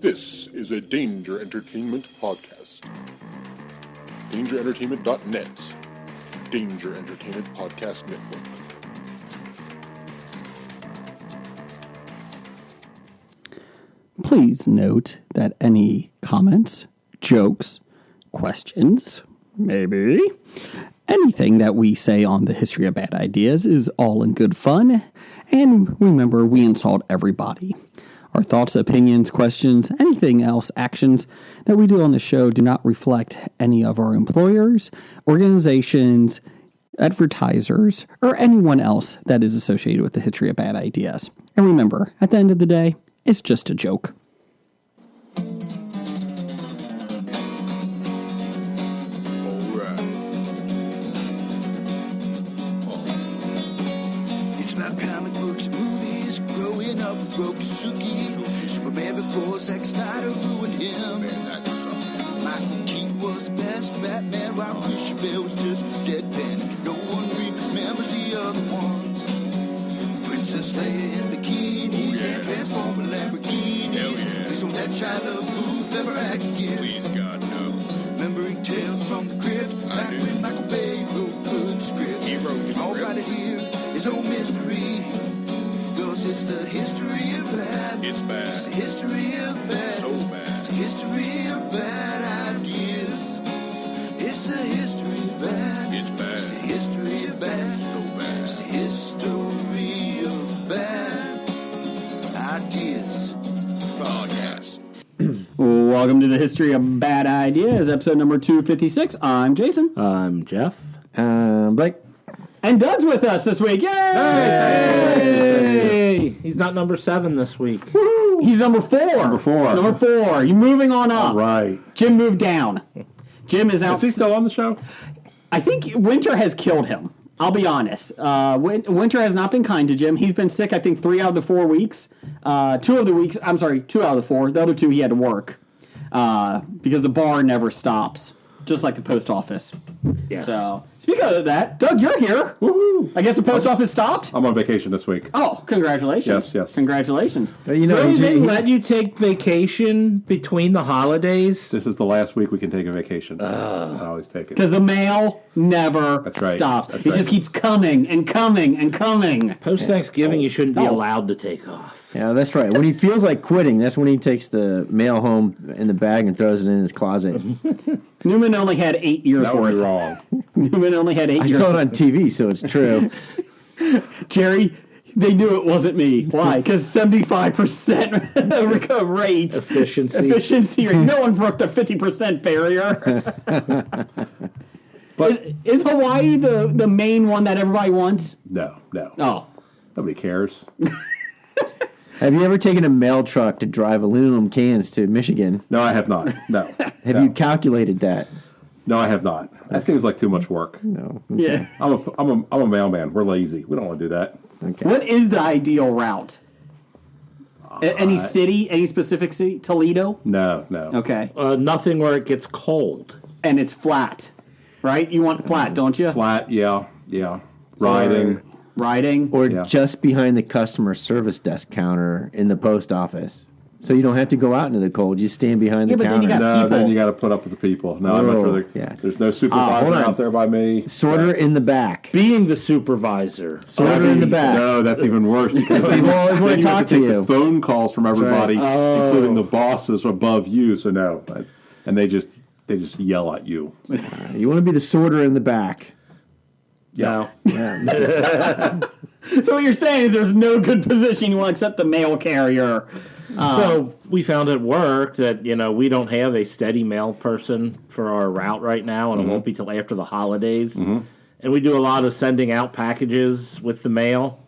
This is a Danger Entertainment podcast. DangerEntertainment.net. Danger Entertainment Podcast Network. Please note that any comments, jokes, questions, maybe, anything that we say on the history of bad ideas is all in good fun. And remember, we insult everybody. Our thoughts, opinions, questions, anything else, actions that we do on the show do not reflect any of our employers, organizations, advertisers, or anyone else that is associated with the history of bad ideas. And remember, at the end of the day, it's just a joke. It's about comic books and movies, growing up with Rokusuki. Superman before Zack Snyder ruined him. Michael Keaton was the best Batman, while Christian Bale was just deadpan. No one remembers the other ones. Princess Leia in bikinis and Transformer Lamborghinis. Please don't let Shia LaBeouf ever act again. Please, God, no. Remembering Tales from the Crypt, back when Michael Bay wrote good scripts. He wrote the All scripts. right here is no mystery, 'cause it's the history of bad. It's bad. It's the history of bad. So bad. It's the history of bad ideas. It's the history of bad. It's bad. It's the history of bad. So bad. It's the history of bad ideas. Podcast. Welcome to the History of Bad Ideas, episode number 256. I'm Jason. I'm Jeff. Blake. And Doug's with us this week. Yay! Hey! He's not number 7 this week. Woo! He's number 4. Number 4. Number 4. You're moving on up. All right. Jim moved down. Jim is out. Is he still on the show? I think winter has killed him. I'll be honest. Winter has not been kind to Jim. He's been sick, I think, 3 out of the 4 weeks. 2 out of the 4. The other 2 he had to work. Because the bar never stops. Just like the post office. Yes. So, speaking of that, Doug, you're here. Woohoo! I guess the post office stopped? I'm on vacation this week. Oh, congratulations. Yes. Congratulations. You know, Really, they let you take vacation between the holidays? this is the last week we can take a vacation. I always take it. Because the mail never That's right. stops. That's It right. just keeps coming and coming and coming. Post-Thanksgiving, you shouldn't be Oh. allowed to take off. Yeah, that's right. When he feels like quitting, that's when he takes the mail home in the bag and throws it in his closet. Newman only had 8 years That would worth. be wrong. Newman only had 8 I years. saw it on TV, so it's true. Jerry, they knew it wasn't me. Why? Because 75% rate. Efficiency rate. No one broke the 50% barrier. But Is Hawaii the main one that everybody wants? no. Oh. Nobody cares. Have you ever taken a mail truck to drive aluminum cans to Michigan? No, I have not. No. Have you calculated that? No, I have not. That seems like too much work. No. Yeah. I'm a mailman. We're lazy. We don't want to do that. Okay. What is the ideal route? Any city? Any specific city? Toledo? No. Okay. Nothing where it gets cold. And it's flat, right? You want flat, don't you? Flat, yeah. Riding. Riding. Or Yeah. just behind the customer service desk counter in the post office. So you don't have to go out into the cold. You stand behind Yeah, the but then you counter. got No, people. then you got to put up with the people. No, I'm not Oh, further. yeah. There's no hold supervisor on. out there by me. Sorter in the back. Being the supervisor. Sorter in the back. No, that's even worse because People always want then to you have talk to take you. the phone calls from everybody, right. including the bosses above you. So no, and they just yell at you. You want to be the sorter in the back. Yeah. So what you're saying is there's no good position you want except the mail carrier. So we found at work that, we don't have a steady mail person for our route right now, and it won't be till after the holidays. And we do a lot of sending out packages with the mail.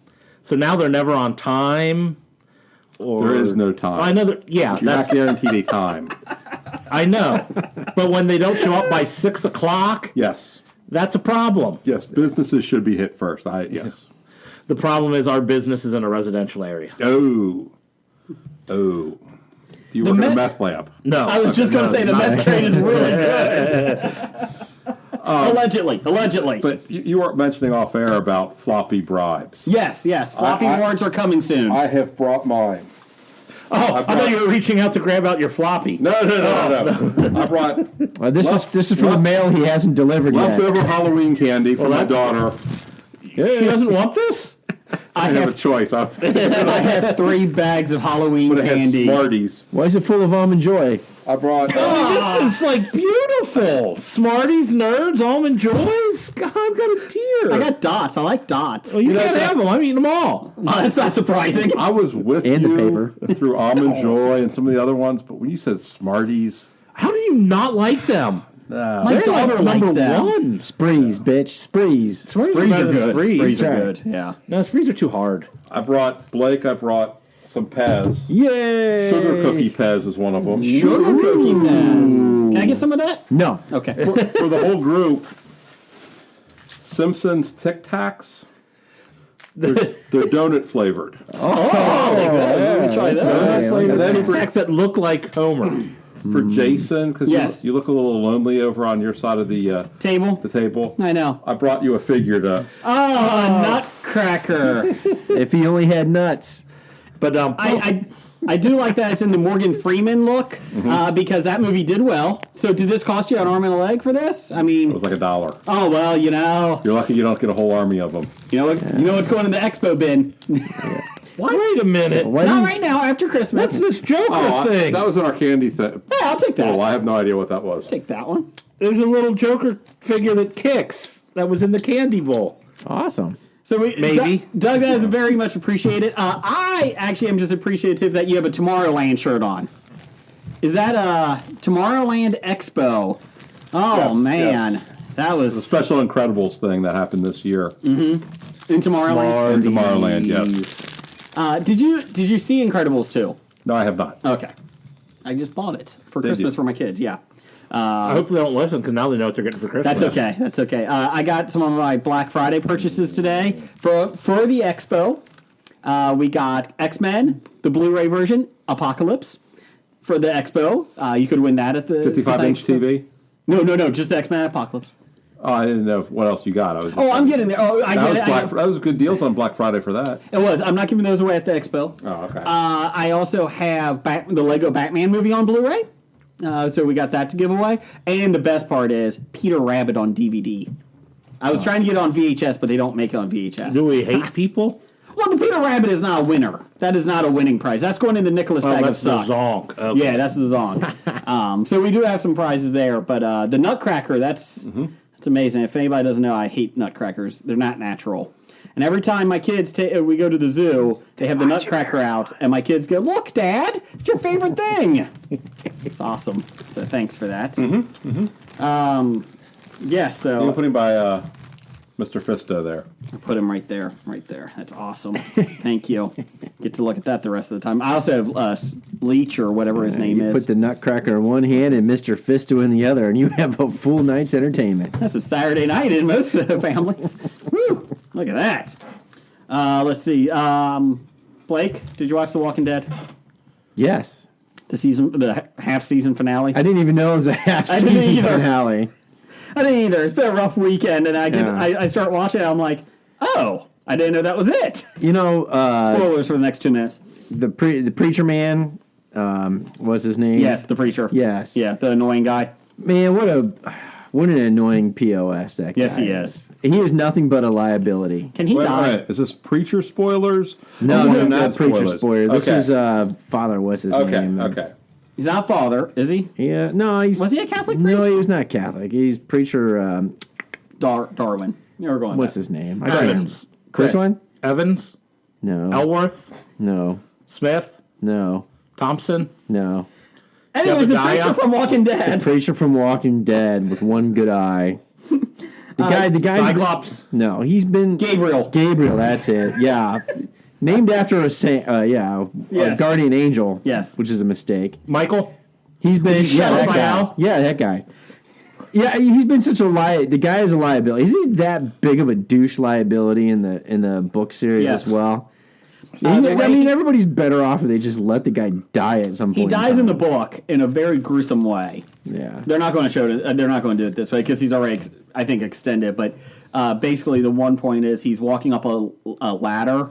So now they're never on time. Or There is no time. I know that. Yeah, You're that's not guaranteed a time. I know. But when they don't show up by 6 o'clock, Yes. that's a problem. Yes. Businesses should be hit first. Yes. The problem is our business is in a residential area. Oh. Do you work in a meth lab? No. I was just going to say the meth trade is really good. Allegedly. But you weren't mentioning off air about floppy bribes. Yes. Floppy warrants are coming soon. I have brought mine. Oh, I thought you were reaching out to grab out your floppy. No. I brought This is for the mail he hasn't delivered yet. leftover Halloween candy for my daughter. She doesn't want this? I have a choice. I I have 3 bags of Halloween would have candy. Smarties. Why is it full of almond joy? I brought. This is like beautiful. Smarties, nerds, almond joys. God, I've got a tear. I got dots. I like dots. Well, you can't have them. I'm eating them all. That's not surprising. I was with And the you paper. through Almond Joy and some of the other ones, but when you said Smarties, How do you not like them? My They're daughter like likes number them. one. Sprees, bitch. Sprees. Sprees Sprees better are than good. Sprees are right. good. Yeah. No, sprees are too hard. I brought Blake. I brought some Pez. Yay! Sugar cookie Pez is one of them. Sugar cookie Pez. Can I get some of that? No. Okay. For the whole group, Simpsons Tic Tacs. They're donut flavored. I'll take those. Let me try those. And then for, Snacks that look like Homer. for Jason, because Yes. you look a little lonely over on your side of the Table. table. I know. I brought you a figure to. Oh, a nutcracker. If he only had nuts. But I do like that it's in the Morgan Freeman look because that movie did well. So did this cost you an arm and a leg for this? I It mean, was like $1. oh well, you know, You're lucky you don't get a whole army of them. you know what's going in the expo bin. wait a minute. Why Not do you- right now. After Christmas. What's this Joker thing? That was in our candy thing. Yeah, I'll take that. Oh, I have no idea what that was. Take that one. There's a little Joker figure that kicks that was in the candy bowl. Awesome. So Maybe. Doug has very much appreciated. I actually am just appreciative that you have a Tomorrowland shirt on. Is that a Tomorrowland Expo? Oh Yes, man, yes. that The was Special Incredibles thing that happened this year. in Tomorrowland. In Tomorrowland, yes. Did you see Incredibles 2? No, I have not. Okay, I just bought it for Did Christmas you? for my kids. Yeah. I hope they don't listen because now they know what they're getting for Christmas. That's okay. That's okay. I got some of my Black Friday purchases today for the expo. We got X-Men, the Blu-ray version, Apocalypse, for the expo. You could win that at the 55-inch TV? No, just the X-Men Apocalypse. Oh, I didn't know what else you got. I was just I'm getting there. Oh, I that get was it. that was good deals on Black Friday for that. It was. I'm not giving those away at the expo. Oh, okay. I also have the Lego Batman movie on Blu-ray. So we got that to give away. And the best part is Peter Rabbit on DVD. I was trying to get it on VHS, but they don't make it on VHS. Do we hate people? Well, the Peter Rabbit is not a winner. That is not a winning prize. That's going in the Nicholas bag of That's the suck. zonk. Okay. Yeah, that's the zong. So we do have some prizes there, but the Nutcracker, that's amazing. If anybody doesn't know, I hate Nutcrackers. They're not natural. And every time my kids we go to the zoo, they have the Nutcracker out, and my kids go, "Look, Dad, it's your favorite thing." It's awesome. So thanks for that. Yeah, so You're putting by Mr. Fisto there. I put him right there. That's awesome. Thank you. Get to look at that the rest of the time. I also have Bleach or whatever his name You is. put the Nutcracker in one hand and Mr. Fisto in the other, and you have a full night's entertainment. That's a Saturday night in most families. Woo! Look at that. Let's see. Blake, did you watch The Walking Dead? Yes. The half-season finale? I didn't even know it was a didn't half-season either. finale. I didn't either. It's been a rough weekend, and Yeah. I start watching it, I'm like, oh, I didn't know that was it. You know, Spoilers for the next 2 minutes. the preacher man, what's his name? Yes, the preacher. Yes. Yeah, the annoying guy. Man, what an annoying POS that guy Yes, he is. He is nothing but a liability. Can he die? Is this Preacher spoilers? No, Or no, Walking not Dead preacher spoilers? spoiler. This Okay. is Father. What's his name? Okay. He's not father, is he? Yeah, no, he's Was he a Catholic priest? No, he was not Catholic. He's preacher. Darwin. You're going. What's back. his name? Evans. Chris one? Evans. No, Elworth. no, Smith. no, Thompson. no. Anyways, the Jebediah? preacher from Walking Dead. Preacher from Walking Dead with one good eye. The guy. Cyclops. No, he's been Gabriel. Gabriel, that's it. Yeah, named after a saint. A Yes. guardian angel. Yes. which is a mistake. Michael. He's been Is he shot that by guy. Al? Yeah, that guy. Yeah, he's been such a The guy is a liability. Is he that big of a douche liability in the book series Yes. as well? the I way mean, he- everybody's better off if they just let the guy die at some point. He dies in the time. book in a very gruesome way. Yeah. They're not going to show it. They're not going to do it this way because he's already, I think, extended. But basically, the one point is he's walking up a ladder,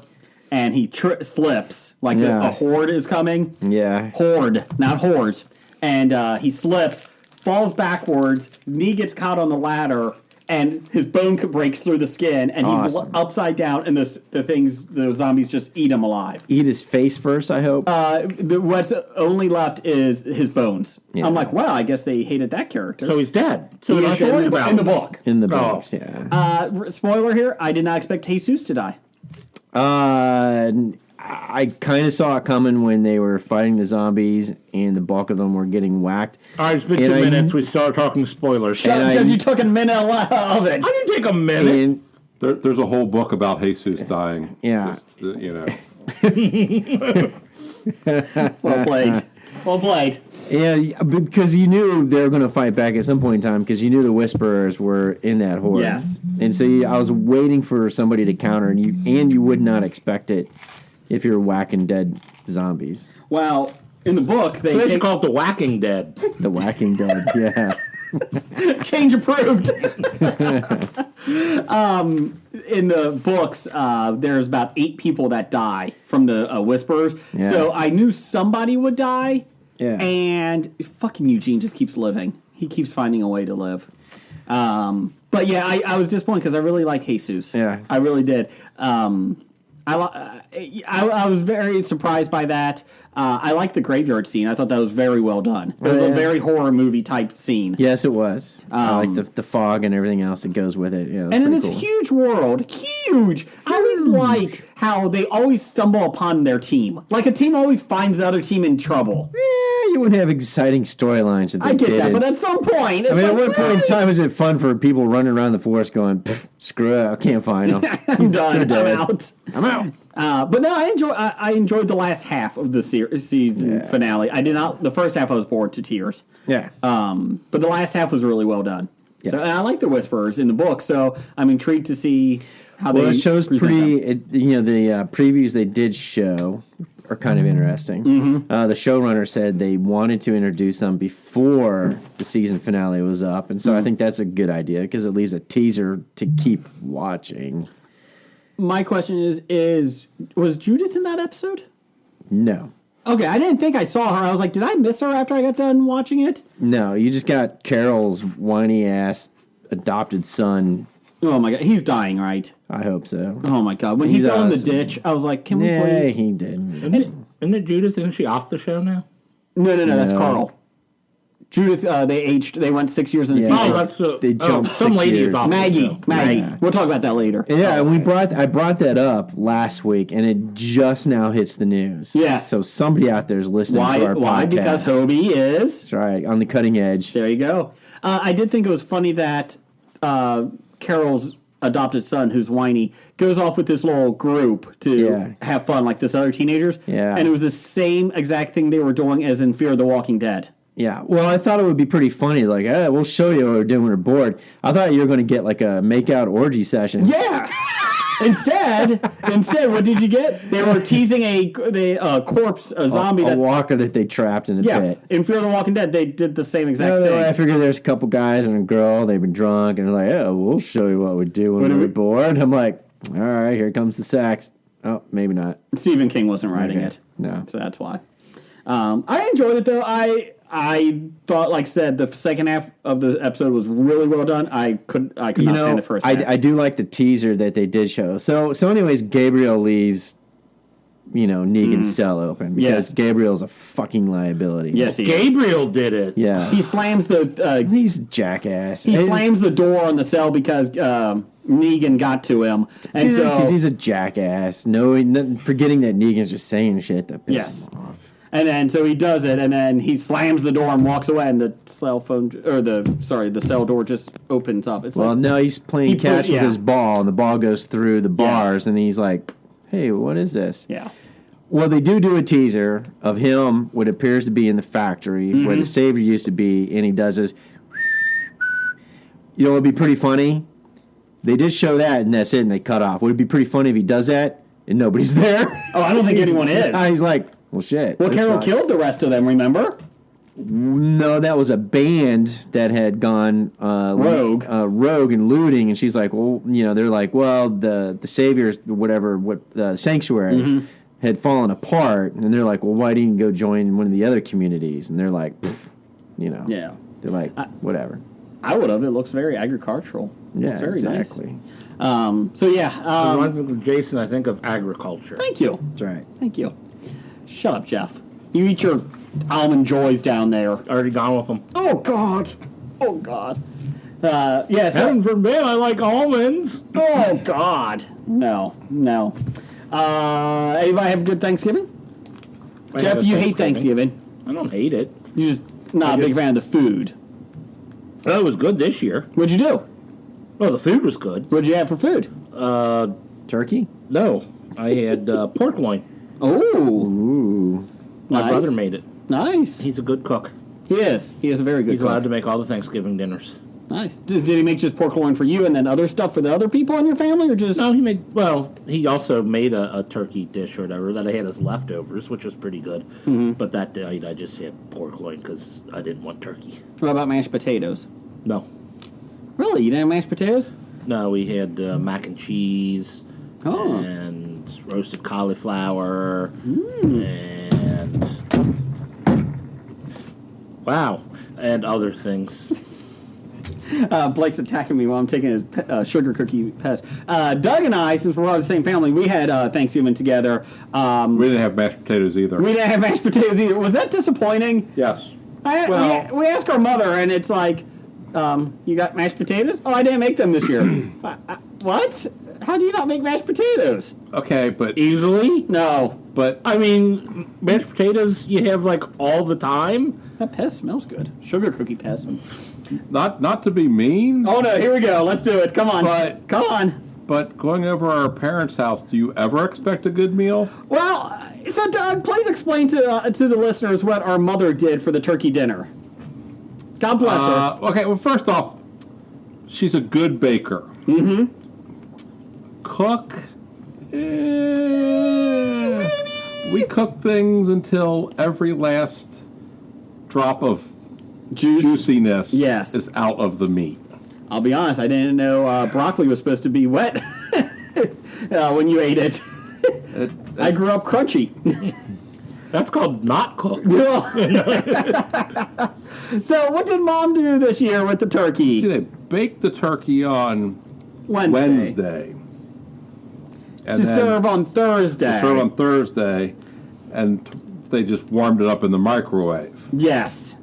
and he slips like Yeah. a horde is coming. Yeah. Horde, not hordes. And he slips, falls backwards. Knee gets caught on the ladder, and his bone breaks through the skin, and he's Awesome. upside down. And the zombies just eat him alive. Eat his face first, I hope. What's only left is his bones. Yeah. I'm like, wow, I guess they hated that character. So he's dead. So He we're not is dead worried in about in the him. book. In the Oh. books, yeah. Spoiler here: I did not expect Jesus to die. I kind of saw it coming when they were fighting the zombies and the bulk of them were getting whacked. All right, it's been And 2 I- minutes. We start talking spoilers. And I- Because you took a minute of it. I didn't take a minute. And There's a whole book about Jesus dying. Yeah. Just, you know. Well played. Well played. yeah, because you knew they were going to fight back at some point in time because you knew the Whisperers were in that horde. Yes. And so I was waiting for somebody to counter, and you would not expect it if you're whacking dead zombies. Well, in the book, they They should take, call it the Whacking Dead. The whacking dead, yeah. change approved. In the books, there's about 8 people that die from the Whisperers. Yeah. So I knew somebody would die. Yeah. And fucking Eugene just keeps living. He keeps finding a way to live. But yeah, I was disappointed because I really like Jesus. Yeah. I really did. I was very surprised by that. I like the graveyard scene. I thought that was very well done. It was yeah. a very horror movie type scene. Yes, it was. I like the fog and everything else that goes with it. Yeah, And in this huge world, huge, I always like how they always stumble upon their team. Like a team always finds the other team in trouble. you wouldn't have exciting storylines if they I get did that, it. but at some point, it's I mean, at like, what point in really? time is it fun for people running around the forest going, screw it, I can't find them. I'm done. I'm dead. out. I'm out. But no, I enjoyed the last half of the season finale. I did not. The first half I was bored to tears. Yeah. But the last half was really well done. Yeah. So, and I like the Whisperers in the book, so I'm intrigued to see how Well, they. it shows present them. the previews they did show are kind of interesting. Mm-hmm. The showrunner said they wanted to introduce them before the season finale was up, and so Mm-hmm. I think that's a good idea because it leaves a teaser to keep watching. My question is was Judith in that episode? No. Okay, I didn't think I saw her. I was like, did I miss her after I got done watching it? No, you just got Carol's whiny ass adopted son. Oh my god, he's dying, right? I hope so. Oh my god, when he He's fell in the awesome. ditch, I was like, can we Yeah, please? he did. Isn't it Judith? Isn't she off the show now? No, that's No. Carl. Judith, they aged. They went 6 years in the Yeah. future. Oh, that's They jumped some 6 lady years. is off the Maggie. show. Yeah. We'll talk about that later. Yeah, and I brought that up last week, and it just now hits the news. Yes. So somebody out there is listening to our Why? podcast. Because Hobie is. That's right, on the cutting edge. There you go. I did think it was funny that Carol's adopted son, who's whiny, goes off with this little group to Yeah. have fun, like this other teenagers. Yeah. And it was the same exact thing they were doing as in Fear of the Walking Dead. Yeah. Well, I thought it would be pretty funny. Like, we'll show you what we're doing when we're bored. I thought you were going to get like a make-out orgy session. Yeah. instead, what did you get? They were teasing a corpse, a zombie. A that, walker that they trapped in a yeah. pit. In Fear of the Walking Dead, they did the same exact thing. I figured there's a couple guys and a girl. They've been drunk, and they're like, "Oh, we'll show you what we do when we're bored." I'm like, "All right, here comes the sex." Oh, maybe not. Stephen King wasn't writing Okay. it. No. So that's why. I enjoyed it though. I thought, like I said, the second half of the episode was really well done. I could not stand the first half. I do like the teaser that they did show. So anyways, Gabriel leaves, Negan's cell open because Yes. Gabriel's a fucking liability. Yes, he is. Gabriel did it. Yeah. He slams the He's a jackass. he And- slams the door on the cell because Negan got to him, and because so he's a jackass. Forgetting that Negan's just saying shit that pisses Yes. him off. and then so he does it, and then he slams the door and walks away, and the cell door just opens up. It's Well, like, no, he's playing He catch put- with yeah. his ball, and the ball goes through the bars, and he's like, "Hey, what is this?" yeah. Well, they do a teaser of him, what appears to be in the factory where the Savior used to be, and he does this. It'd be pretty funny. They did show that, and that's it, and they cut off. Would it be pretty funny if he does that and nobody's there? Oh, I don't think anyone is. He's like, well, shit. Well, this Carol sucks. killed the rest of them. Remember? No, that was a band that had gone Rogue. rogue and looting, and she's like, well, they're like, well, the Saviors, the Sanctuary had fallen apart, and they're like, well, why didn't you go join one of the other communities? And they're like, Yeah. they're like, whatever. I would have. It looks very agricultural. Yeah, It's very exactly. nice. So yeah. When I think of Jason, I think of agriculture. Thank you. That's right. Thank you. Shut up, Jeff. You eat your almond joys down there. Already gone with them. Oh God. Oh God. Yeah. So, Heaven forbid, I like almonds. oh God. No. Anybody have a good Thanksgiving? I Jeff, had a you hate Thanksgiving. I don't hate it. You're just not a big fan of the food. Well, it was good this year. What'd you do? Well, the food was good. What'd you have for food? Turkey? No, I had pork loin. Oh, Ooh. My nice. brother made it. Nice. He's a good cook. He is. He is a very good He's cook. allowed to make all the Thanksgiving dinners. Nice. Did he make just pork loin for you and then other stuff for the other people in your family, or just? No, he also made a turkey dish or whatever that I had as leftovers, which was pretty good. Mm-hmm. But that night I just had pork loin because I didn't want turkey. What about mashed potatoes? No. Really? You didn't have mashed potatoes? No, we had mac and cheese Oh. and roasted cauliflower and and other things. Blake's attacking me while I'm taking a sugar cookie pass. Doug and I, since we're all the same family, we had Thanksgiving together. We didn't have mashed potatoes either. We didn't have mashed potatoes either. Was that disappointing? Yes. We asked our mother, and it's like, you got mashed potatoes? Oh, I didn't make them this year. What? How do you not make mashed potatoes? Okay, but Easily? No. but I mean, mashed potatoes you have like all the time. That pest smells good. Sugar cookie pest. not to be mean. Oh, no, here we go. Let's do it. Come on. But- Come on. But going over our parents' house, do you ever expect a good meal? Well, so Doug, please explain to the listeners what our mother did for the turkey dinner. God bless her. Okay, well, first off, she's a good baker. Mm-hmm. Cook. We cook things until every last drop of juiciness Yes. is out of the meat. I'll be honest, I didn't know broccoli was supposed to be wet when you ate it. I grew up crunchy. That's called not cooked. So what did Mom do this year with the turkey? See, they baked the turkey on Wednesday. And To then serve on Thursday. serve on Thursday, and they just warmed it up in the microwave. Yes.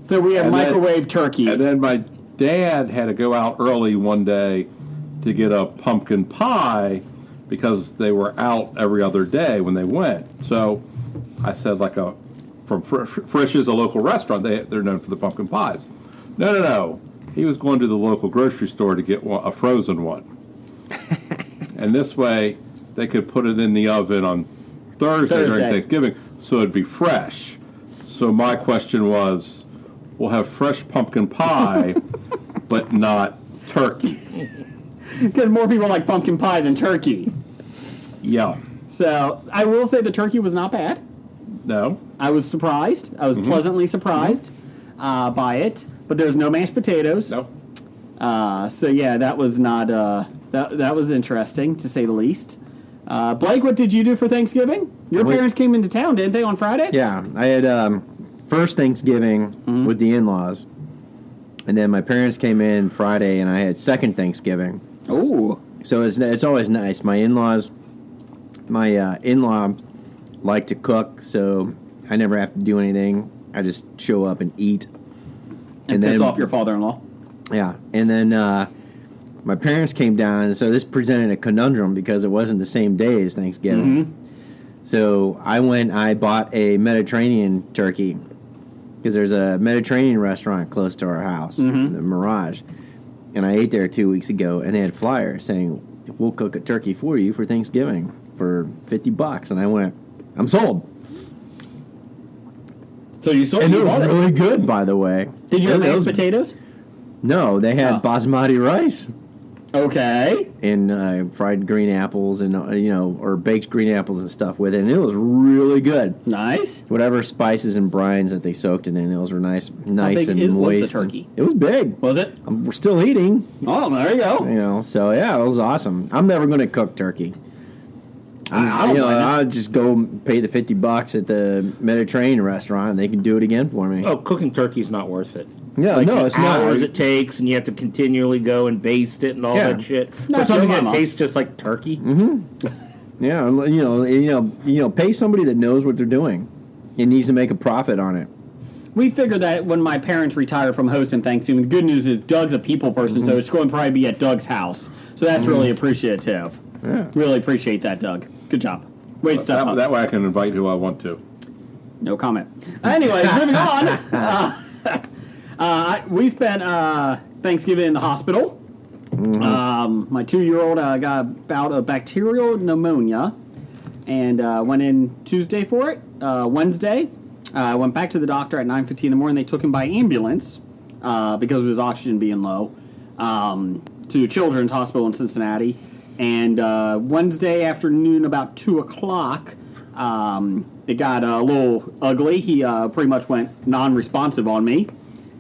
So we have And then- microwave turkey. And then my dad had to go out early one day to get a pumpkin pie because they were out every other day when they went. So I said, from Frisch is a local restaurant. They're known for the pumpkin pies. No. He was going to the local grocery store to get a frozen one. And this way, they could put it in the oven on Thursday during Thanksgiving, so it'd be fresh. So my question was, we'll have fresh pumpkin pie, but not turkey. Because more people like pumpkin pie than turkey. Yeah. So I will say the turkey was not bad. No. I was surprised. I was pleasantly surprised by it. But there's no mashed potatoes. No. So yeah, that was not that was interesting to say the least. Blake, what did you do for Thanksgiving? Your parents came into town, didn't they, on Friday? Yeah, I had first Thanksgiving with the in-laws, and then my parents came in Friday, and I had second Thanksgiving. Oh. So it's always nice. My in-law like to cook, so I never have to do anything. I just show up and eat. And piss off your father-in-law. Yeah, and then my parents came down, and so this presented a conundrum because it wasn't the same day as Thanksgiving. So I bought a Mediterranean turkey because there's a Mediterranean restaurant close to our house, the Mirage, and I ate there 2 weeks ago, and they had flyers saying, "We'll cook a turkey for you for Thanksgiving for $50," and I went, "I'm sold." So you sold And you it was bought really good, by the way. Did you have It mashed was- potatoes? No, they had Oh. basmati rice. Okay. and fried green apples and or baked green apples and stuff with it, and it was really good. Nice. Whatever spices and brines that they soaked it in, those were nice big and was the moist. turkey? It was big. Was it? We're still eating. Oh, there you go. So yeah, it was awesome. I'm never going to cook turkey. I don't mind it. I'll just go pay the $50 at the Mediterranean restaurant, and they can do it again for me. Oh, cooking turkey's not worth it. Yeah, Like no, the it's not. hours it takes, and you have to continually go and baste it and all Yeah. that shit. Not For something your that mama. tastes just like turkey. Yeah, pay somebody that knows what they're doing and needs to make a profit on it. We figured that when my parents retired from hosting Thanksgiving, the good news is Doug's a people person, so it's going to probably be at Doug's house. So that's really appreciative. Yeah. Really appreciate that, Doug. Good job. Way to step up. That way I can invite who I want to. No comment. Anyways, moving on. We spent Thanksgiving in the hospital. My 2-year-old got a bout of bacterial pneumonia and went in Tuesday for it. Wednesday, I went back to the doctor at 9:15 in the morning. They took him by ambulance because of his oxygen being low to Children's Hospital in Cincinnati. And Wednesday afternoon, about 2 o'clock, it got a little ugly. He pretty much went non-responsive on me,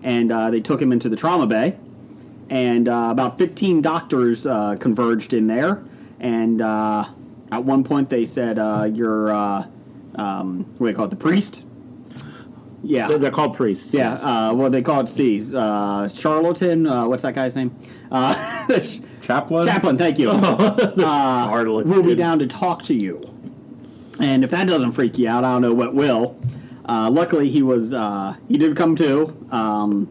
and they took him into the trauma bay. And about 15 doctors converged in there. And at one point they said, you're, what do they call it, the priest? Yeah. They're called priests. Yeah, what they call it, charlatan, what's that guy's name? Chaplain? Chaplain, thank you. Charlatan. We'll be down to talk to you. And if that doesn't freak you out, I don't know what will. Luckily, he did come to,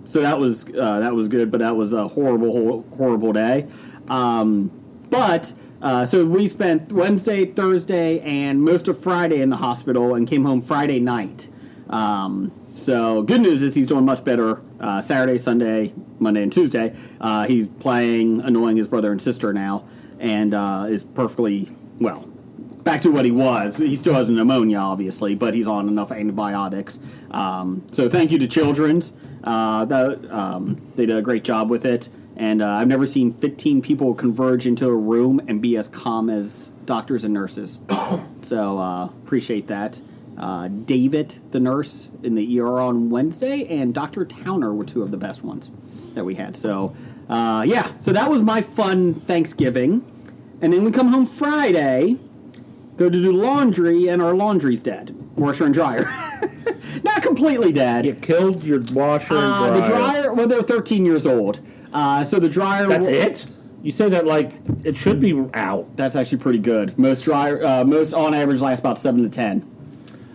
so that was good. But that was a horrible day. So we spent Wednesday, Thursday, and most of Friday in the hospital, and came home Friday night. So good news is he's doing much better. Saturday, Sunday, Monday, and Tuesday, he's playing, annoying his brother and sister now, and is perfectly well. Back to what he was. He still has pneumonia, obviously, but he's on enough antibiotics. So thank you to Children's. They did a great job with it. And I've never seen 15 people converge into a room and be as calm as doctors and nurses. So appreciate that. David, the nurse in the ER on Wednesday, and Dr. Towner were two of the best ones that we had. So, so that was my fun Thanksgiving. And then we come home Friday, go to do laundry, and our laundry's dead. Washer and dryer. Not completely dead. You killed your washer and dryer. The dryer, well, they're 13 years old. So the dryer... That's it? You say that like it should be out. That's actually pretty good. Most on average last about 7 to 10.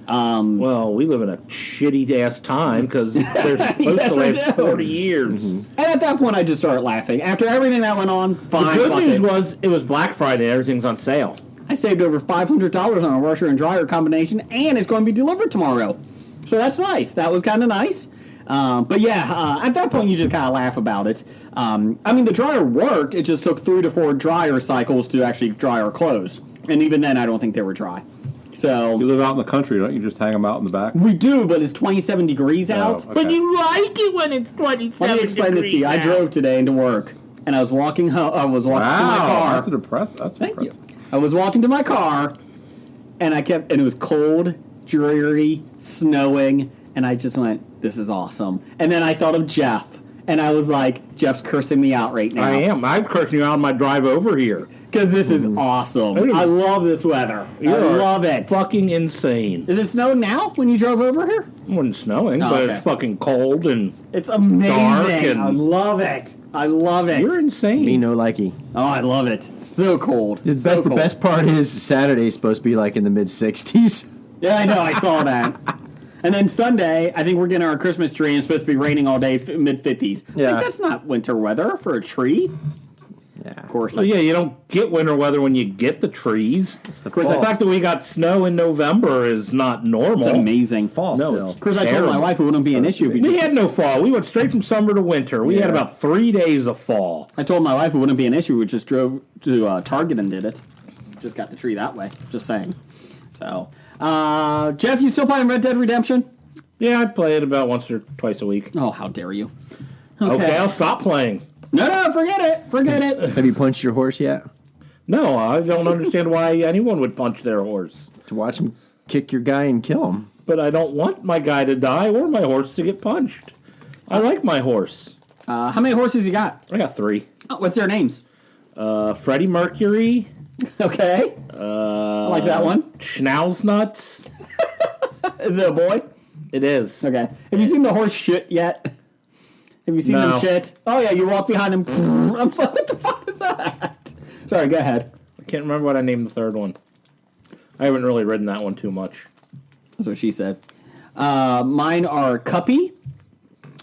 Well, we live in a shitty-ass time because they're supposed Yes, to we last do. 30 years. And at that point, I just started laughing. After everything that went on, fine. The fuck good news it. was it was Black Friday. Everything's on sale. I saved over $500 on a washer and dryer combination, and it's going to be delivered tomorrow. So that's nice. That was kind of nice. At that point, you just kind of laugh about it. The dryer worked. It just took 3 to 4 dryer cycles to actually dry our clothes. And even then, I don't think they were dry. You So live out in the country, don't you? Just hang them out in the back? we do, but it's 27 degrees out. okay. But you like it when it's 27 Let me explain this to you. I degrees drove today into work, and I was walking home. I was walking to my car. That's impressive. That's Thank you. impressive. I was walking to my car, and it was cold, dreary, snowing, and I just went, "This is awesome." And then I thought of Jeff, and I was like, "Jeff's cursing me out right now." I am. I'm cursing you out on my drive over here. Because this is awesome. I love this weather. I love it. Fucking insane. Is it snowing now when you drove over here? It wasn't snowing, Oh, but okay. it's fucking cold and It's amazing. and- I love it. I love it. you're insane. Me no likey. Oh, I love it. So cold. The So cold. best part is Saturday's supposed to be like in the mid 60s. Yeah, I know. I saw that. And then Sunday, I think we're getting our Christmas tree, and it's supposed to be raining all day, mid-50s. Yeah. Like, that's not winter weather for a tree. Yeah. Of course. So yeah, you don't get winter weather when you get the trees. Of course, The fact that we got snow in November is not normal. It's amazing. fall No, still. it's Of course, I told my terrible. wife it wouldn't be an issue if we We just, had no fall. We went straight from summer to winter. We had Yeah. about 3 days of fall. I told my wife it wouldn't be an issue. We just drove to Target and did it. Just got the tree that way. Just saying. So, Jeff, you still playing Red Dead Redemption? Yeah, I play it about once or twice a week. Oh, how dare you. Okay, I'll stop playing. No, forget it. Forget it. Have you punched your horse yet? No, I don't understand why anyone would punch their horse. To watch him kick your guy and kill him. But I don't want my guy to die or my horse to get punched. I like my horse. How many horses you got? I got 3. Oh, what's their names? Freddie Mercury. Okay. I like that one. Schnauznutz. Is it a boy? It is. Okay. Have you seen the horse shit yet? Have you seen No. them shit? Oh, yeah, you walk behind him. I'm sorry, what the fuck is that? Sorry, go ahead. I can't remember what I named the third one. I haven't really ridden that one too much. That's what she said. Mine are Cuppy,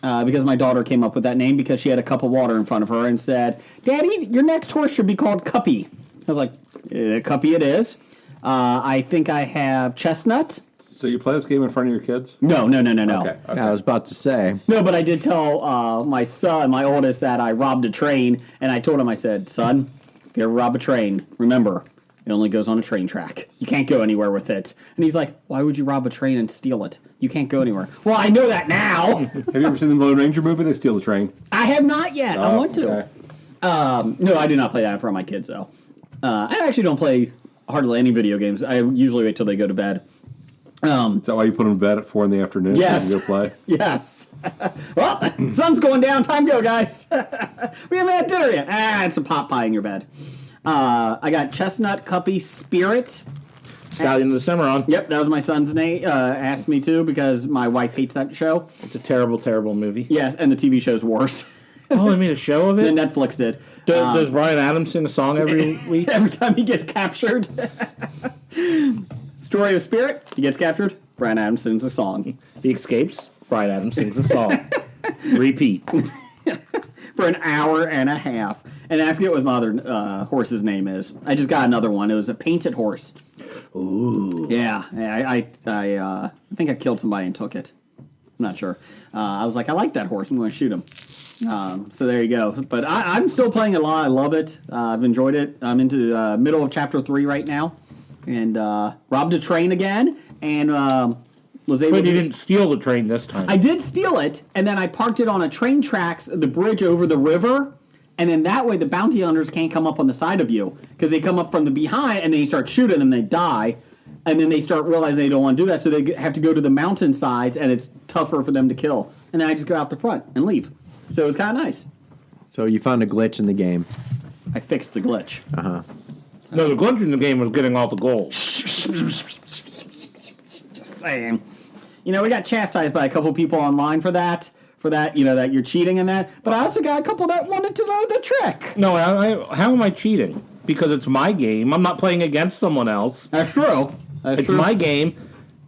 because my daughter came up with that name because she had a cup of water in front of her and said, Daddy, your next horse should be called Cuppy. I was like, Cuppy it is. I think I have Chestnut. So you play this game in front of your kids? No. Okay. Yeah, I was about to say. No, but I did tell my son, my oldest, that I robbed a train, and I told him, I said, son, if you ever rob a train, remember, it only goes on a train track. You can't go anywhere with it. And he's like, why would you rob a train and steal it? You can't go anywhere. Well, I know that now. Have you ever seen the Lone Ranger movie? They steal the train. I have not yet. I want to. Okay. No, I do not play that in front of my kids, though. I actually don't play hardly any video games. I usually wait till they go to bed. Is that why you put them to bed at 4 in the afternoon? Yes. So you go play? Yes. Well, sun's going down. Time to go, guys. We haven't had dinner yet. It's a pot pie in your bed. I got Chestnut, Cuppy, Spirit. Stallion of the Cimarron. Yep, that was my son's name. Asked me to because my wife hates that show. It's a terrible, terrible movie. Yes, and the TV show's worse. Oh, they made a show of Then it? Netflix did. Does Brian Adams sing a song every week? Every time he gets captured. Story of Spirit, he gets captured. Brian Adams sings a song. He escapes. Brian Adams sings a song. Repeat. For an hour and a half. And I forget what my other horse's name is. I just got another one. It was a painted horse. Ooh. Yeah, I think I killed somebody and took it. I'm not sure. I was like, I like that horse. I'm going to shoot him. So there you go. But I'm still playing a lot. I love it. I've enjoyed it. I'm into the middle of Chapter 3 right now. And robbed a train again. And was able But you to... didn't steal the train this time. I did steal it, and then I parked it on a train tracks, the bridge over the river, and then that way the bounty hunters can't come up on the side of you, because they come up from the behind, and then you start shooting them, they die, and then they start realizing they don't want to do that, so they have to go to the mountain sides, and it's tougher for them to kill. And then I just go out the front and leave. So it was kind of nice. So you found a glitch in the game. I fixed the glitch. No, the glitch in the game was getting all the gold. Just saying. You know, we got chastised by a couple people online for that, you know, that you're cheating in that. But I also got a couple that wanted to know the trick. No, how am I cheating? Because it's my game. I'm not playing against someone else. That's true. It's my game.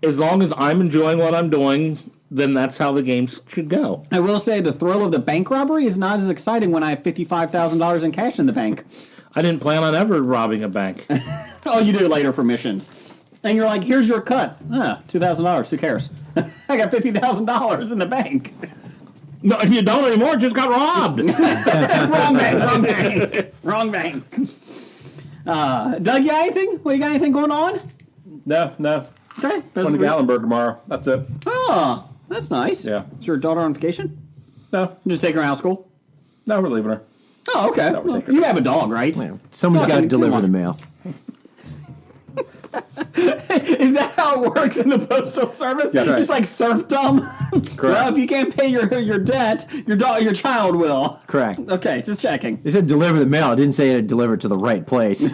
As long as I'm enjoying what I'm doing, then that's how the game should go. I will say the thrill of the bank robbery is not as exciting when I have $55,000 in cash in the bank. I didn't plan on ever robbing a bank. Oh, you do it later for missions. And you're like, here's your cut. $2,000. Who cares? I got $50,000 in the bank. No, you don't anymore. It just got robbed. Wrong bank. Wrong bank. Doug, you got anything? Well, you got anything going on? No. Okay. Going to Gallenberg tomorrow. That's it. Oh, that's nice. Yeah. Is your daughter on vacation? No, You just take her out of school? we're leaving her. Oh, okay. No, we're Well, taking you her. have a dog, right? Someone's got to Come deliver on. the mail. Is that how it works in the postal service? Yes. It's like serfdom. Well, if you can't pay your debt, your child will. Correct. Okay, just checking. They said deliver the mail. It didn't say it deliver to the right place.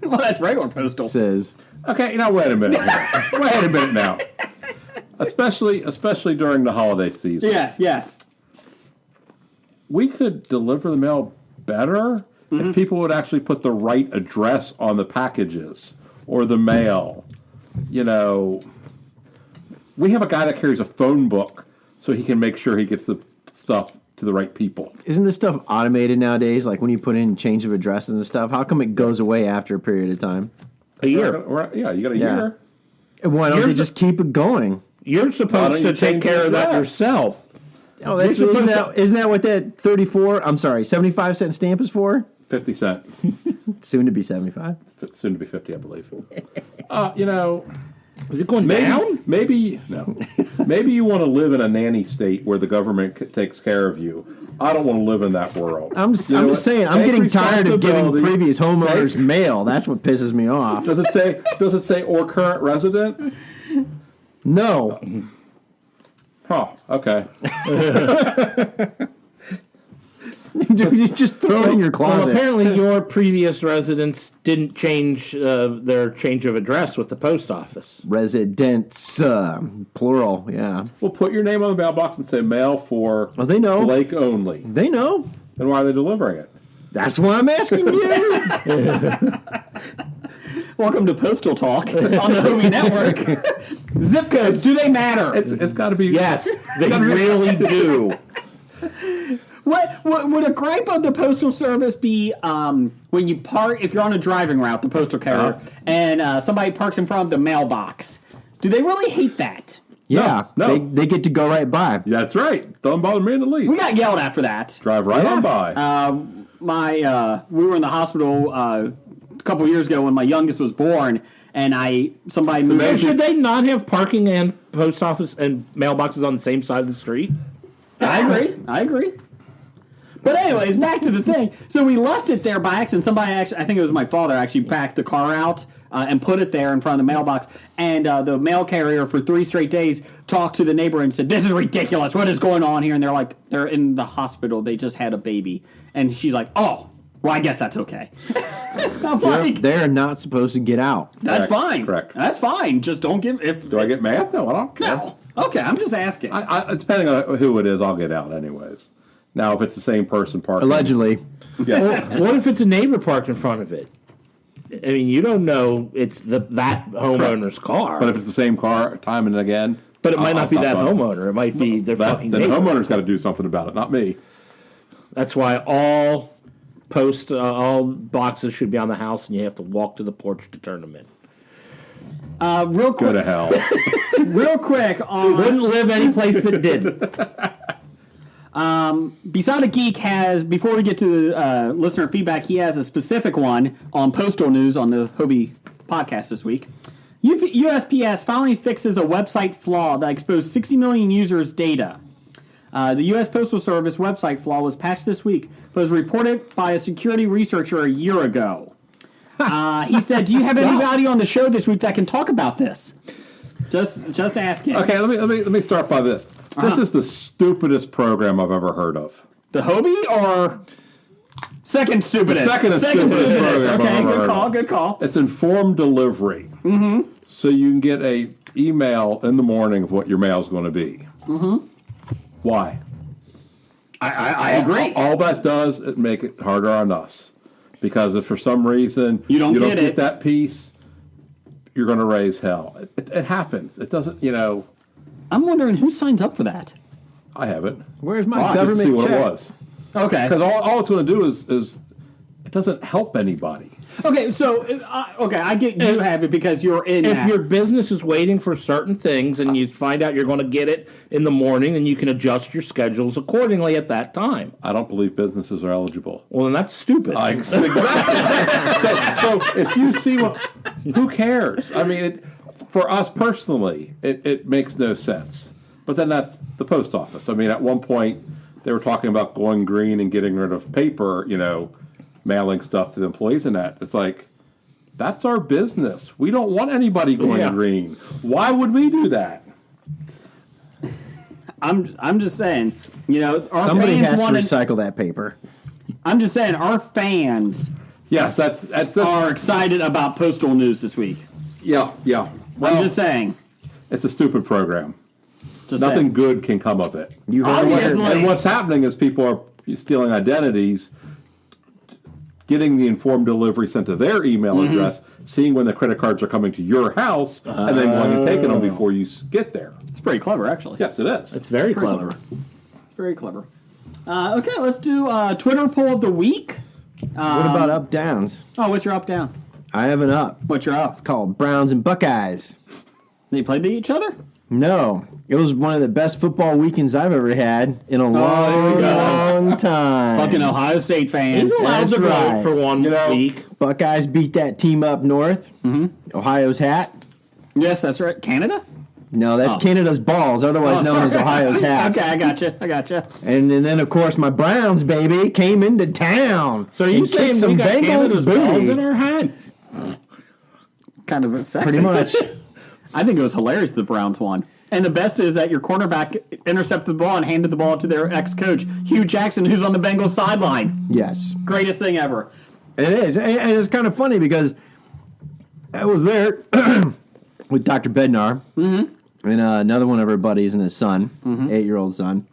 Well, that's regular postal. It says Okay, now wait a minute. Wait a minute now. Especially during the holiday season. Yes. We could deliver the mail better if people would actually put the right address on the packages or the mail. You know, we have a guy that carries a phone book so he can make sure he gets the stuff to the right people. Isn't this stuff automated nowadays? Like when you put in change of addresses and stuff, how come it goes away after a period of time? A year. Yeah, you got a Yeah. year. And why don't You're they the- just keep it going? You're Why supposed don't you to take change care the of that address? yourself. Oh, that's, You're isn't supposed that isn't that what that 75-cent stamp is for? 50 cents. Soon to be 75. Soon to be 50, I believe. You know, Is it going Maybe, down? maybe no. Maybe you want to live in a nanny state where the government takes care of you. I don't want to live in that world. I'm You know what? just saying, I'm Take getting tired of giving responsibility. previous homeowners Take- mail. That's what pisses me off. Does it say or current resident? No. Huh. Okay. You just throw it in your Well, closet. apparently your previous residents didn't change their change of address with the post office. Residents, plural, yeah. Well, put your name on the mailbox and say mail for Well, they know. Blake only. They know. Then why are they delivering it? That's why I'm asking you. Welcome to Postal Talk on the Hobie Network. Zip codes, do they matter? It's got to be. Yes, they really do. What would a gripe of the Postal Service be when you park, if you're on a driving route, the postal carrier, and somebody parks in front of the mailbox? Do they really hate that? Yeah, No. They get to go right by. That's right. Don't bother me in the least. We got yelled at for that. Drive right on by. We were in the hospital a couple years ago when my youngest was born, and somebody moved. So should they not have parking and post office and mailboxes on the same side of the street? I agree. But anyways, back to the thing. So we left it there by accident. Somebody actually, I think it was my father, actually backed the car out and put it there in front of the mailbox. And the mail carrier for 3 straight days talked to the neighbor and said, "This is ridiculous. What is going on here?" And they're like, they're in the hospital. They just had a baby. And she's like, "Oh, well, I guess that's okay." I'm like, They're not supposed to get out. that's Correct, fine. correct. That's fine. Just don't give. If Do I get mad? No, I don't care. no. Okay, I'm just asking. Depending on who it is, I'll get out anyways. Now, if it's the same person parking. Allegedly. Yeah. What if it's a neighbor parked in front of it? I mean, you don't know it's that homeowner's car. But if it's the same car time and again. But it might I'll not be stop that by. homeowner. It might be their fucking Then the neighbor. homeowner's got to do something about it, not me. That's why all boxes should be on the house, and you have to walk to the porch to turn them in. Real Go quick, to hell. real quick on. Wouldn't live any place that didn't. Beside a Geek has, before we get to listener feedback, he has a specific one on postal news on the Hobie podcast this week. USPS finally fixes a website flaw that exposed 60 million users' data. The U.S. Postal Service website flaw was patched this week, but was reported by a security researcher a year ago. He said, "Do you have anybody on the show this week that can talk about this?" Just asking. Okay, let me start by this. This is the stupidest program I've ever heard of. The Hobie or second stupidest? Second stupidest program Okay, I've ever good heard call, of. good call. It's informed delivery. Mm-hmm. So you can get a email in the morning of what your mail's going to be. Mm-hmm. Why? I agree. All that does is make it harder on us. Because if for some reason You don't get it. that piece, you're going to raise hell. It happens. It doesn't, I'm wondering who signs up for that. I haven't. Where's my Just to government see what check? it was. Okay. Because all it's going to do is it doesn't help anybody. Okay, so I get you have it because you're in. If that. your business is waiting for certain things and you find out you're going to get it in the morning, then you can adjust your schedules accordingly at that time. I don't believe businesses are eligible. Well, then that's stupid. Exactly. so if you see who cares? I mean, for us personally, it makes no sense. But then that's the post office. I mean, at one point they were talking about going green and getting rid of paper, mailing stuff to the employees and that. It's like, that's our business. We don't want anybody going Yeah. green. Why would we do that? I'm just saying, our Somebody fans has to want recycle that paper. I'm just saying, our fans Yes, that's are excited about postal news this week. yeah. Well, I'm just saying. it's a stupid program. Just Nothing saying. good can come of it. You heard it. Obviously. And what's happening is people are stealing identities, getting the informed delivery sent to their email address, seeing when the credit cards are coming to your house, and then going and taking them before you get there. It's pretty clever, actually. Yes, it is. It's very clever. It's very clever. Okay, let's do Twitter poll of the week. What about up downs? Oh, what's your up down? I have an up. What's your up? It's called Browns and Buckeyes. They played each other? No, it was one of the best football weekends I've ever had in a there we go. long time. Fucking Ohio State fans. He's allowed That's to vote right. for one week. Buckeyes beat that team up north. Mm-hmm. Ohio's hat. Yes, that's right. Canada? No, that's Canada's balls, otherwise known as Ohio's hats. Okay, I gotcha. And then, of course, my Browns, baby, came into town. So you and kicked saying some we got Bengal Canada's balls booty. in our hat? Kind of sexy. Pretty much. I think it was hilarious the Browns won. And the best is that your cornerback intercepted the ball and handed the ball to their ex-coach, Hugh Jackson, who's on the Bengals sideline. Yes. Greatest thing ever. It is. And it's kind of funny because I was there with Dr. Bednar and another one of our buddies and his son, 8-year-old son.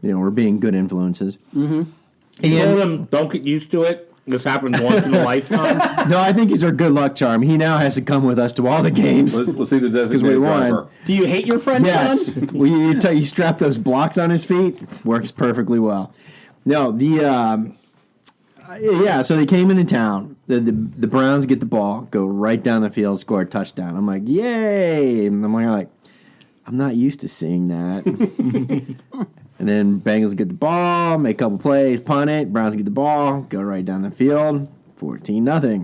You know, we're being good influences. You told him, don't get used to it. This happens once in a lifetime. No, I think he's our good luck charm. He now has to come with us to all the games. We'll see the we designated won. driver. Do you hate your friend, Yes. son? Well, you strap those blocks on his feet. Works perfectly well. No, so they came into town. The Browns get the ball, go right down the field, score a touchdown. I'm like, yay! And I'm like, I'm not used to seeing that. And then Bengals get the ball, make a couple plays, punt it. Browns get the ball, go right down the field, 14-0.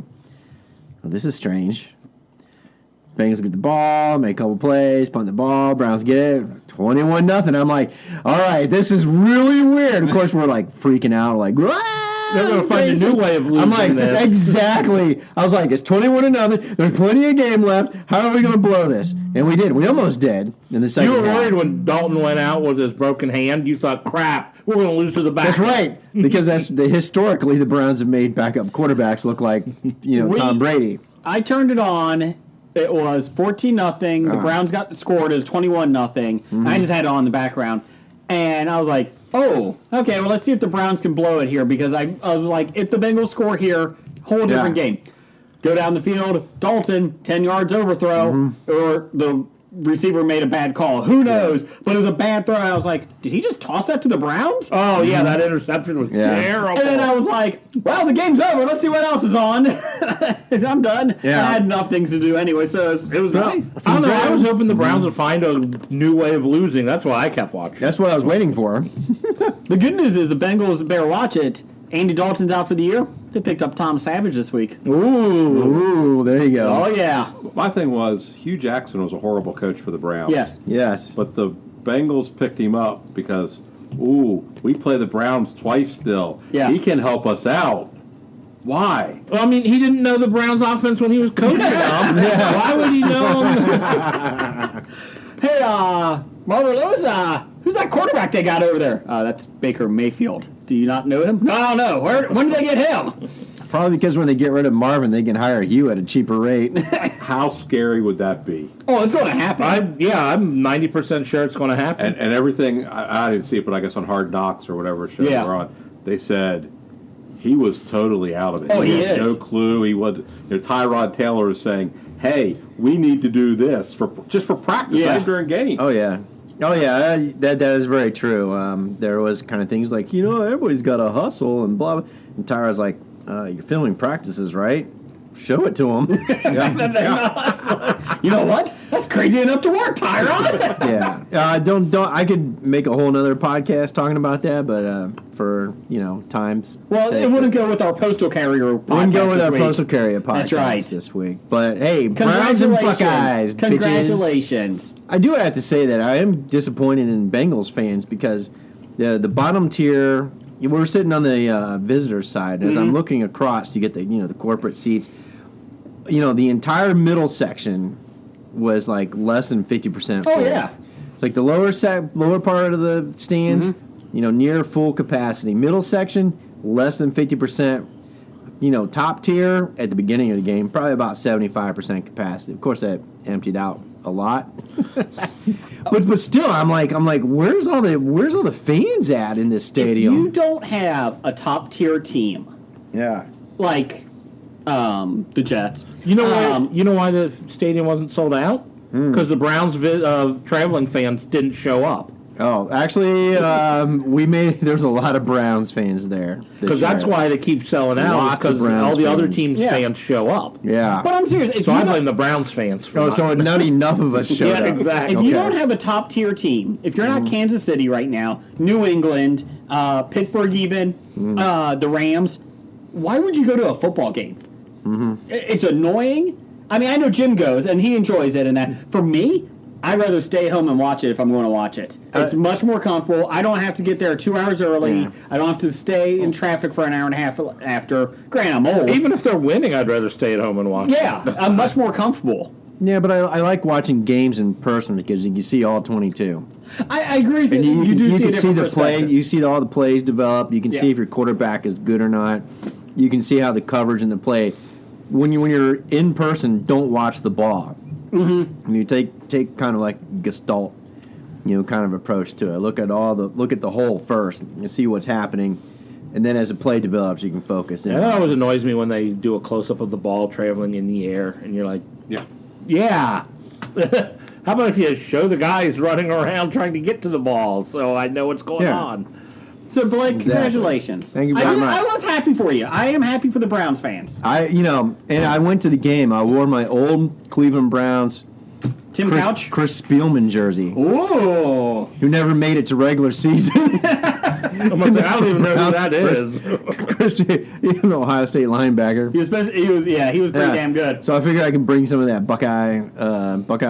Well, this is strange. Bengals get the ball, make a couple plays, punt the ball. Browns get it, 21-0. I'm like, all right, this is really weird. Of course, we're like freaking out, like, They're going to find a new way of losing I'm like, this. exactly. I was like, it's 21-0. There's plenty of game left. How are we going to blow this? And we did. We almost did in the second You were half. worried when Dalton went out with his broken hand. You thought, crap, we're going to lose to the back. That's right, because historically the Browns have made backup quarterbacks look like Tom Brady. I turned it on. It was 14-0. The Browns got scored as 21-0. I just had it on in the background. And I was like, oh, okay, well, let's see if the Browns can blow it here. Because I was like, if the Bengals score here, whole different game. Go down the field, Dalton, 10 yards overthrow, or the receiver made a bad call. Who knows? But it was a bad throw. I was like, did he just toss that to the Browns? Oh, yeah, that interception was terrible. And then I was like, well, the game's over. Let's see what else is on. I'm done. Yeah. I had enough things to do anyway, so it was nice. I don't know. I was hoping the Browns would find a new way of losing. That's why I kept watching. That's what I was waiting for. The good news is the Bengals better watch it. Andy Dalton's out for the year. They picked up Tom Savage this week. Ooh, there you go. Oh, yeah. My thing was, Hugh Jackson was a horrible coach for the Browns. Yes. Yes. But the Bengals picked him up because, we play the Browns twice still. Yeah. He can help us out. Why? Well, I mean, he didn't know the Browns offense when he was coaching them. Why would he know them? Hey, Marvelosa, who's that quarterback they got over there? That's Baker Mayfield. Do you not know him? No, I don't know. When did they get him? Probably because when they get rid of Marvin, they can hire Hugh at a cheaper rate. How scary would that be? Oh, it's going to happen. I'm 90% sure it's going to happen. And everything, I didn't see it, but I guess on Hard Knocks or whatever show Yeah. we're on, they said he was totally out of it. Oh, he had is. no clue. He was. Tyrod Taylor was saying, "Hey, we need to do this for practice Yeah. right during game." Oh yeah, that is very true. There was kind of things like everybody's got to hustle and blah blah. And Tyra's like, "You're filming practices, right? Show it to them." You know what? That's crazy enough to work, Tyrod. Yeah. Don't. I could make a whole nother podcast talking about that, but for times. Well, sake, it wouldn't go with our postal carrier podcast. Wouldn't go with this our week. postal carrier podcast That's right. this week. But hey, Browns and Buckeyes. bitches. Congratulations. I do have to say that I am disappointed in Bengals fans because the bottom tier. We're sitting on the visitor side. As I'm looking across, you get the corporate seats. The entire middle section was like less than 50% full. Oh, yeah. It's like the lower part of the stands, near full capacity. Middle section, less than 50%. Top tier at the beginning of the game, probably about 75% capacity. Of course, that emptied out a lot. but still, I'm like, where's all the fans at in this If stadium? you don't have a top tier team Yeah. like the Jets, You know why the stadium wasn't sold out? Because the Browns traveling fans didn't show up. Oh, actually, there's a lot of Browns fans there. Because that's why they keep selling out. Lots of Because Browns all the other fans. teams' Yeah. fans show up. Yeah. but I'm serious. If So you I don't- blame the Browns fans for So not enough of us showed Yeah, up. exactly. If you don't have a top tier team, if you're not Kansas City right now, New England, Pittsburgh, even the Rams, why would you go to a football game? It's annoying. I mean, I know Jim goes, and he enjoys it, and that. For me, I'd rather stay home and watch it if I'm going to watch it. It's much more comfortable. I don't have to get there 2 hours early. Yeah. I don't have to stay in traffic for an hour and a half after. Granted, I'm old. Even if they're winning, I'd rather stay at home and watch. Yeah, I'm much more comfortable. Yeah, but I like watching games in person because you can see all 22. I agree. That And you do see a can see different the play. perspective. You see all the plays develop. You can see Yeah. if your quarterback is good or not. You can see how the coverage and the play. When you're in person, don't watch the ball. Mm-hmm. You take kind of like Gestalt, kind of approach to it. Look at the whole first. You see what's happening, and then as the play develops, you can focus in. And that always annoys me when they do a close up of the ball traveling in the air, and you're like, yeah. How about if you show the guys running around trying to get to the ball so I know what's going Yeah. on? So, Blake, congratulations. Thank you very much. I was happy for you. I am happy for the Browns fans. And I went to the game. I wore my old Cleveland Browns Tim Couch. Chris Spielman jersey, Ooh. who never made it to regular season. I don't even know who that is. Chris, he's an Ohio State linebacker. He was pretty damn good. So I figured I could bring some of that Buckeye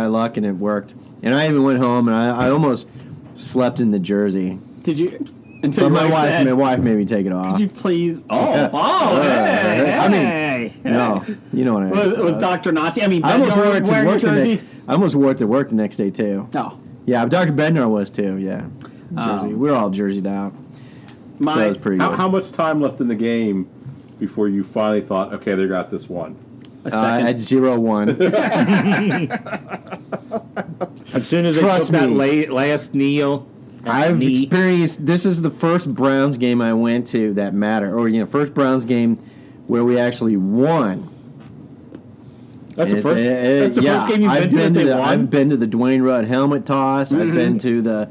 luck, and it worked. And I even went home, and I almost slept in the jersey. Did you? Until But your my wife made me take it off. Could you please? Oh, Yeah. hey, I mean, hey. No, you know what I mean. Was Dr. Nazi? I mean, I almost wore it to wearing work. your jersey. I almost wore it to work the next day too. No. Yeah, Dr. Bednar was too. Yeah, jersey. We're all jerseyed out. So that was pretty good. How much time left in the game before you finally thought, okay, they got this one? A second. At 0-1. As soon as they Trust took that me. last kneel, I've knee, experienced. This is the first Browns game I went to that mattered, or first Browns game where we actually won. that's the It's- first. That's the first game you've I've been to that they won. I've been to the Dwayne Rudd helmet toss. I've been to the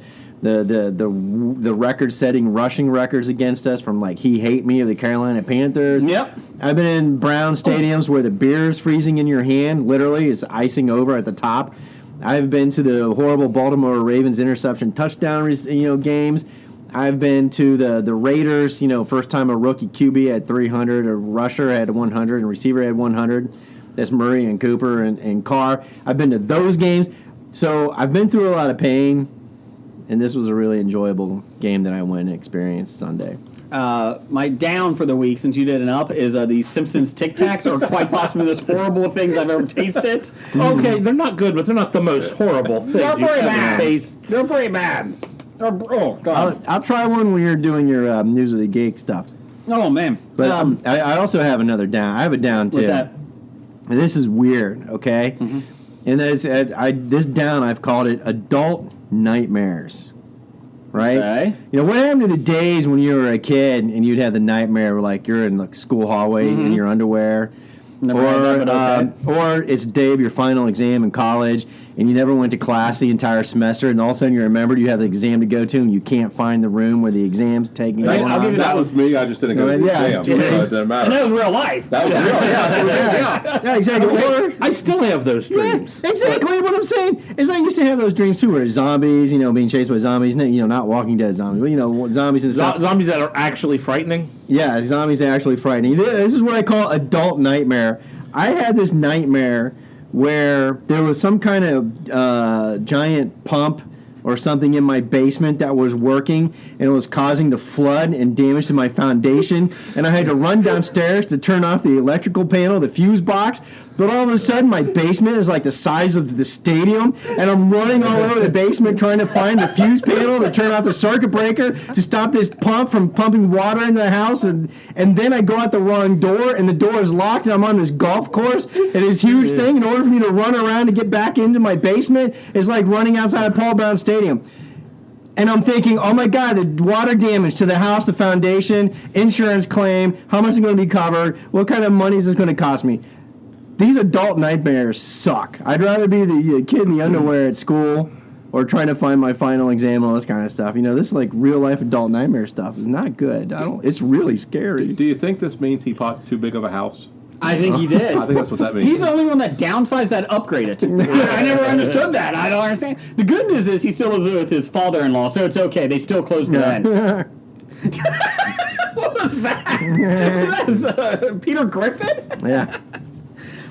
record-setting rushing records against us from like He Hate Me of the Carolina Panthers. Yep. I've been in Brown stadiums where the beer is freezing in your hand, literally, it's icing over at the top. I've been to the horrible Baltimore Ravens interception touchdown, games. I've been to the Raiders. First time a rookie QB had 300, a rusher had 100, and a receiver had 100. That's Murray and Cooper and Carr. I've been to those games, so I've been through a lot of pain. And this was a really enjoyable game that I went and experienced Sunday. My down for the week, since you did an up, is the Simpsons Tic Tacs are quite possibly the most horrible things I've ever tasted. Okay, they're not good, but they're not the most horrible things They're you've pretty ever bad. tasted. They're pretty bad. Oh, God. I'll try one when you're doing your News of the Geek stuff. Oh, man. But I also have another down. I have a down, too. What's that? And this is weird, okay? Mm-hmm. And this down, I've called it adult nightmares. Right? Okay. What happened to the days when you were a kid and you'd have the nightmare like you're in like school hallway in your underwear? Never had that, but okay. Or it's the day of your final exam in college and you never went to class the entire semester, and all of a sudden you remembered you have the exam to go to and you can't find the room where the exam's taking Right, going I'll on. give you That was me. I just didn't go to the Yeah, exam. yeah. So it doesn't matter. And that was real life. That was real. Yeah, exactly. Or I still have those dreams. Yeah, exactly what I'm saying. Is I used to have those dreams too, where zombies, being chased by zombies, not Walking Dead zombies, but zombies and stuff. Zombies that are actually frightening. Yeah, zombies are actually frightening. This is what I call adult nightmare. I had this nightmare where there was some kind of giant pump or something in my basement that was working, and it was causing the flood and damage to my foundation, and I had to run downstairs to turn off the electrical panel, the fuse box, but all of a sudden my basement is like the size of the stadium, and I'm running all over the basement trying to find the fuse panel to turn off the circuit breaker to stop this pump from pumping water into the house, and then I go out the wrong door, and the door is locked, and I'm on this golf course, and this huge thing, in order for me to run around to get back into my basement, is like running outside of Paul Brown Stadium. And I'm thinking, oh my God, the water damage to the house, the foundation, insurance claim, how much is it going to be covered, what kind of money is this going to cost me? These adult nightmares suck. I'd rather be the kid in the underwear at school or trying to find my final exam, all this kind of stuff. This like real life adult nightmare stuff is not good. It's really scary. Do you think this means he bought too big of a house? I think he did. I think that's what that means. He's the only one that downsized that upgraded. I never understood that. I don't understand. The good news is he still lives with his father-in-law, so it's okay. They still close the vents. What was that? Was that Peter Griffin? Yeah.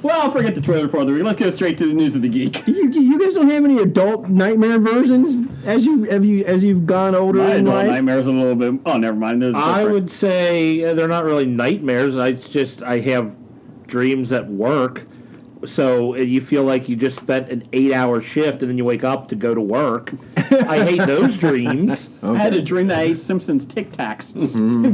Well, forget the trailer part of the week. Let's go straight to the news of the geek. You guys don't have any adult nightmare versions as you've gone older My in adult life? nightmares a little bit. Oh, never mind. Those are I different. would say they're not really nightmares. I have dreams at work. So you feel like you just spent an 8-hour shift and then you wake up to go to work. I hate those dreams. I had a dream that I ate Simpsons Tic Tacs.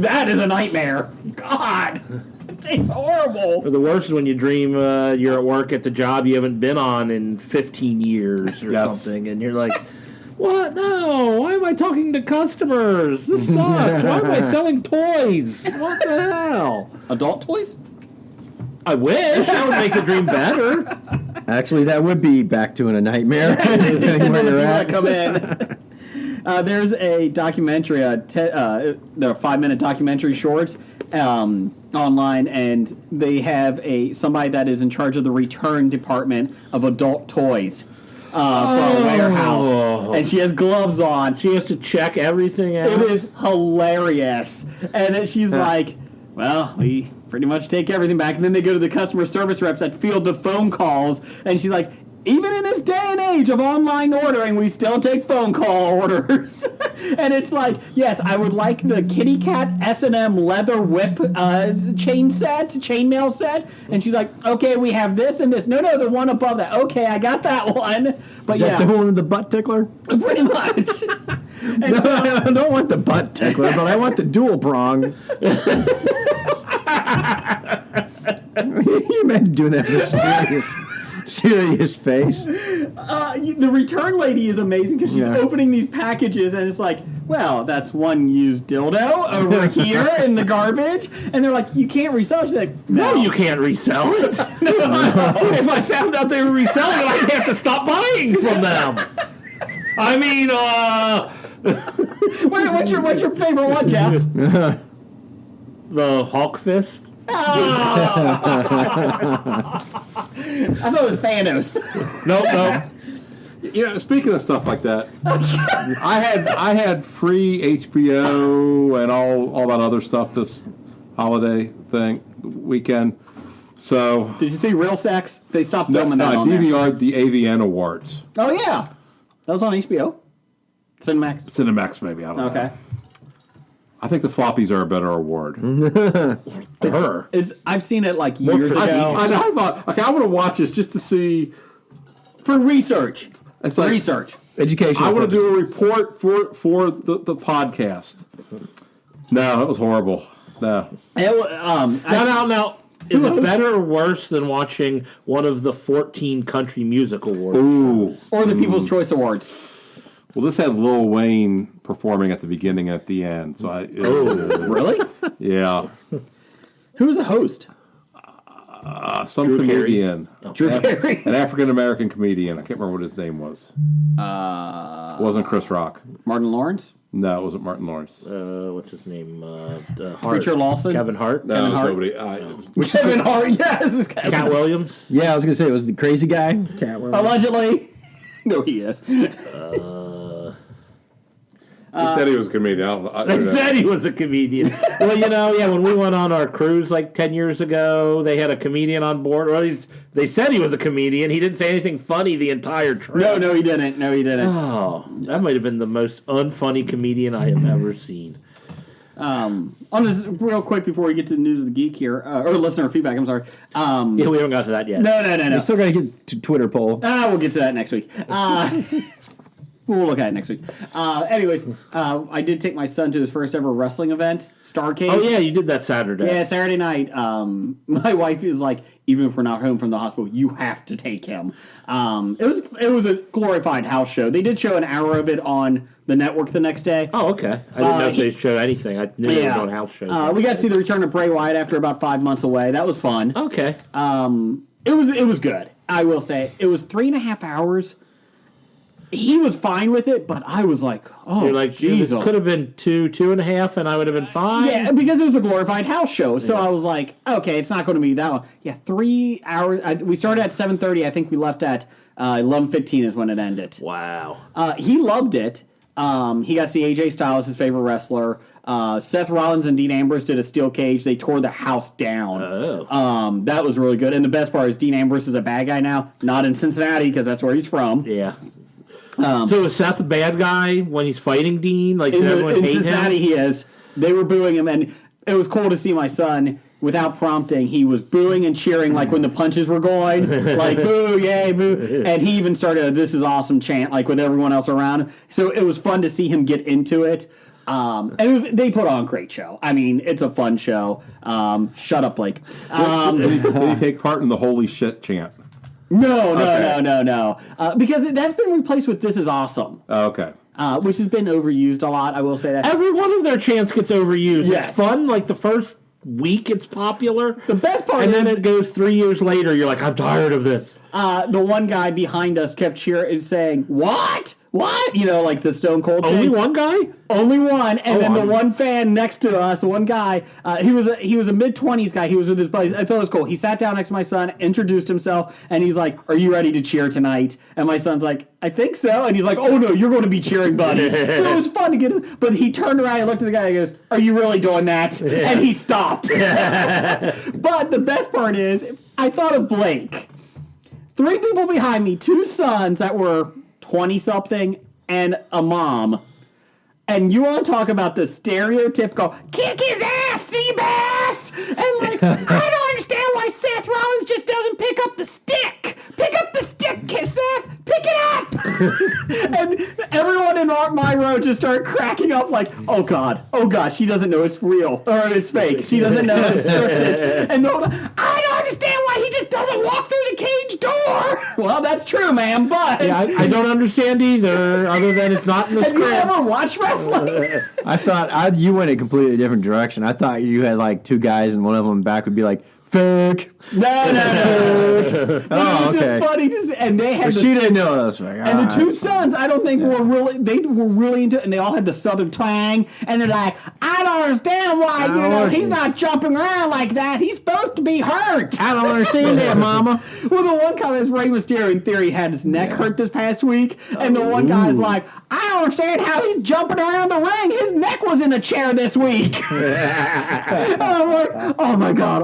That is a nightmare. God, it tastes horrible. Or the worst is when you dream you're at work at the job you haven't been on in 15 years or Yes. something, and you're like, what? No, why am I talking to customers? This sucks. Why am I selling toys? What the hell? Adult toys? I wish. That would make the dream better. Actually, that would be back to in a nightmare. Depending where you're at. Come in. There's a documentary, there are 5-minute documentary shorts online, and they have somebody that is in charge of the return department of adult toys for a warehouse, and she has gloves on. She has to check everything out. It is hilarious, and then she's like, "Well, we pretty much take everything back," and then they go to the customer service reps that field the phone calls, and she's like, even in this day and age of online ordering, we still take phone call orders. And it's like, yes, I would like the kitty cat S&M leather whip chainmail set. And she's like, okay, we have this and this. No, the one above that. Okay, I got that one. But Is yeah, that the one with the butt tickler? pretty much. And No, so, I don't want the butt tickler, but I want the dual prong. You imagine doing that with a serious face. the return lady is amazing because she's Yeah. opening these packages and it's like, well, that's one used dildo over here in the garbage, and they're like, you can't resell it. She's like, No, you can't resell it. If I found out they were reselling it, I'd have to stop buying from them. I mean, Wait, what's your favorite one, Jeff? the Hulk fist. I thought it was Thanos. Nope. You know, speaking of stuff like that, I had free HBO and all that other stuff this holiday weekend. So Did you see Real Sex? They stopped filming that I on there. DVR'd the AVN Awards. Oh yeah, that was on HBO. Cinemax. Cinemax, maybe. I don't know. Okay. I think the floppies are a better award. Her. I've seen it like years I ago thought, okay, I want to watch this just to see. for research. It's like, Research. Education. I want to do a report for the podcast. No, it was horrible. No. Now. Is it better or worse than watching one of the 14 country music awards? Ooh. Or the People's Choice Awards. Well, this had Lil Wayne performing at the beginning and at the end. So Really? yeah. Who's the host? Some Drew Carey. comedian. Drew Carey. An African American comedian. I can't remember what his name was. It wasn't Chris Rock. Martin Lawrence? No, it wasn't Martin Lawrence. What's his name? Hart. Richard Lawson? Kevin Hart. No, Kevin it was Hart? nobody. Kevin Hart, yes. Cat Williams. Yeah, I was going to say, it was the crazy guy. Allegedly. No, he is. He said he was a comedian. They said he was a comedian. Well, when we went on our cruise like 10 years ago, they had a comedian on board. Or at least they said he was a comedian. He didn't say anything funny the entire trip. No, he didn't. Oh, that might have been the most unfunny comedian I have ever seen. On this, real quick before we get to the news of the geek here, or listener feedback, I'm sorry. Yeah, we haven't got to that yet. No. We still got to get to Twitter poll. We'll get to that next week. We'll look at it next week. Anyways, I did take my son to his first ever wrestling event, Starcade. Oh, yeah, you did that Saturday. Yeah, Saturday night. My wife is like, even if we're not home from the hospital, you have to take him. It was a glorified house show. They did show an hour of it on the network the next day. Oh, okay. I didn't know if they showed anything. I knew they were doing house shows. We got to see the return of Bray Wyatt after about 5 months away. That was fun. Okay. It was good. I will say it was 3.5 hours. He was fine with it, but I was like, oh, You're like, Jesus. this could have been 2.5, and I would have been fine. Yeah, because it was a glorified house show. So I was like, okay, it's not going to be that long. Yeah, 3 hours. We started at 7:30. I think we left at 11:15 is when it ended. Wow. He loved it. He got to see AJ Styles, his favorite wrestler. Seth Rollins and Dean Ambrose did a steel cage. They tore the house down. Oh. That was really good. And the best part is Dean Ambrose is a bad guy now. Not in Cincinnati, because that's where he's from. Yeah. So is Seth a bad guy when he's fighting Dean? Like, In, did everyone in hate Cincinnati, him? he is. They were booing him, and it was cool to see my son. Without prompting, he was booing and cheering like when the punches were going, like boo, yay, boo. And he even started a "This is awesome" chant like with everyone else around. So it was fun to see him get into it. And they put on a great show. I mean, it's a fun show. Shut up, Blake. Did he take part in the holy shit chant? No. Because that's been replaced with "This is awesome," Okay. which has been overused a lot. I will say that. Every one of their chants gets overused. Yes. It's fun, like the first week it's popular. The best part and is then it goes 3 years later, you're like, I'm tired of this. the one guy behind us kept cheering, saying, "What? What?" You know, like the Stone Cold thing. Only one guy? Only one, and then the I'm- one fan next to us, one guy, he was a mid-20s guy. He was with his buddies. I thought it was cool. He sat down next to my son, introduced himself, and he's like, "Are you ready to cheer tonight?" And my son's like, "I think so." And he's like, "Oh no, you're going to be cheering, buddy." So it was fun to get him. But he turned around and looked at the guy and goes, "Are you really doing that?" And he stopped. But the best part is, I thought of Blake. 3 people behind me, 2 sons that were 20-something, and a mom. And you want to talk about the stereotypical kick his ass, Seabass! And like, I don't understand why Seth Rollins just doesn't pick up the stick. Pick up the stick, Seth! Pick it up! And everyone in my row just started cracking up like, oh god, she doesn't know it's real, or it's fake. She doesn't know it's scripted. And I don't understand why he just doesn't walk through the cage door! Well, that's true, ma'am, but... Yeah, I don't understand either, other than it's not in the Have you script. ever watched wrestling? I thought you went a completely different direction. I thought you had like 2 guys and one of them back would be like, fake. No. Oh, It was okay. just funny to see. And they had But the, she didn't know that was fake. and the 2 sons, I don't think were really into it, and they all had the southern twang, and they're like, I don't understand why, he's not jumping around like that. He's supposed to be hurt. I don't understand that, Mama. Well, the one comment is Rey Mysterio, in theory, had his neck hurt this past week, and the one guy's like, I don't understand how he's jumping around the ring. His neck was in a chair this week. And I'm like, oh my god.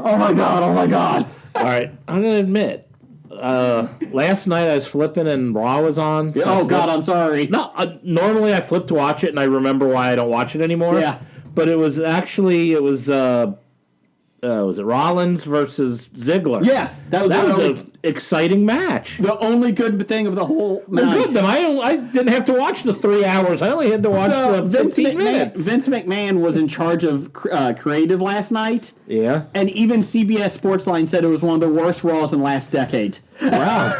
All right, I'm going to admit, last night I was flipping and Raw was on. So Oh god, I'm sorry. No, normally I flip to watch it and I remember why I don't watch it anymore. Yeah. But it was it Rollins versus Ziggler? Yes, that was an exciting match. the only good thing of the whole Well, night. good. Then I didn't have to watch the 3 hours. I only had to watch So the 15 minutes. Vince McMahon was in charge of creative last night, Yeah. and even CBS Sportsline said it was one of the worst Raws in the last decade. Wow.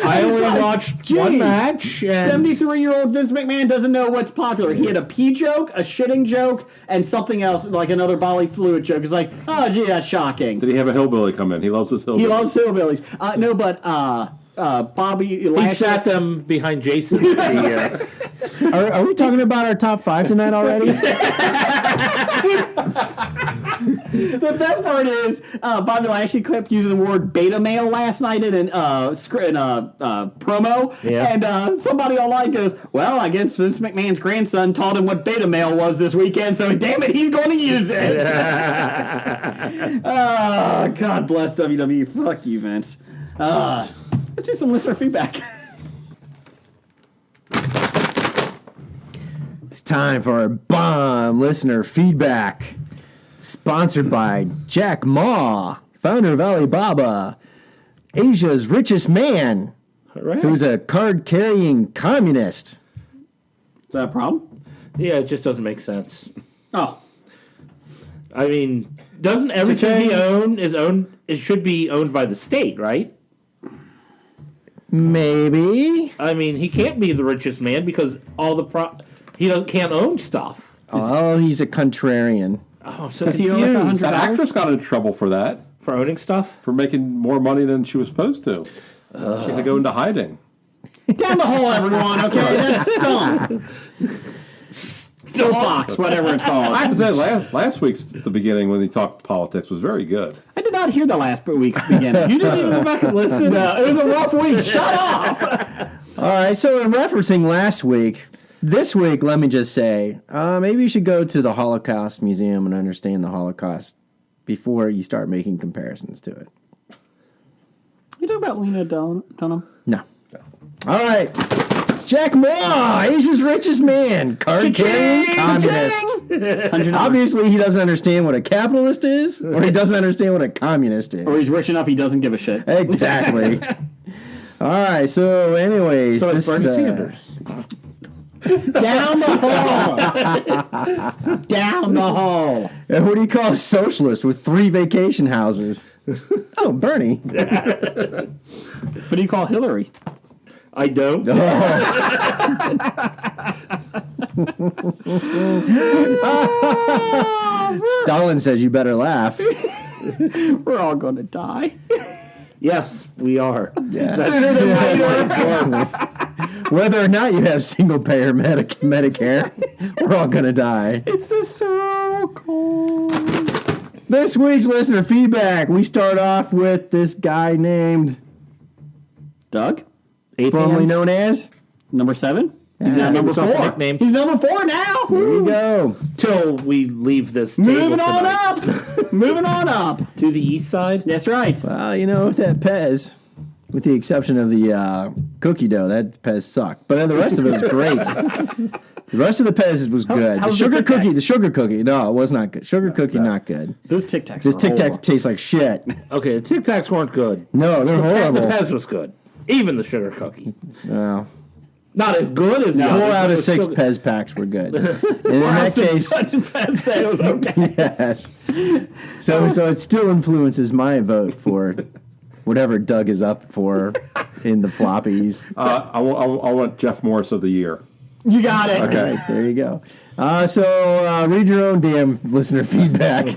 I only like, watched gee, one match. And 73-year-old Vince McMahon doesn't know what's popular. He had a pee joke, a shitting joke, and something else, like another bodily fluid joke. It's like, oh, gee, that's shocking. Did he have a hillbilly come in? He loves his hillbilly. He loves hillbillies. No, but Bobby he Lashley... sat them behind Jason. Are we talking about our top 5 tonight already? The best part is Bobby Lashley clip using the word beta male last night in a promo, Yeah. and somebody online goes, "Well, I guess Vince McMahon's grandson taught him what beta male was this weekend, so damn it, he's going to use it." God bless WWE. Fuck you, Vince. Let's do some listener feedback. It's time for our bomb listener feedback. Sponsored by Jack Ma, founder of Alibaba, Asia's richest man, Right. who's a card-carrying communist. Is that a problem? Yeah, it just doesn't make sense. Oh, I mean, doesn't everything he own? It should be owned by the state, right? Maybe. I mean, he can't be the richest man because he can't own stuff. Oh, he's a contrarian. Oh, I'm so Does he owe us confused. $100? That actress got into trouble for that, For owning stuff? for making more money than she was supposed to. She had to go into hiding. down the hole, everyone. Okay, that's dumb. Soapbox, whatever it's called. I have to say, last week's the beginning when he talked politics was very good. I did not hear the last week's beginning. You didn't even go back and listen? No, it was a rough week. Shut up. All right, so in referencing last week, This week, let me just say, maybe you should go to the Holocaust Museum and understand the Holocaust before you start making comparisons to it. You talking about Lena Dunham? No. All right. Jack Ma, Asia's richest man, card-carrying communist. Obviously, he doesn't understand what a capitalist is, or he doesn't understand what a communist is. Or he's rich enough he doesn't give a shit. Exactly. All right. So, anyways, So it's Bernie Sanders. Down the hall. Down the hall. What do you call a socialist with 3 vacation houses? Oh, Bernie. What do you call Hillary? I don't. Stalin says you better laugh. We're all going to die. Yes, we are. Yeah. Sooner than later. Whether or not you have single payer Medicare, we're all going to die. It's a circle. This week's listener feedback, we start off with this guy named, Doug? formerly known as, Number 7? He's now Yeah, number himself a 4. nickname. He's number 4 now. here you go. Till we leave this table Moving on tonight. up. Moving on up. To the east side. That's right. Well, you know, that Pez, with the exception of the cookie dough, that Pez sucked. But the rest of it was great. The rest of the Pez was good. how's The the sugar Tic Tacs? cookie, no, it was not good. Sugar cookie, not good. Those Tic Tacs. This Tic Tacs taste like shit. Okay, the Tic Tacs weren't good. No, they're The horrible. Pez was good. Even the sugar cookie. No. Not as good as the 4 others, out but of it's 6 still- Pez packs were good. And in that case, said it was okay. yes. So it still influences my vote for whatever Doug is up for in the floppies. I want Jeff Morris of the year. You got it. Okay, there you go. So read your own damn listener feedback.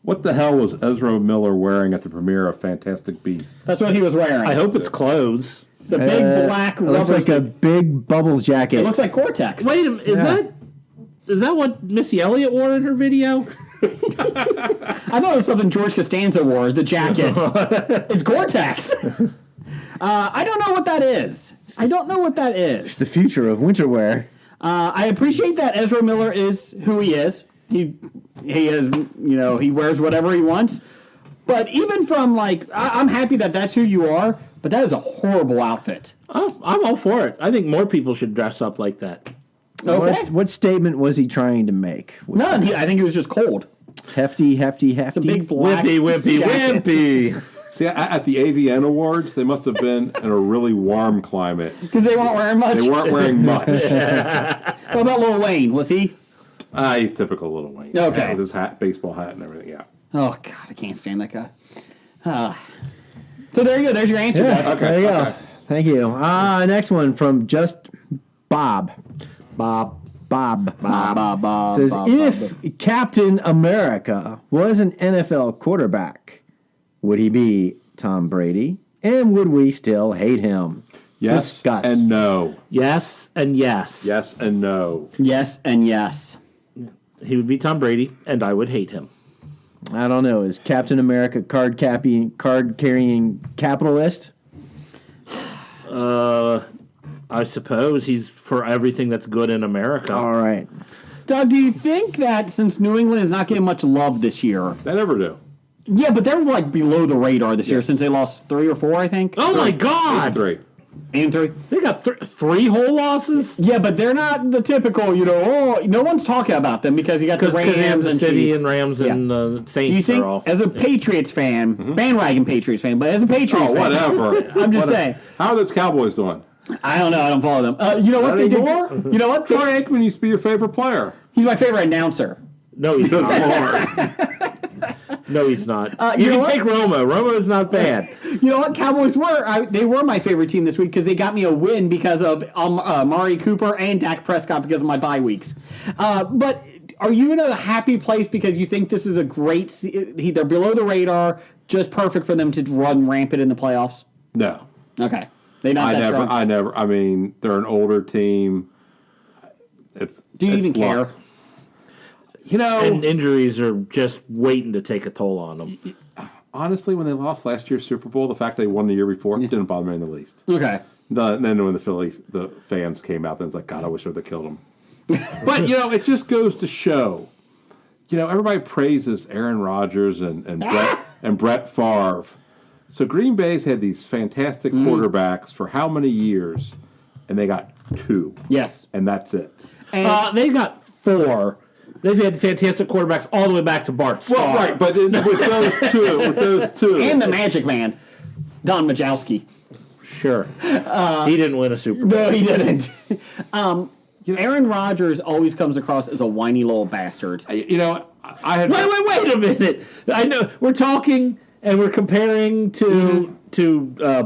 What the hell was Ezra Miller wearing at the premiere of Fantastic Beasts? That's what he was wearing. I hope it's clothes. It's a big black It rubber. looks like a suit. big bubble jacket. It looks like Gore-Tex. Wait a minute, is that what Missy Elliott wore in her video? I thought it was something George Costanza wore, the jacket. It's Gore-Tex. I don't know what that is. I don't know what that is. the future of winter wear. I appreciate that Ezra Miller is who he is. He is, he wears whatever he wants. But even from, I'm happy that that's who you are, but that is a horrible outfit. Oh, I'm all for it. I think more people should dress up like that. Okay. What statement was he trying to make? None. I think he was just cold. Hefty. It's a big black Wimpy, jacket. wimpy. See, at the AVN Awards, they must have been in a really warm climate. Because they weren't wearing much. They weren't wearing much. What about Lil Wayne? Was he? He's typical Little Wayne. Okay. Yeah, with his hat, baseball hat, and everything. Yeah. Oh, God, I can't stand that guy. So there you go. There's your answer. Yeah, Doug. there you go. okay. Thank you. Next one from just Bob. Bob. Says, if Captain America was an NFL quarterback, would he be Tom Brady? And would we still hate him? Yes Discuss. and no. Yes and yes. Yes and no. Yes and yes. He would be Tom Brady, and I would hate him. I don't know. Is Captain America card carrying capitalist? I suppose he's for everything that's good in America. All right. Doug, do you think that since New England is not getting much love this year? They never do. Yeah, but they're below the radar this year since they lost 3 or 4, I think. Oh my God! 3. And 3. They got 3 whole losses. Yeah, but they're not the typical, no one's talking about them because you got the Because Rams Kansas and City Chiefs. and Rams and Saints Do you think, are all. as a Patriots fan, bandwagon Patriots fan, but as a Patriots Oh, fan, whatever. I'm just saying. How are those Cowboys doing? I don't know. I don't follow them. You know what Not they anymore? did? You know what? Troy Aikman used to be your favorite player. He's my favorite announcer. No, he's not. No, he's not. you You know can what? take Romo. Romo's not bad. You know what? Cowboys they were my favorite team this week because they got me a win because of Amari Cooper and Dak Prescott because of my bye weeks. But are you in a happy place because you think this is a great? They're below the radar, just perfect for them to run rampant in the playoffs. No. Okay, they not that strong. I mean, they're an older team. Do you even care? And injuries are just waiting to take a toll on them. Honestly, when they lost last year's Super Bowl, the fact they won the year before didn't bother me in the least. Okay. Then when the fans came out, then it's like, God, I wish I would have killed him. But it just goes to show. Everybody praises Aaron Rodgers and Brett Favre. So Green Bay's had these fantastic quarterbacks for how many years, and they got 2. Yes. And that's it. They got 4. They've had fantastic quarterbacks all the way back to Bart Starr. Well, right, but with those two, And the Magic Man, Don Majkowski. Sure. He didn't win a Super Bowl. No, he didn't. Aaron Rodgers always comes across as a whiny little bastard. I had Wait a minute. I know we're talking and we're comparing to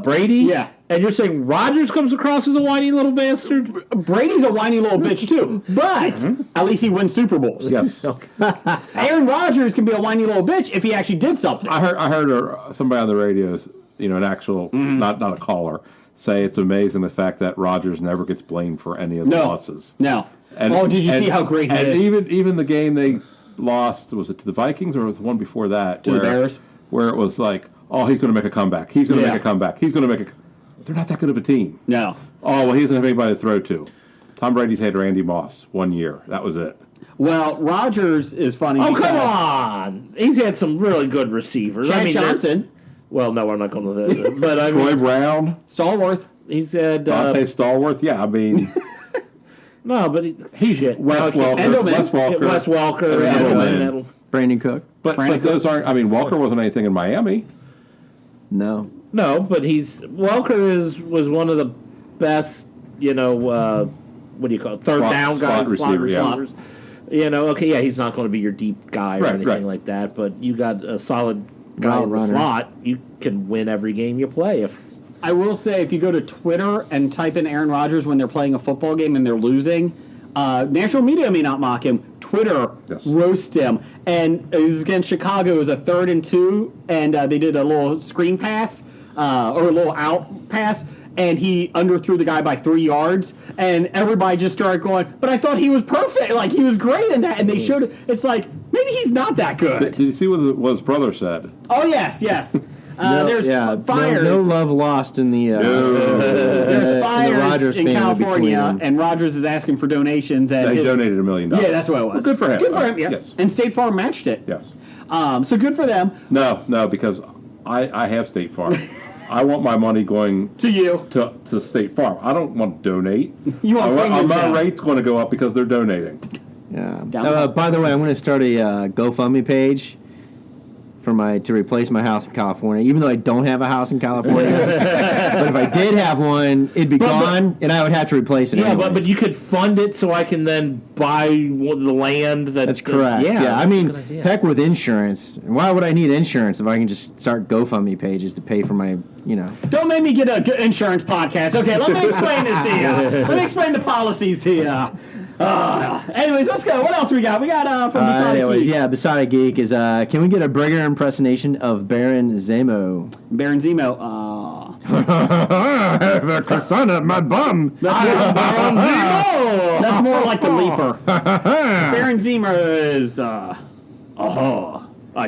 Brady. Yeah. And you're saying Rodgers comes across as a whiny little bastard? Brady's a whiny little bitch too, but at least he wins Super Bowls. yes. Aaron Rodgers can be a whiny little bitch if he actually did something. I heard somebody on the radio, an actual not a caller, say it's amazing the fact that Rodgers never gets blamed for any of the losses. No. And, did you see how great he and is? even the game they lost, was it to the Vikings or was it the one before that? To the Bears? Where it was like, oh, he's going to make a comeback. He's going to Yeah. make a comeback. He's going to make a... They're not that good of a team. No. Oh, well, he doesn't have anybody to throw to. Tom Brady's had Randy Moss 1 year. That was it. Well, Rodgers is funny. Oh, because come on. He's had some really good receivers. Chad they're- Johnson, Well, no, I'm not going to that. But I Troy mean, Brown, Stallworth. he's had... Dante Stallworth. Yeah, I mean... no, but he's shit. Wes Welker. Endelman. Wes Welker. Wes Welker. Edelman. Brandon Cook. But Brandon those aren't... I mean, Welker wasn't anything in Miami. No. No, but Welker was one of the best, what do you call it, third down slot guys, receiver, yeah. receivers. Okay, yeah, he's not going to be your deep guy or Right, anything right. like that, but you got a solid guy Route in the runner. slot, you can win every game you play. If I will say, if you go to Twitter and type in Aaron Rodgers when they're playing a football game and they're losing, national media may not mock him. Twitter Yes. roast him. And it was against Chicago. It was a 3rd and 2, and they did a little screen pass or a little out pass. And he underthrew the guy by 3 yards, and everybody just started going, but I thought he was perfect. Like, he was great in that. And they showed it. It's like, maybe he's not that good. Did you see what his brother said? Oh, yes. There's fires. No love lost in the. There's fires Rodgers in family between California, them. and Rodgers is asking for donations. And He his- donated $1 million. Yeah, that's what it was. Well, good for him. Good for him, yeah. Yes. And State Farm matched it. Yes. So good for them. No, because I have State Farm. I want my money going To you. to State Farm. I don't want to donate. You want premiums my down. rate's going to go up because they're donating. Yeah. Down. By the way, I'm going to start a GoFundMe page to replace my house in California, even though I don't have a house in California. But if I did have one, it'd be gone, and I would have to replace it. yeah, but anyways. you could fund it so I can then buy the land. That's correct. Yeah, I that's a mean, good idea. heck with insurance. Why would I need insurance if I can just start GoFundMe pages to pay for my, Don't make me get a good insurance podcast. Okay, let me explain this to you. Let me explain the policies to you. Anyways, let's go. What else we got? We got from the anyways, yeah, Beside Geek is, can we get a Brigger impersonation of Baron Zemo? Baron Zemo. The croissant up my bum. That's more like the Leaper. Baron Zemo is, I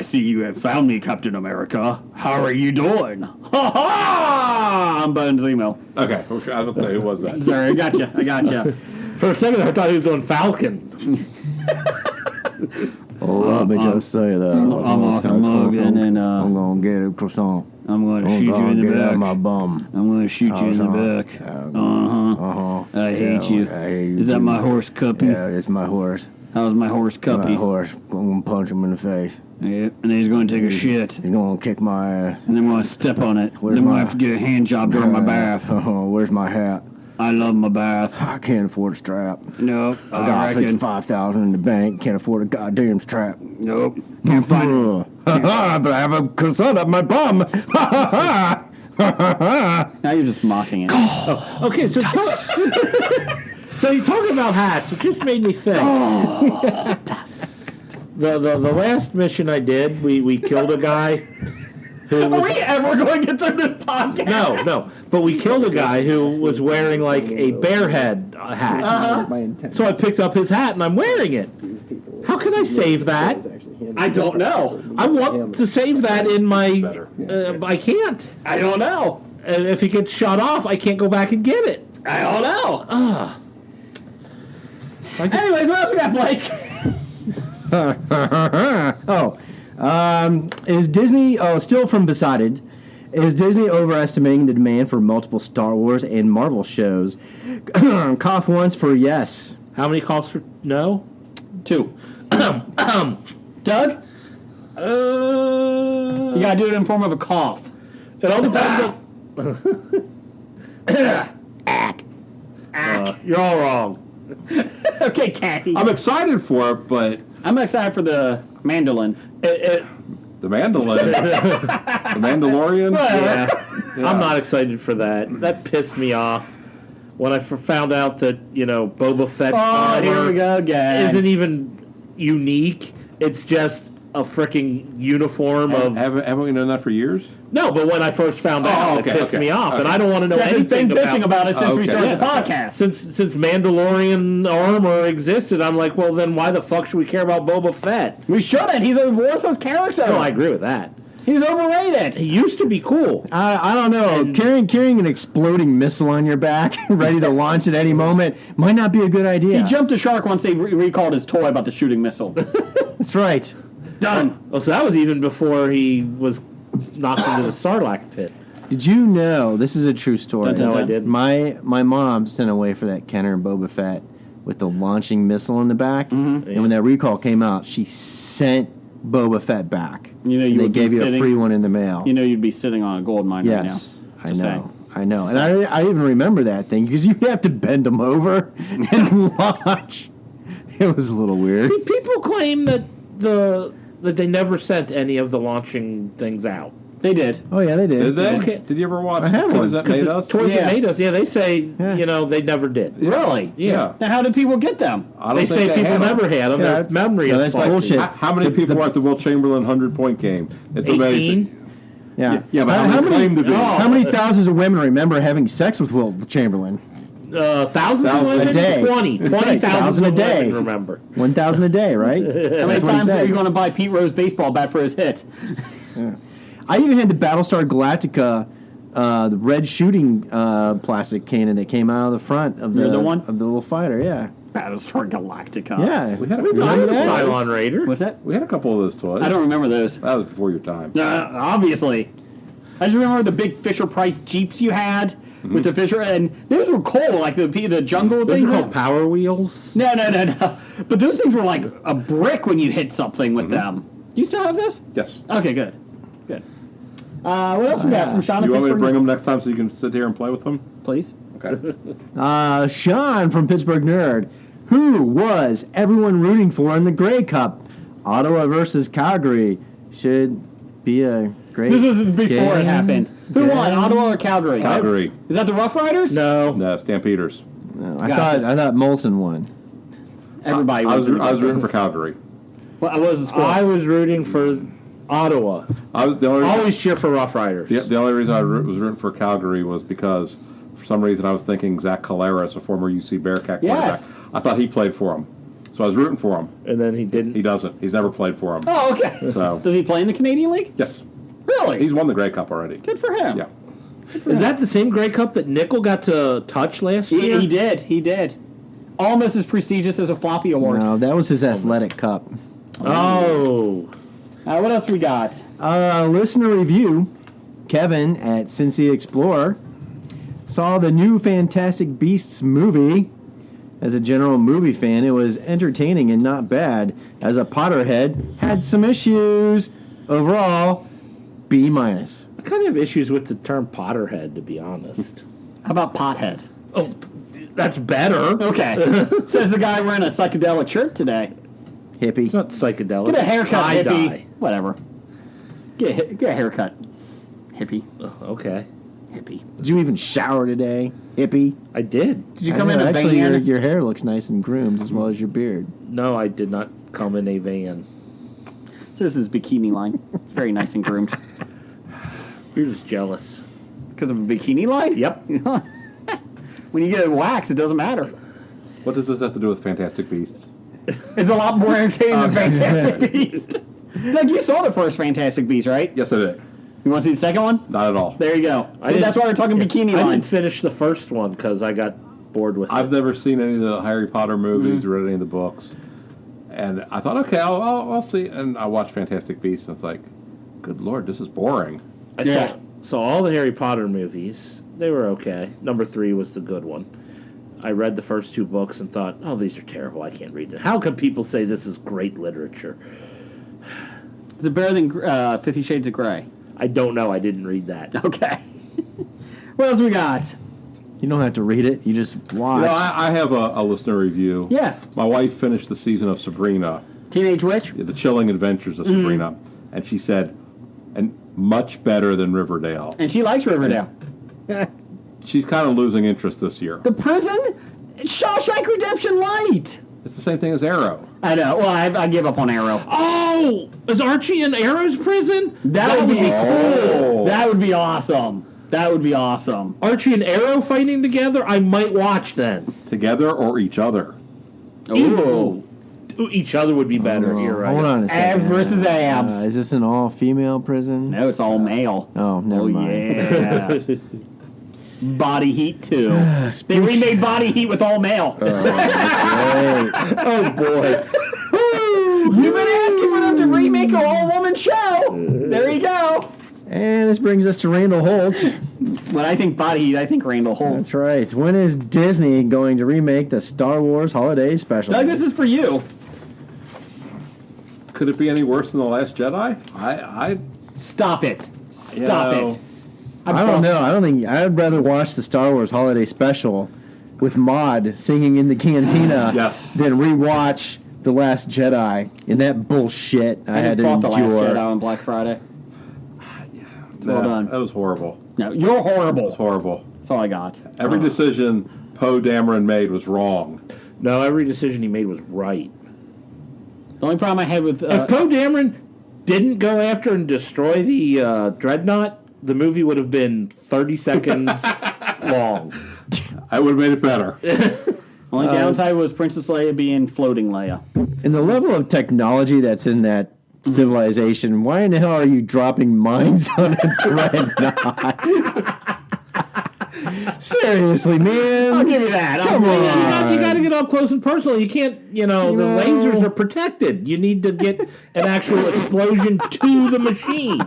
see you have found me, Captain America. How are you doing? Ha ha! I'm Baron Zemo. Okay, I don't know who was that. Sorry, I gotcha. For a second, I thought he was doing Falcon. Let me just say that. I'm Arthur Morgan, and I'm gonna get a croissant. I'm going to shoot you in the get out back. of my bum. I'm going to shoot you in the back. I hate you. Is that my horse, Cuppy? Yeah, it's my horse. How's my horse, My Cuppy? horse. I'm gonna punch him in the face. Yeah, and then he's going to take a shit. He's gonna kick my ass. And then I'm going to step on it. Where's then I'm going my- to have to get a hand job during my bath. Where's my hat? I love my bath. I can't afford a strap. Nope. I got I reckon. $55,000 in the bank. Can't afford a goddamn strap. Nope. Can't find it. But I have a croissant up my bum. Now you're just mocking it. Okay, so so you're talking about hats. It just made me think. The last mission I did, we killed a guy who Are was, we ever going to get through this podcast? no, but we killed a guy who was wearing like a bear head hat. So I picked up his hat and I'm wearing it. How can I save that? I don't know. I want to save that in my. I can't. I don't know. And if it gets shut off, I can't go back and get it. I don't know. Ah. Anyways, what else we got, Blake? Is Disney? Oh, still from Besotted. Is Disney overestimating the demand for multiple Star Wars and Marvel shows? Cough once for yes. How many calls for no? 2. Doug? You gotta do it in form of a cough. It all depends on... you're all wrong. Okay, Kathy. I'm excited for it, but I'm excited for the mandolin. the mandolin, the Mandalorian. Yeah. Yeah. I'm not excited for that. That pissed me off when I found out that, Boba Fett Here we go again. isn't even unique. It's just a freaking uniform of... Haven't we known that for years? No, but when I first found out, okay, it pissed okay, me off, and okay. I don't want to know We've anything been bitching about it since we Okay. started the Yeah. podcast. Since Mandalorian armor existed, I'm like, well, then why the fuck should we care about Boba Fett? We shouldn't. He's a worthless character. No, I agree with that. He's overrated. He used to be cool. I don't know. And- Carrying an exploding missile on your back, ready to launch at any moment, might not be a good idea. He jumped a shark once they recalled his toy about the shooting missile. That's right. Done. Oh, so that was even before he was knocked into the Sarlacc pit. Did you know, this is a true story. Dun, dun, No, I dun. didn't. My mom sent away for that Kenner and Boba Fett with the launching missile in the back. Mm-hmm. And when that recall came out, she sent Boba Fett back. You know, you And they would be gave you a sitting- free one in the mail. You know you'd be sitting on a gold mine Yes, right now. I Just know. saying. I know. And I even remember that thing because you have to bend them over and launch. It was a little weird. People claim that they never sent any of the launching things out. They did. Oh, yeah, they did. Did they? Okay. Did you ever watch I have Toys one. That Made Us? Toys Yeah. That Made Us, yeah, they say, Yeah. they never did. Really? Yeah. Now, how did people get them? I don't They think say people had them. never had them. Yeah. Their memory No, is that's faulty. bullshit. How many people were at the Will Chamberlain 100-point game? It's amazing. 18? Yeah. Yeah, but how many claim to be? How many thousands of women remember having sex with Will Chamberlain? Thousands of Thousand women? a day. 20. That's right, 20,000 1,000 a of day. women remember. 1,000 a day, right? How many That's what he times are said. you going to buy Pete Rose baseball bat for his hit? I even had the Battlestar Galactica, the red shooting plastic cannon that came out of the front of You're the one? of the little fighter. Yeah, Battlestar Galactica. yeah. We had a I couple had of a those toys. Cylon Raider. What's that? We had a couple of those toys. I don't remember those. That was before your time. Obviously. I just remember the big Fisher Price Jeeps you had with the Fisher, and those were cool, like the jungle Those things. are called Power Wheels. No. But those things were like a brick when you hit something with them. Do you still have this? Yes. Okay, good. What else we got from Sean? You in want me to Pittsburgh? bring them next time so you can sit here and play with them? Please. Okay. Sean from Pittsburgh Nerd. Who was everyone rooting for in the Grey Cup? Ottawa versus Calgary should be a great. This was before it game. happened. Who won, Ottawa or Calgary? Calgary. Is that the Rough Riders? No. No, Stampeders. No, I Gotcha. thought Molson won. Everybody I was wins. rooting for Calgary. What was the score? I was rooting for Ottawa. I was the only reason, Always cheer for Rough Riders. the only reason I was rooting for Calgary was because for some reason I was thinking Zach Collaros, a former UC Bearcat quarterback. Yes. I thought he played for him, so I was rooting for him. And then he didn't. He doesn't. He's never played for him. Oh, okay. So Does he play in the Canadian League? yes, Really? he's won the Grey Cup already. Good for him. Yeah. Is that the same Grey Cup that Nickel got to touch last year? He did. He did. Almost as prestigious as a floppy award. No, that was his athletic cup. Oh. What else we got? Listener review. Kevin at Cincy Explorer saw the new Fantastic Beasts movie. As a general movie fan, it was entertaining and not bad. As a Potterhead, had some issues. Overall, B-. I kind of have issues with the term Potterhead, to be honest. How about Pothead? Oh, that's better. Okay. Says the guy wearing a psychedelic shirt today. Hippie. It's not psychedelic. Get a haircut, Tie-dye. hippie. Whatever. Get a haircut, hippie. Okay. Hippie. Did you even shower today, hippie? I did. Did you come I in know, a actually, van? your hair looks nice and groomed as well as your beard. No, I did not come in a van. So this is bikini line. Very nice and groomed. You're just jealous. Because of a bikini line? Yep. When you get wax, it doesn't matter. What does this have to do with Fantastic Beasts? It's a lot more entertaining than Fantastic Beasts. Doug, you saw the first Fantastic Beasts, right? Yes, I did. You want to see the second one? Not at all. There you go. I See, didn't- that's why we're talking bikini I line. didn't finish the first one because I got bored with I've it. never seen any of the Harry Potter movies, read any of the books, and I thought, okay, I'll see. And I watched Fantastic Beasts, and it's like, good lord, this is boring. I saw all the Harry Potter movies. They were okay. Number 3 was the good one. I read the first 2 books and thought, oh, these are terrible. I can't read it. How can people say this is great literature? Is it better than 50 Shades of Grey? I don't know. I didn't read that. Okay. What else we got? You don't have to read it. You just watch. You know, I have a listener review. Yes. My wife finished the season of Sabrina, Teenage Witch? The Chilling Adventures of Sabrina, and she said, and much better than Riverdale. And she likes Riverdale. She's kind of losing interest this year. The prison? Shawshank Redemption Light. It's the same thing as Arrow. I know. Well, I give up on Arrow. Oh! Is Archie in Arrow's prison? That would be cool. Oh. That would be awesome. That would be awesome. Archie and Arrow fighting together? I might watch then. Together or each other? Ooh. Each other would be better. You're right. Hold on a second. Abs versus abs. Is this an all-female prison? No, it's all male. Oh, never mind. Yeah. Body Heat 2. They remade Body Heat with all male. Great. Oh, boy. You've been asking for them to remake a all-woman show. There you go. And this brings us to Randall Holt. When I think Body Heat, I think Randall Holt. That's right. When is Disney going to remake the Star Wars Holiday Special? Doug, this is for you. Could it be any worse than The Last Jedi? I Stop it. Stop know, it. I don't know. I don't think I'd rather watch the Star Wars Holiday Special with Maude singing in the cantina Yes. than rewatch The Last Jedi and that bullshit I had just to bought The Last endure. Jedi on Black Friday. Well done. That was horrible. No, you're It was horrible. horrible. That's all I got. Every decision Poe Dameron made was wrong. No, every decision he made was right. The only problem I had with... If Poe Dameron didn't go after and destroy the Dreadnought, the movie would have been 30 seconds long. I would have made it better. only downside was Princess Leia being floating Leia. And the level of technology that's in that civilization, why in the hell are you dropping mines on a dreadnought? Seriously, man. I'll give you that. Come on. You got to get up close and personal. You can't, the lasers are protected. You need to get an actual explosion to the machine.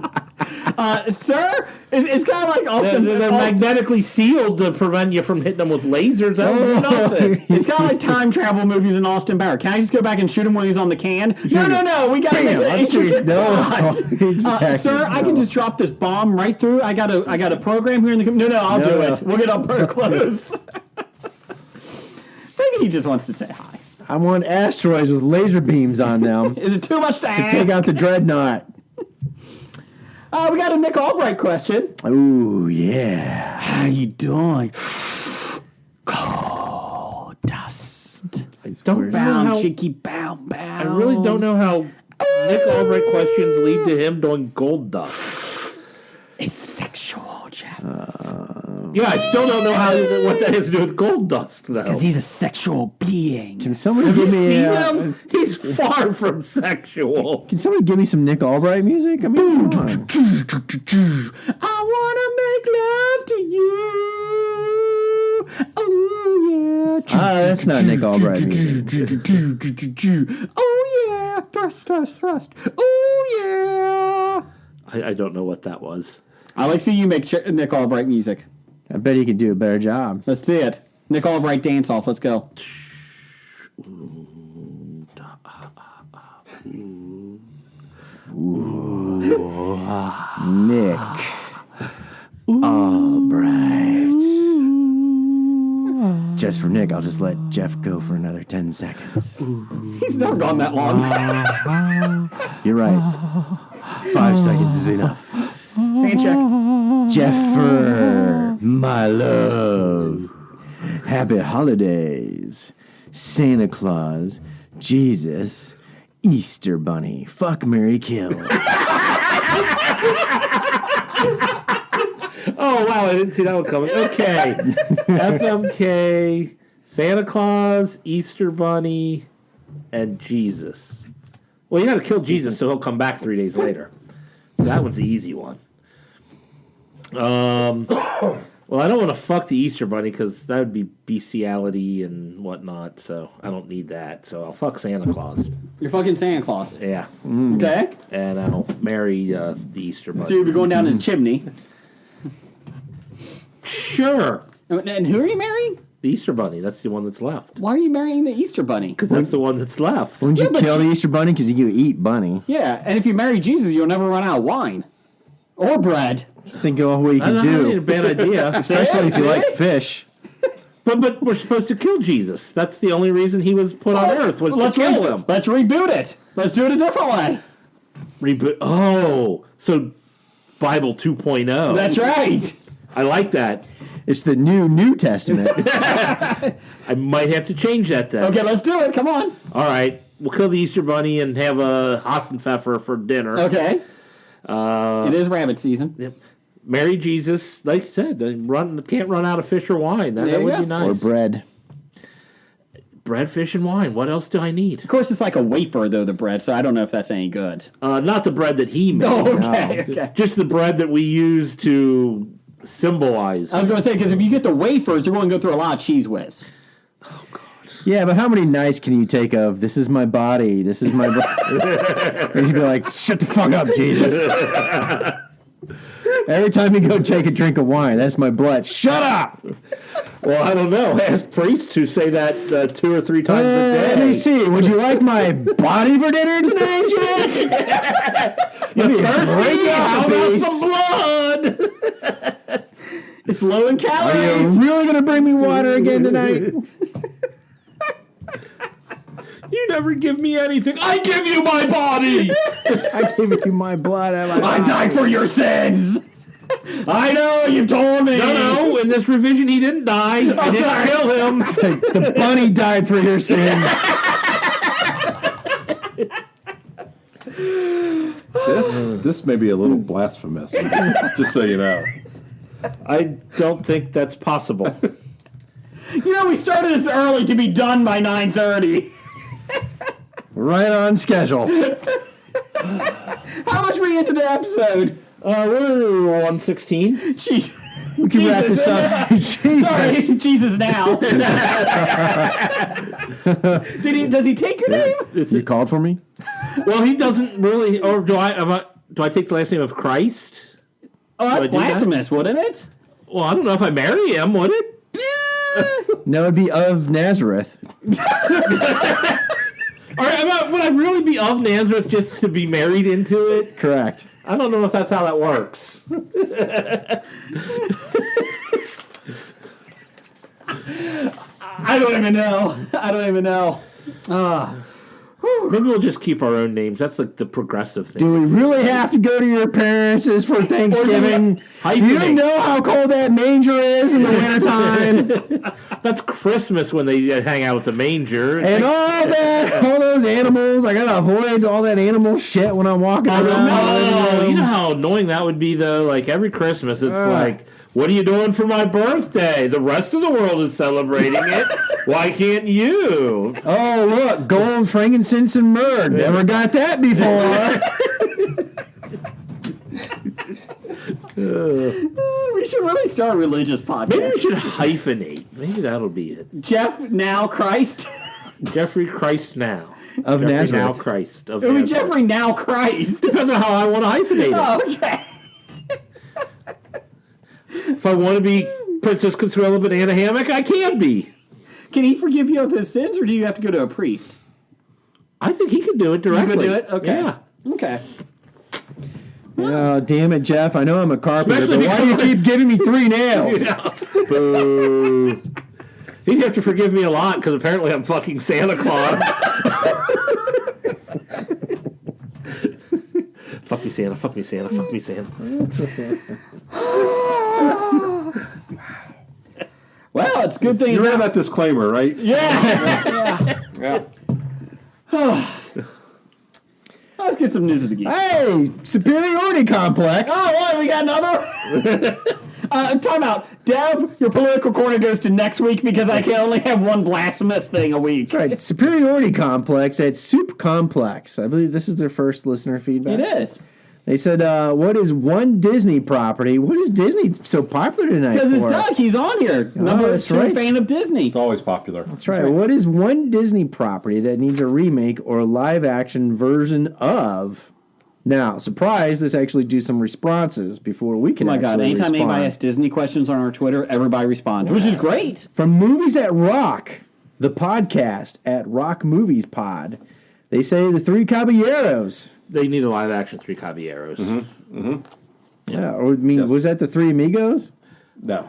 Sir, it's kind of like Austin. They're magnetically sealed to prevent you from hitting them with lasers. That would do nothing. It's kind of like time travel movies in Austin Power. Can I just go back and shoot him when he's on the can? No. We got to make Bam, it let's do intricate. it. No, exactly. Sir, I can just drop this bomb right through. I got a program here in the. No, I'll do it. We'll get up pretty close. Maybe he just wants to say hi. I want asteroids with laser beams on them Is it too much to ask? to take out the dreadnought. We got a Nick Albright question. Ooh, yeah. How you doing? Coal dust. Don't know how, Cheeky bound. I really don't know how Nick Albright questions lead to him doing gold dust. It's sexual, Jeff. Yeah, I still don't know what that has to do with gold dust, though. Because he's a sexual being. Can somebody give me? See him? He's far from sexual. Can somebody give me some Nick Albright music? I mean, come on. I want to make love to you. Oh, yeah. That's not Nick Albright music. Oh, yeah. Thrust. Oh, yeah. I don't know what that was. I like seeing you make Nick Albright music. I bet he could do a better job. Let's see it. Nick Albright dance off. Let's go. Nick Albright. Just for Nick, I'll just let Jeff go for another 10 seconds. He's never gone that long. You're right. 5 seconds is enough. Hand check. Jeffer, my love. Happy holidays. Santa Claus, Jesus, Easter Bunny. Fuck, marry, kill. Oh, wow, I didn't see that one coming. Okay. FMK, Santa Claus, Easter Bunny, and Jesus. Well, you got to kill Jesus so he'll come back 3 days later. That one's the easy one. Well, I don't want to fuck the Easter Bunny because that would be bestiality and whatnot, so I don't need that. So I'll fuck Santa Claus. You're fucking Santa Claus. Yeah. Okay. And I'll marry the Easter Bunny. So you'll be going down his chimney. Sure. And who are you marrying? The Easter Bunny. That's the one that's left. Why are you marrying the Easter Bunny? Because that's the one that's left. Wouldn't you but kill the Easter Bunny because you eat bunny? Yeah, and if you marry Jesus, you'll never run out of wine. Or bread. Just think of what you I can don't know, ain't a do. bad idea. Especially if you like fish. But we're supposed to kill Jesus. That's the only reason he was put on earth, was to kill him. Let's reboot it. Let's do it a different way. Reboot. Oh, so Bible 2.0. That's right. I like that. It's the New Testament. I might have to change that then. Okay, let's do it. Come on. All right. We'll kill the Easter Bunny and have a Hassenpfeffer for dinner. Okay. It is rabbit season. Yep. Marry Jesus, like you said. Can't run out of fish or wine. That There you would go. be nice. Or bread. Bread, fish, and wine. What else do I need? Of course, it's like a wafer, though, the bread, so I don't know if that's any good. Not the bread that he made. Okay. Just the bread that we use to symbolize. I was going to say, because if you get the wafers, you're going to go through a lot of cheese whiz. Yeah, but how many nights can you take of, this is my body, this is my body? And you'd be like, shut the fuck up, Jesus. Every time you go take a drink of wine, that's my blood. Shut up! Well, I don't know. Ask priests who say that 2 or 3 times a day. Let me see. Would you like my body for dinner tonight, Jack? You thirsty? How about some blood? It's low in Are you calories. really going to bring me water again tonight? You never give me anything. I give you my body. I give you my blood. I died for your sins. I know, you've told me. No, in this revision, he didn't die. I didn't sorry. kill him. The bunny died for your sins. This may be a little blasphemous, just so you know. I don't think that's possible. You know, we started this early to be done by 9:30. Right on schedule. How much were you into the episode? We're 116. Jeez. We can wrap this up. Jesus. Sorry, Jesus now. Does he take your name? You called for me? Well, he doesn't really. Or do I take the last name of Christ? Oh, Do I that's do that? blasphemous, wouldn't it? Well, I don't know if I marry him, would it? No, it'd be of Nazareth. Or would I really be of Nazareth just to be married into it? Correct. I don't know if that's how that works. I don't even know. Maybe we'll just keep our own names. That's like the progressive thing. Do we really have to go to your parents' for Thanksgiving? Do you Hyphenate. know how cold that manger is in the wintertime? That's Christmas when they hang out at the manger. And all those animals. I gotta avoid all that animal shit when I'm walking around. Oh, you know how annoying that would be, though? Like, every Christmas, it's like, what are you doing for my birthday? The rest of the world is celebrating it. Why can't you? Oh, look, gold, frankincense, and myrrh. Never got that before. We should really start a religious podcast. Maybe we should hyphenate. Maybe that'll be it. Jeff now Christ. Jeffrey Christ now. Of Jeffrey Nazareth. now Christ. Of It would be Nazareth. Jeffrey now Christ. Depends on how I want to hyphenate it. Oh, okay. If I want to be Princess Consuela Banana Hammock, I can be. Can he forgive you of his sins, or do you have to go to a priest? I think he could do it You directly. could do it? Okay. Yeah. Okay. Oh, damn it, Jeff. I know I'm a carpenter, Especially but why do you keep giving me 3 nails? Boo. He'd have to forgive me a lot because apparently I'm fucking Santa Claus. Fuck me, Santa. Fuck me, Santa. Fuck me, Santa. Well, it's good things. You read that disclaimer, right? Yeah. Yeah. Let's get some news of the geek. Hey, superiority complex. Oh, what? We got another? Time out. Dev, your political corner goes to next week because I can only have one blasphemous thing a week. That's right, superiority complex at Soup Complex. I believe this is their first listener feedback. It is. They said, what is one Disney property? What is Disney so popular tonight Because it's for? Doug. He's on here. Number that's 2 right. fan of Disney. It's always popular. That's right. What is one Disney property that needs a remake or live action version of? Now, surprise, let's actually do some responses before we Oh can my God. actually Anytime respond. anybody asks Disney questions on our Twitter, everybody responds, which is great. From Movies That Rock, the podcast at Rock Movies Pod, they say the Three Caballeros. They need a live action Three Caballeros. Yeah, or, I mean, Yes. was that the Three Amigos? No.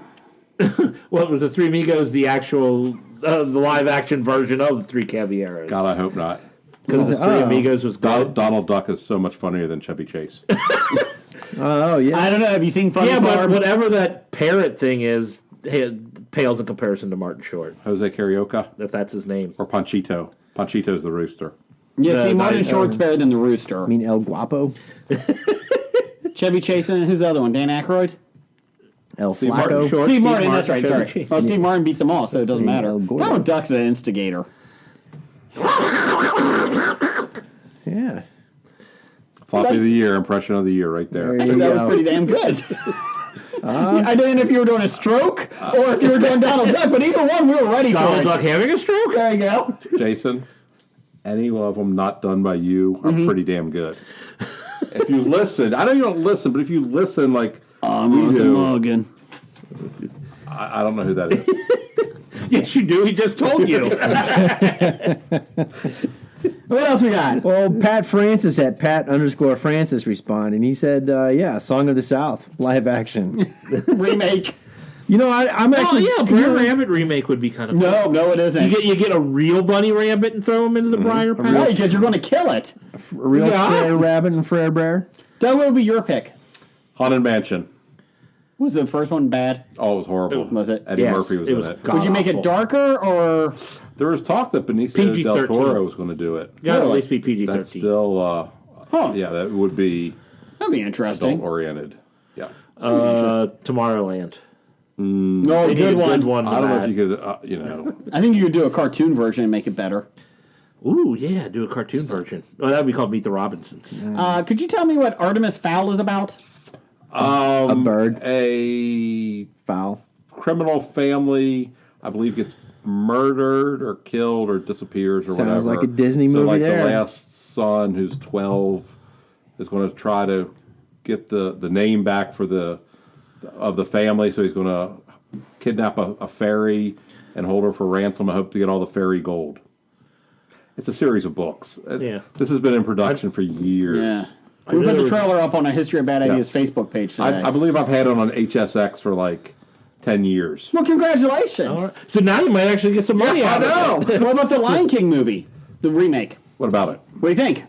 Well, it was the Three Amigos, the actual, the live action version of the Three Caballeros. God, I hope not. Because the Three Oh. Amigos was good. Donald Duck is so much funnier than Chevy Chase. Oh, yeah. I don't know. Have you seen Funny Yeah, but Farm? whatever that parrot thing is, pales in comparison to Martin Short, Jose Carioca if that's his name. or Panchito. Panchito's the rooster. Yeah, see, Martin I- Short's better than the Rooster. I mean, El Guapo, Chevy Chase and who's the other one? Dan Aykroyd? El Steve Martin Flaco. Short. Steve Steve Martin, that's Martin, right, Chevy sorry. Chase. Well, Steve Martin beats them all, so it doesn't matter. El Gordo. Donald Duck's an instigator. Yeah. Floppy of the year, impression of the year, right there. There you Actually, that was go. pretty damn good. I didn't know if you were doing a stroke or if you were doing Donald Duck, but either one, we were ready for Donald it. Duck having a stroke? There you go. Jason, any of them not done by you are pretty damn good. If you listen, I know you don't listen, but if you listen like we do, Morgan. I don't know who that is. Yes, you do. He just told you. What else we got? Well, Pat Francis at Pat_Francis responded, and he said, yeah, Song of the South, live action. Remake. You know, I'm Oh, actually... yeah, Brer Rabbit remake would be kind of cool. No, it isn't. You get a real bunny rabbit and throw him into the briar patch. Right, because you're going to kill it. A real Yeah. Frere Rabbit and Frere Bear. Doug, what would be your pick? Haunted Mansion. Was the first one bad? Oh, it was horrible. Was it? Eddie Yes. Murphy was It in was it. God Would you make it awful. darker or... There was talk that Benicio PG-13. del Toro was going to do it. Got to at Really? least be PG-13. That's still, Huh. yeah, that would be That'd be interesting. adult-oriented. Yeah. Tomorrowland. No, They need good a one. good one. I don't know for if you could, you know. I think you could do a cartoon version and make it better. that. Ooh, yeah, do a cartoon version. Oh, that would be called Meet the Robinsons. Could you tell me what Artemis Fowl is about? A bird. A Foul. criminal family, I believe, gets murdered or killed or disappears or Sounds whatever. like a Disney so movie like there. the last son, who's 12, is going to try to get the name back for the family. So he's going to kidnap a fairy and hold her for ransom. I hope to get all the fairy gold. It's a series of books. Yeah. This has been in production for years. Yeah. We put the trailer up on a History of Bad Ideas Yes. Facebook page today. I believe I've had it on HSX for like 10 years. Well, congratulations. All right. So now you might actually get some money out of it. What about the Lion King movie? The remake. What about it? What do you think?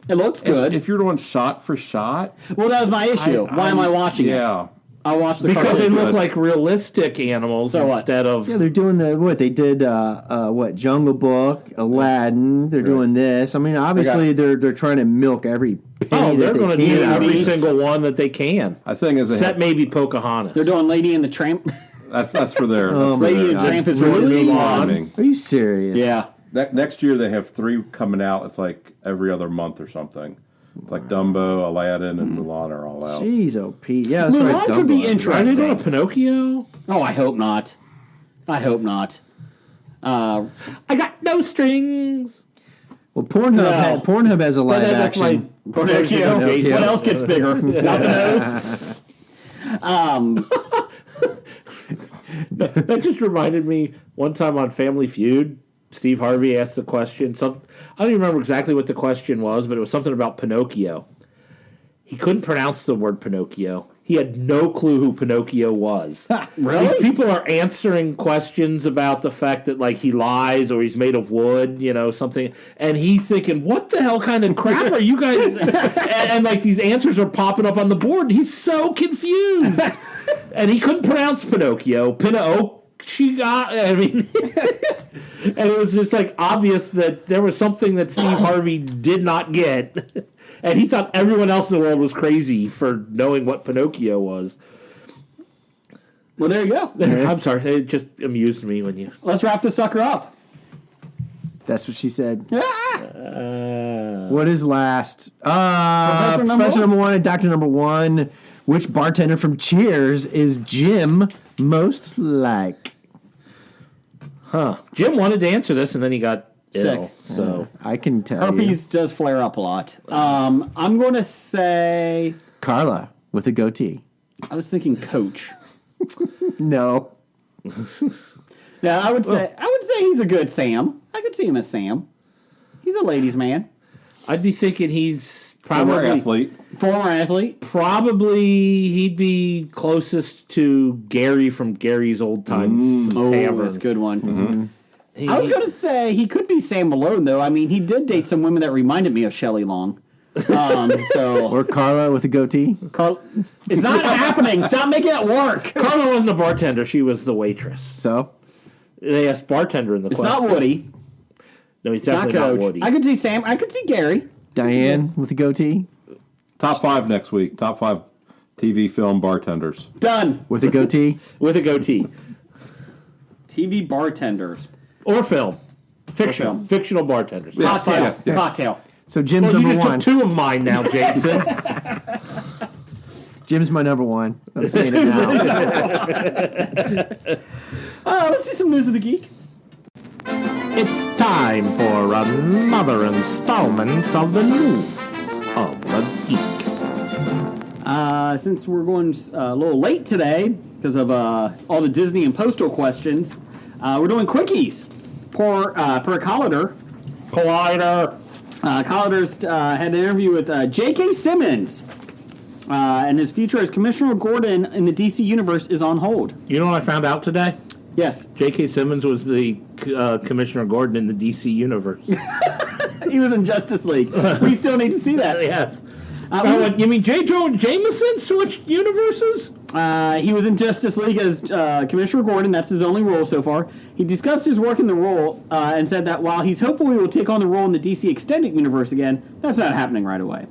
It looks good. If you're doing shot for shot, Well, that was my issue. Why am I watching it? yeah. I watched the Because they cartoon. look like realistic animals So what? instead of... Yeah, they're doing they did Jungle Book, Aladdin. They're doing this. I mean, obviously they're trying to milk every penny Oh, they're that going they to do can. every Movies. single one that they can. I think as Except maybe Pocahontas. They're doing Lady and the Tramp. that's for their. Oh, that's for my Lady their- and the Tramp is Really? really timing. Are you serious? Yeah. Next year they have 3 coming out. It's like every other month or something. It's like Dumbo, Aladdin, and Mulan are all out. Jeez, oh Pete. Yeah, that's Mulan right. could be Dumbo. Are they doing a interesting. Pinocchio? Oh, I hope not. I hope not. I got no strings. Well, Pornhub has a live That's my action. Pinocchio. Pinocchio. What else gets bigger? Not the nose. That just reminded me one time on Family Feud, Steve Harvey asked the question. I don't even remember exactly what the question was, but it was something about Pinocchio. He couldn't pronounce the word Pinocchio. He had no clue who Pinocchio was. Really? These people are answering questions about the fact that like he lies or he's made of wood, something, and he's thinking, "What the hell kind of crap are you guys?" and like these answers are popping up on the board, and he's so confused, and he couldn't pronounce Pinocchio. I mean, and it was just like obvious that there was something that Steve Harvey did not get. And he thought everyone else in the world was crazy for knowing what Pinocchio was. Well, there you go. I'm sorry, it just amused me when you. Let's wrap this sucker up. That's what she said. Ah! What is last? Professor Professor number one and Doctor number one. Which bartender from Cheers is Jim most like? Huh. Jim wanted to answer this, and then he got ill. Sick. So I can tell Herpes does flare up a lot. I'm going to say... you. Carla with a goatee. I was thinking Coach. No. Yeah, I would say he's a good Sam. I could see him as Sam. He's a ladies' man. I'd be thinking he's Former probably athlete. Former athlete. Probably he'd be closest to Gary from Gary's Old Times Oh, Tavern. that's a good one. He- I was going to say he could be Sam Malone, though. I mean, he did date some women that reminded me of Shelley Long. So Or Carla with a goatee. it's not happening. Stop making it work. Carla wasn't a bartender; she was the waitress. So They asked bartender in the It's question. not Woody. No, he's It's not definitely not Coach. Woody. I could see Sam. I could see Gary. Diane with a goatee. Top 5 next week. Top 5 TV film bartenders. Done. With a goatee. With a goatee. TV bartenders. Or film. Fiction. film. Fictional bartenders. Yes, Cocktail. yes, yes. Cocktail. So Jim's Well, you number just one. took 2 of mine now, Jason. Jim's my number one. I'm saying it now. Let's do some news of the geek. It's time for another installment of the news of the geek. Since we're going a little late today because of all the Disney and postal questions, we're doing quickies. Per Collider. Collider. Collider's had an interview with J.K. Simmons, and his future as Commissioner Gordon in the DC Universe is on hold. You know what I found out today? Yes, J.K. Simmons was the Commissioner Gordon in the DC Universe. he was in Justice League. We still need to see that. Yes. You mean J. Jonah Jameson switched universes? He was in Justice League as Commissioner Gordon. That's his only role so far. He discussed his work in the role and said that while he's hopeful he will take on the role in the DC Extended Universe again, that's not happening right away.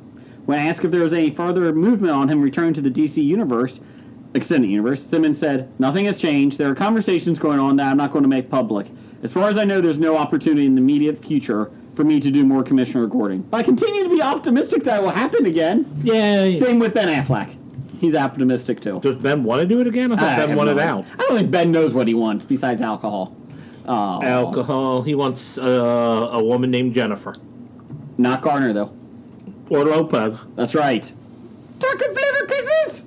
When asked if there was any further movement on him returning to the DC Universe, Extended Universe, Simmons said, "Nothing has changed. There are conversations going on that I'm not going to make public. As far as I know, there's no opportunity in the immediate future for me to do more Commissioner Gordon. But I continue to be optimistic that will happen again." Yeah. Same with Ben Affleck. He's optimistic too. Does Ben want to do it again? I thought Ben wanted out. I don't think Ben knows what he wants besides alcohol. Alcohol. He wants a woman named Jennifer. Not Garner, though. Or Lopez. That's right. Chocolate flavor kisses!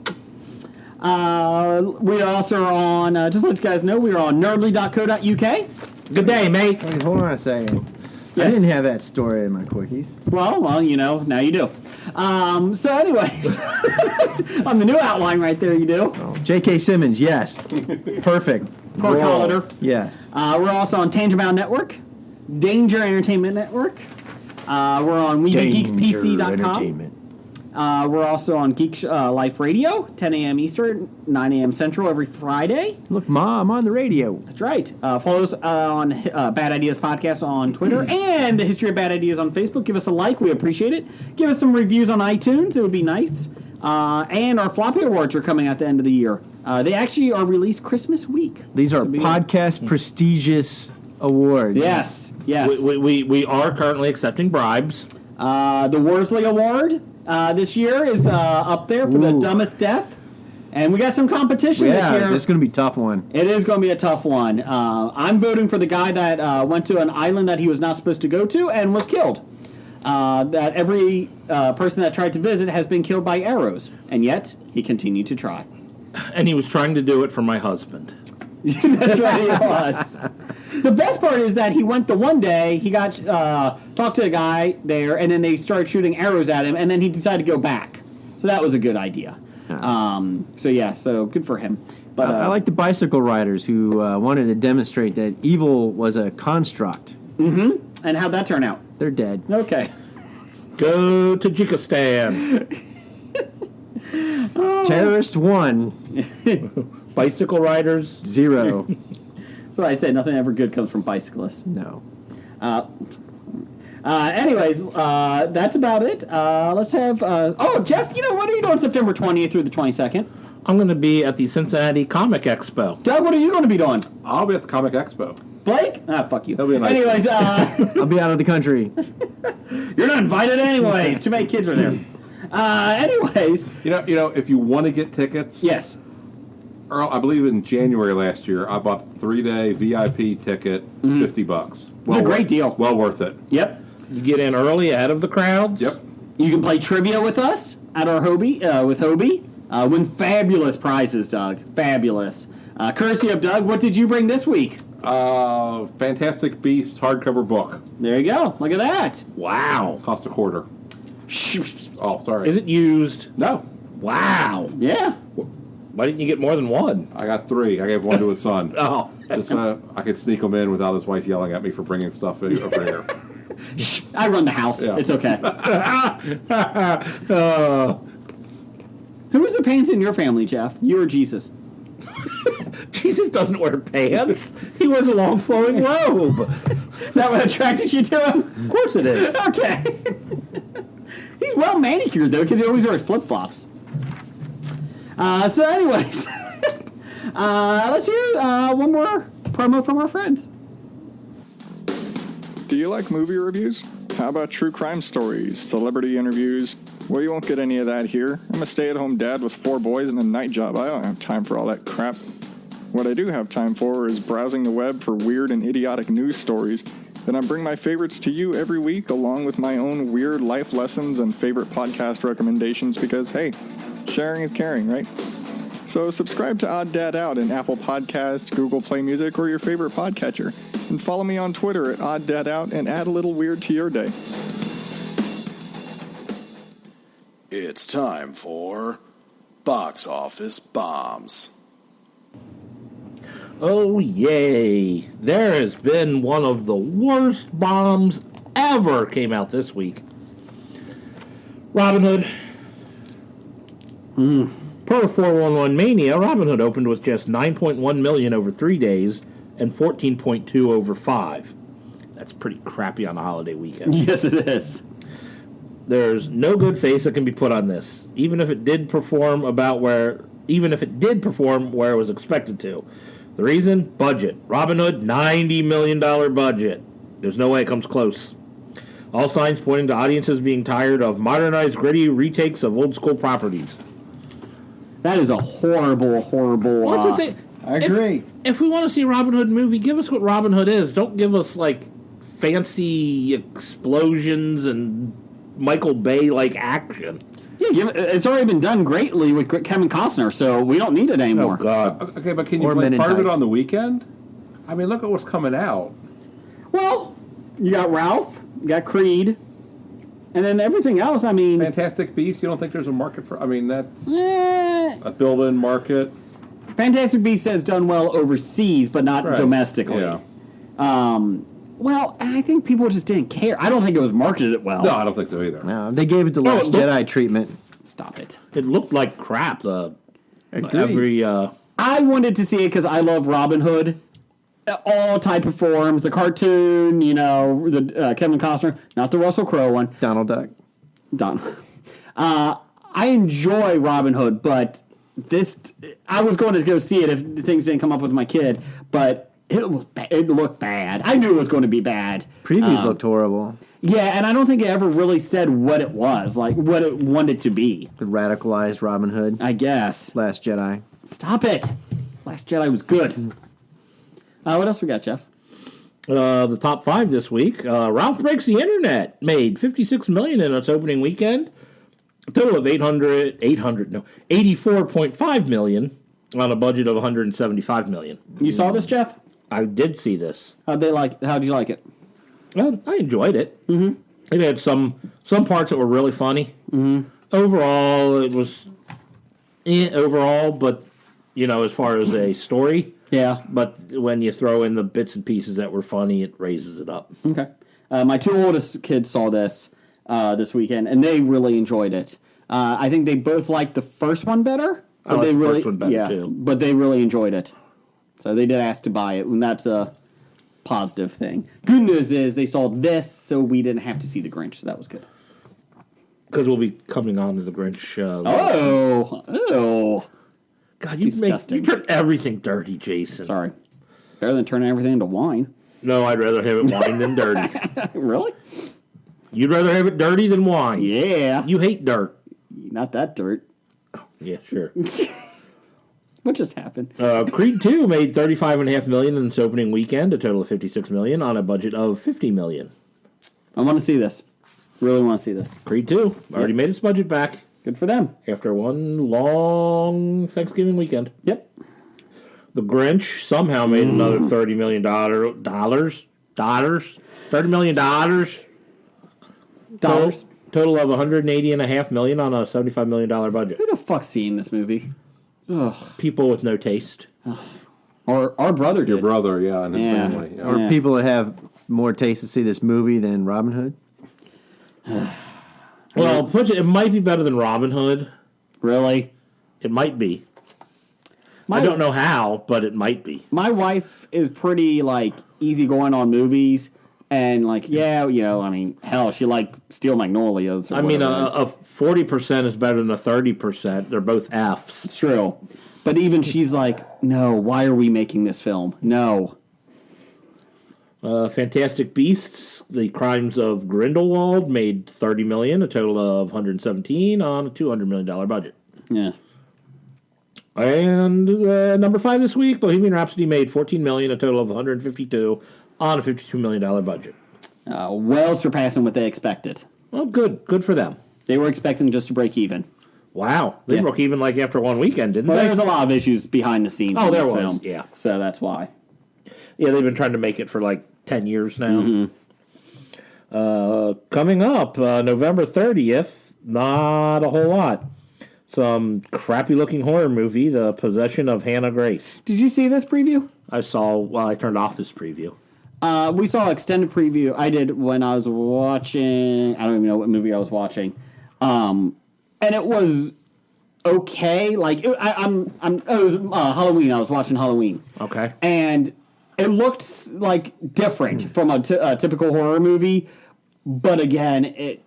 We also are on, just to let you guys know, we are on nerdly.co.uk. Good day, mate. Wait, hold on a second. Yes. I didn't have that story in my quickies. Well, you know, now you do. So anyways, on the new outline right there, you do. J.K. Simmons, yes. Perfect. Per Roll. Collider. Yes. We're also on Tangibound Network, Danger Entertainment Network. We're on WeGeeksPC.com. We're also on Geek Life Radio, 10 a.m. Eastern, 9 a.m. Central every Friday. Look, Ma, I'm on the radio. That's right. Follow us on Bad Ideas Podcast on Twitter and the History of Bad Ideas on Facebook. Give us a like. We appreciate it. Give us some reviews on iTunes. It would be nice. And our Floppy Awards are coming at the end of the year. They actually are released Christmas week. These are podcast prestigious awards. Yes. Yes. We are currently accepting bribes. The Worsley Award this year is up there for the Ooh. dumbest death. And we got some competition this Yeah, year. this is going to be a tough one. It is going to be a tough one. I'm voting for the guy that went to an island that he was not supposed to go to and was killed. That every person that tried to visit has been killed by arrows. And yet, he continued to try. And he was trying to do it for my husband. That's right, it was. The best part is that he went the one day, he got talked to a guy there, and then they started shooting arrows at him, and then he decided to go back. So that was a good idea. So good for him. But I like the bicycle riders who wanted to demonstrate that evil was a construct. And how'd that turn out? They're dead. Okay. Go to Tajikistan. Terrorist 1, Bicycle riders. 0. So I said nothing ever good comes from bicyclists. No. Anyways, that's about it. Let's have. Jeff, what are you doing September 20th through the 22nd? I'm going to be at the Cincinnati Comic Expo. Doug, what are you going to be doing? I'll be at the Comic Expo. Blake? Ah, fuck you. That'll be a nice Anyways, I'll be out of the country. you're not invited anyways. Too many kids are there. Anyways, You know, if you want to get tickets, yes. Earl, I believe in January last year, I bought a 3-day VIP ticket, $50. It's a great deal. Well worth it. Yep. You get in early ahead of the crowds. Yep. You can play trivia with us at our Hobie, with Hobie. Win fabulous prizes, Doug. Fabulous. Courtesy of Doug, what did you bring this week? Fantastic Beasts hardcover book. There you go. Look at that. Wow. Cost $0.25. Oh, sorry. Is it used? No. Wow. Yeah. Why didn't you get more than one? I got 3. I gave one to his son. Oh. Just I could sneak them in without his wife yelling at me for bringing stuff over here. I run the house. Yeah. It's okay. Who was the pants in your family, Jeff? You or Jesus? Jesus doesn't wear pants. He wears a long flowing robe. Is that what attracted you to him? Of course it is. Okay. He's well manicured, though, because he always wears flip-flops. So anyways, let's hear one more promo from our friends. Do you like movie reviews? How about true crime stories, celebrity interviews? Well, you won't get any of that here. I'm a stay-at-home dad with 4 boys and a night job. I don't have time for all that crap. What I do have time for is browsing the web for weird and idiotic news stories. Then I bring my favorites to you every week, along with my own weird life lessons and favorite podcast recommendations because, hey, sharing is caring, right? So subscribe to Odd Dad Out in Apple Podcast, Google Play Music, or your favorite podcatcher. And follow me on Twitter at Odd Dad Out and add a little weird to your day. It's time for Box Office Bombs. Oh, yay. There has been one of the worst bombs ever came out this week. Robin Hood. Per 411 Mania, Robin Hood opened with just 9.1 million over 3 days and 14.2 over 5. That's pretty crappy on a holiday weekend. Yes, it is. There's no good face that can be put on this, even if it did perform where it was expected to. The reason? Budget. Robin Hood, $90 million budget. There's no way it comes close. All signs pointing to audiences being tired of modernized, gritty retakes of old school properties. That is a horrible, horrible... What's the thing? I agree. If we want to see a Robin Hood movie, give us what Robin Hood is. Don't give us, like, fancy explosions and Michael Bay-like action. Yeah, it's already been done greatly with Kevin Costner, so we don't need it anymore. Oh, God. Okay, but can you Or play Men in part of it Tights. on the weekend? I mean, look at what's coming out. Well, you got Ralph, you got Creed, and then everything else, I mean... Fantastic Beasts, you don't think there's a market for... I mean, that's eh, a built-in market. Fantastic Beasts has done well overseas, but not Right. domestically. Yeah. Well, I think people just didn't care. I don't think it was marketed well. No, I don't think so either. No, they gave it the Last look- Jedi treatment. Stop it. It looked like crap. Agreed. I wanted to see it because I love Robin Hood. All type of forms. The cartoon, the Kevin Costner, not the Russell Crowe one. Donald Duck. Don. I enjoy Robin Hood, but I was going to go see it if things didn't come up with my kid, but it looked bad. I knew it was going to be bad. Previews looked horrible. Yeah, and I don't think it ever really said what it was, like what it wanted to be. The radicalized Robin Hood. I guess. Last Jedi. Stop it. Last Jedi was good. What else we got, Jeff? The top 5 this week. Ralph Breaks the Internet made $56 million in its opening weekend. A total of $84.5 million on a budget of $175 million. You saw this, Jeff? I did see this. How'd you like it? Well, I enjoyed it. Mm-hmm. It had some parts that were really funny. Mm-hmm. Overall, it was but as far as a story, Yeah. but when you throw in the bits and pieces that were funny, it raises it up. Okay. My 2 oldest kids saw this weekend, and they really enjoyed it. I think they both liked the first one better. I like the first one better, too. But they really enjoyed it. So they did ask to buy it, and that's a positive thing. Good news is they saw this, so we didn't have to see The Grinch, so that was good. Because we'll be coming on to the Grinch. Oh. God, you Disgusting. turn everything dirty, Jason. Sorry. Better than turning everything into wine. No, I'd rather have it wine than dirty. Really? You'd rather have it dirty than wine. Yeah. You hate dirt. Not that dirt. Yeah, sure. What just happened? Creed 2 made $35.5 million in its opening weekend, a total of $56 million on a budget of $50 million. I want to see this. Really want to see this. Creed 2 already made its budget back Good for them. after one long Thanksgiving weekend. Yep. The Grinch somehow made another $30 million dollars. $30 million. Dollars. Total of $180.5 million on a $75 million budget. Who the fuck's seeing this movie? Ugh. People with no taste. Or our brother did. Your brother, yeah, and his Yeah. family. Yeah. Or Yeah. people that have more taste to see this movie than Robin Hood. Well, it might be better than Robin Hood. Really? It might be. I don't know how, but it might be. My wife is pretty, like, easygoing on movies. And, like, yeah, you know, I mean, hell, she liked Steel Magnolias. Or I mean, whatever it is. a 40% is better than a 30%. They're both Fs. It's true. But even she's like, no, why are we making this film? No. Fantastic Beasts: The Crimes of Grindelwald made $30 million, a total of $117 on a $200 million budget. Yeah. And number 5 this week, Bohemian Rhapsody made $14 million, a total of $152 on a $52 million budget. Well surpassing what they expected. Well, good for them. They were expecting just to break even. Wow, they Yeah. broke even like after one weekend, didn't Well, they? there's a lot of issues behind the scenes Oh, in there this was, film. yeah. So that's why. Yeah, they've been trying to make it for like 10 years now. Coming up, November 30th, not a whole lot. Some crappy-looking horror movie, The Possession of Hannah Grace. Did you see this preview? I turned off this preview. We saw extended preview. I did when I was watching. I don't even know what movie I was watching, and it was okay. Like it was Halloween. I was watching Halloween. Okay. And it looked like different from a typical horror movie, but again,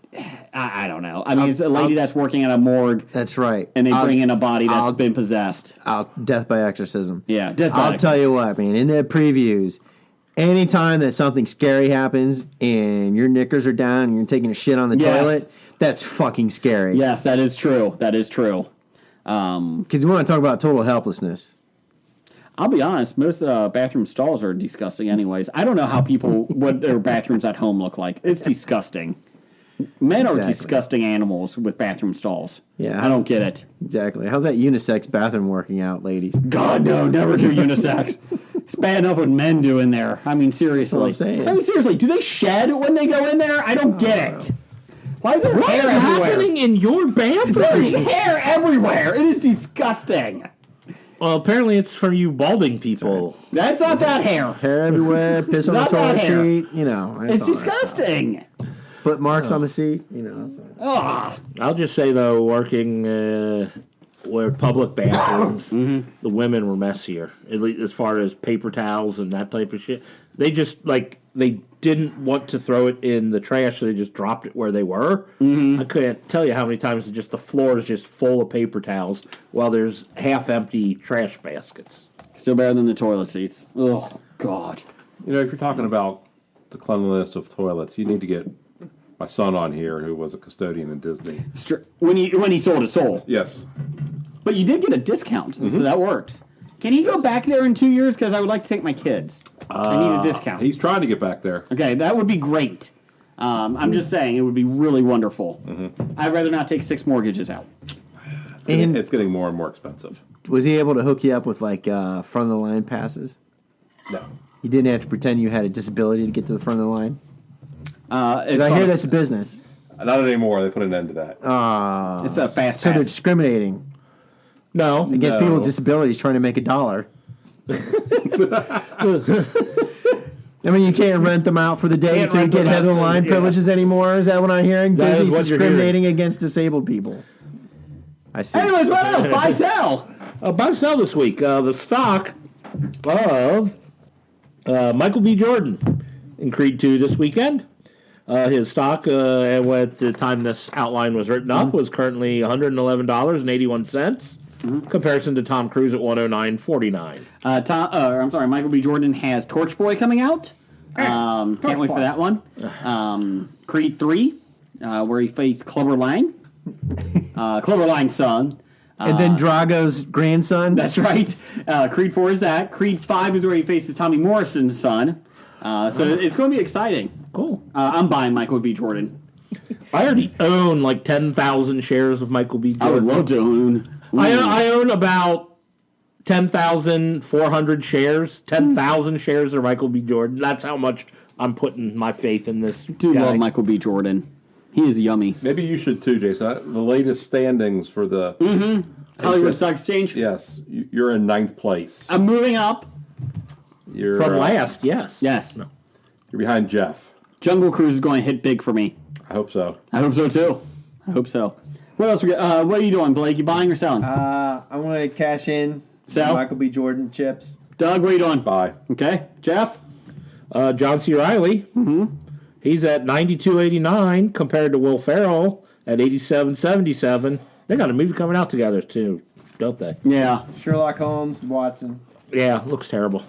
I don't know. I mean, it's a lady that's working at a morgue, That's right. and they bring in a body that's been possessed. Death by exorcism. Yeah, death by I'll exorcism. tell you what, man. In the previews, anytime that something scary happens and your knickers are down and you're taking a shit on the Yes. toilet, that's fucking scary. Yes, that is true. That is true. Because you want to talk about total helplessness. I'll be honest, most bathroom stalls are disgusting anyways. I don't know how what their bathrooms at home look like. It's disgusting. Men are Exactly. disgusting animals with bathroom stalls. Yeah. I don't get it. Exactly. How's that unisex bathroom working out, ladies? God, no, never do unisex. It's bad enough what men do in there. I mean, seriously. That's what I'm saying. I mean, seriously, do they shed when they go in there? I don't get it. Why is there What hair is everywhere? happening in your There's bathroom? hair everywhere. It is disgusting. Well, apparently it's for you balding people. That's not that hair. Hair everywhere, piss on the Not that toilet hair. seat, you know. that's It's all that stuff. disgusting. Foot marks on the seat, you know. That's all. Ugh. I'll just say, though, working where public bathrooms, the women were messier, at least as far as paper towels and that type of shit. They just, they didn't want to throw it in the trash, so they just dropped it where they were. I couldn't tell you how many times just the floor is just full of paper towels while there's half-empty trash baskets. Still better than the toilet seats. Oh, God. You know, if you're talking about the cleanliness of toilets, you need to get my son on here, who was a custodian in Disney. When he sold his soul. Yes. But you did get a discount, so that worked. Can he go back there in 2 years? Because I would like to take my kids. I need a discount. He's trying to get back there. Okay, that would be great. I'm just saying, it would be really wonderful. I'd rather not take 6 mortgages out. And It's getting more and more expensive. was he able to hook you up with, like, front of the line passes? No. You didn't have to pretend you had a disability to get to the front of the line? 'Cause I hear that's a business. Not anymore. They put an end to that. It's a fast So they're pass. discriminating No. against people with disabilities trying to make $1. I mean, you can't rent them out for the day Can't to rent get them head of the out for- line yeah. privileges anymore. Is that what I'm hearing? That is Disney's what you're discriminating against disabled people. I see. Anyways, what else? Buy, sell. Buy and sell this week. The stock of Michael B. Jordan in Creed 2 this weekend. His stock, at the time this outline was written up, was currently $111.81. comparison to Tom Cruise at 109.49. Michael B. Jordan has Torch Boy coming out. Can't wait for that one. Creed 3, where he faced Clubber Lang. Clubber Lang's son. And then Drago's grandson. That's right. Creed 4 is that. Creed 5 is where he faces Tommy Morrison's son. So it's going to be exciting. Cool. I'm buying Michael B. Jordan. I already own like 10,000 shares of Michael B. Jordan. I would love to own. I own about 10,400 shares. 10,000 shares of Michael B. Jordan. That's how much I'm putting my faith in this. Do guy. love Michael B. Jordan. He is yummy. Maybe you should too, Jason. The latest standings for the Hollywood Stock Exchange. Yes, you're in 9th place. I'm moving up. You're From last, yes. Yes. You're behind Jeff. Jungle Cruise is going to hit big for me. I hope so. I hope so too. I hope so. What else? What are you doing, Blake? You buying or selling? I want to cash in Sell? Michael B. Jordan chips. Doug, what are you doing? Bye. Okay, Jeff. John C. Reilly. Mm-hmm. He's at 92.89 compared to Will Ferrell at 87.77. They got a movie coming out together too, don't they? Yeah. Sherlock Holmes, Watson. Yeah, looks terrible.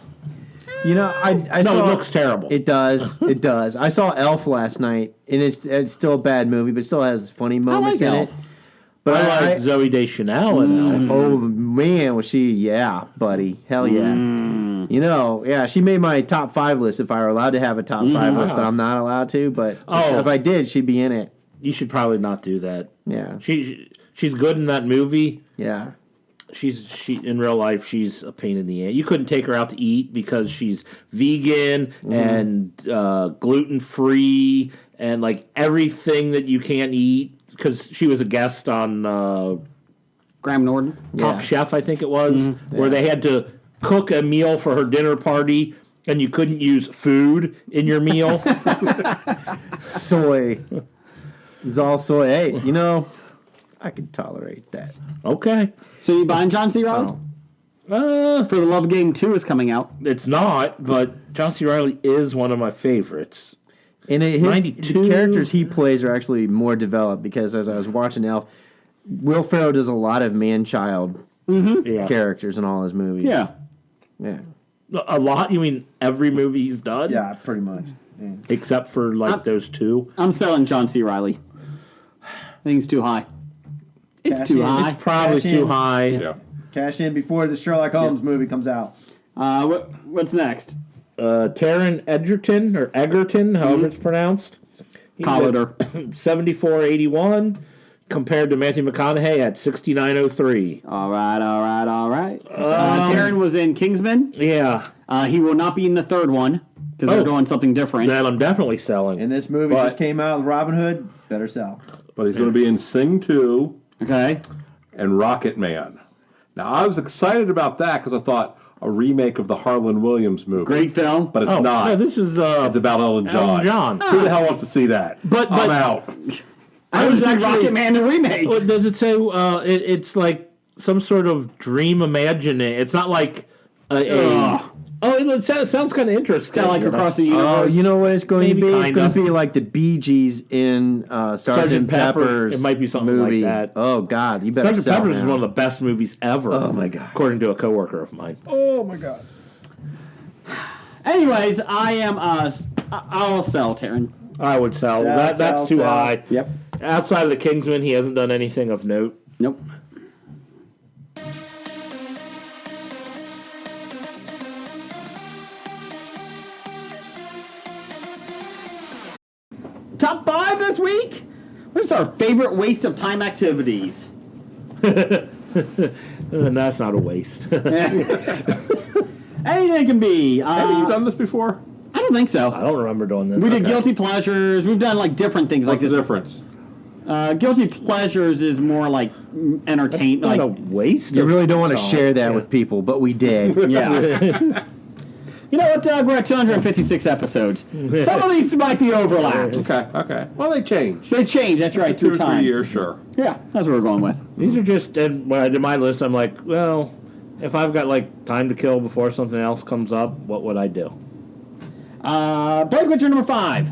You know, I No, saw, it looks terrible. It does. It does. I saw Elf last night, and it's still a bad movie, but it still has funny moments in Elf. it. But I like Zoe Deschanel in Elf. oh man, was she? Yeah, buddy, hell yeah. You know, yeah, she made my top 5 list if I were allowed to have a top 5 list, but I'm not allowed to. But if I did, she'd be in it. You should probably not do that. Yeah, She's good in that movie. yeah. She in real life she's a pain in the ass. You couldn't take her out to eat because she's vegan and gluten free and like everything that you can't eat because she was a guest on Graham Norton. Top Chef, I think it was, where they had to cook a meal for her dinner party and you couldn't use food in your meal. Soy. It's all soy. Hey, you know, I can tolerate that. Okay. So you buying John C. Reilly? For the Love Game 2 is coming out. It's not, but John C. Reilly is one of my favorites. And the 92. characters he plays are actually more developed because as I was watching Elf, Will Ferrell does a lot of man-child Yeah. characters in all his movies. Yeah. Yeah. A lot? You mean every movie he's done? Yeah, pretty much. Yeah. Except for like those two. I'm selling John C. Reilly. I think it's too high. It's Cash too in. high. Probably Cash too in. high. Yeah. Cash in before the Sherlock Holmes movie comes out. What's next? Taron Egerton or Egerton, however it's pronounced. Collider. 74.81 compared to Matthew McConaughey at 69.03. All right. Taron was in Kingsman. Yeah, He will not be in the third one because they're doing something different. that I'm definitely selling. And this movie But- just came out with Robin Hood. Better sell. But he's going to be in Sing 2 Okay. and Rocket Man. Now, I was excited about that because I thought a remake of the Harlan Williams movie. Great film. But it's Oh, not. no, this is It's about Ellen John. John. Who the hell wants to see that? But- I'm out. I was actually- Rocket Man the remake. What does it say? It's like some sort of dream imagining. It's not like it sounds kind of interesting. Kind of like you know? across the Oh, universe. you know what it's going Maybe to be? It's kinda. going to be like the Bee Gees in Sergeant Pepper. Pepper's It might be something like movie. that. Oh, God. You better Sergeant sell Pepper's is now. one of the best movies ever. Oh, my God. According to a coworker of mine. Oh, my God. Anyways, I am. I'll sell Taron. I would sell. That's sell, too sell. high. Yep. Outside of the Kingsman, he hasn't done anything of note. Nope. Top 5 this week? What is our favorite waste of time activities? And that's not a waste. Anything can be. Have you done this before? I don't think so. I don't remember doing this. We did Okay. guilty pleasures. We've done like different things What's like the this. difference? Guilty pleasures is more like entertainment. Not a Like, waste. You of really don't want to time. share that with people, but we did. yeah. You know what, Doug? We're at 256 episodes. Some of these might be overlaps. Okay. Well, they change. They change. That's right. 2 Through or 3 time. years, sure. Yeah, that's what we're going with. These are just, and when I did my list, I'm like, well, if I've got like time to kill before something else comes up, what would I do? Blake, what's your number 5?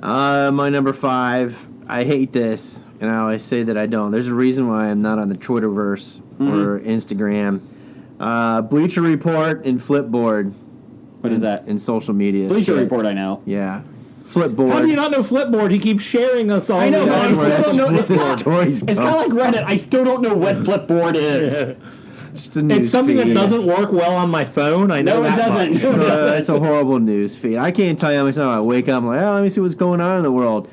My number 5. I hate this, and I always say that I don't. There's a reason why I'm not on the Twitterverse or Instagram. Bleacher Report and Flipboard. What is that? In social media. Bleacher shit. Report, I know. Yeah. Flipboard. How do you not know Flipboard? He keeps sharing us all. I know, but I That's where still don't know. that's where the stories It's go. kind of like Reddit. I still don't know what Flipboard is. Just a news It's something feed. that doesn't work well on my phone. I know No, it that doesn't. much. It's a horrible news feed. I can't tell you how much time I wake up. I'm like, oh, let me see what's going on in the world.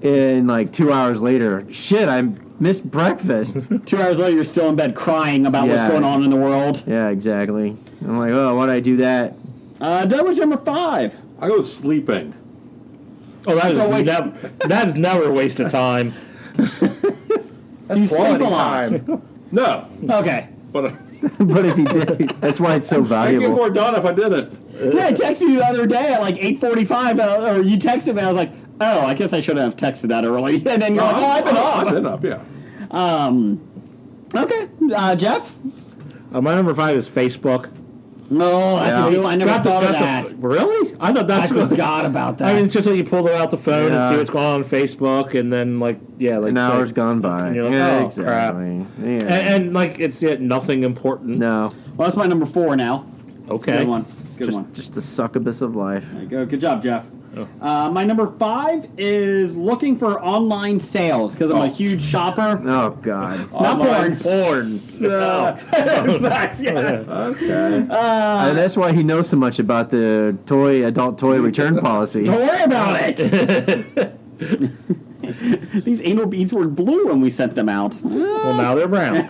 And like 2 hours later, shit, I missed breakfast. 2 hours later, you're still in bed crying about what's Yeah. going on in the world. Yeah, exactly. I'm like, oh, why'd I do that? That was number 5. I go sleeping. Oh, that is, So wait- that is never a waste of time. You sleep a lot. No, Okay. but But if you did, that's why it's so I get valuable. more done if I didn't. Yeah, I texted you the other day at like 8:45, or you texted me. I was like, oh, I guess I should have texted that early. And then you're like, oh, I've been I've up. been up, yeah. Okay, Jeff? My number 5 is Facebook. No, that's Yeah. a new one. I never thought of that. Really? I thought I that's forgot about that. I mean, it's just like you pull out the phone Yeah. and see what's going on Facebook, and then like An hour's gone by. And you're like, Yeah, oh, crap. exactly. Yeah. And like it's nothing important. no, well, that's my number 4 now. It's a Okay. good one. It's a good one. just the succubus of life. There you go. Good job, Jeff. My number 5 is looking for online sales because I'm a huge shopper. Oh God. Not porn. Porn. Sucks, yeah. Okay. And that's why he knows so much about the adult toy return policy. Don't worry about it. These anal beads were blue when we sent them out. Well, now they're brown.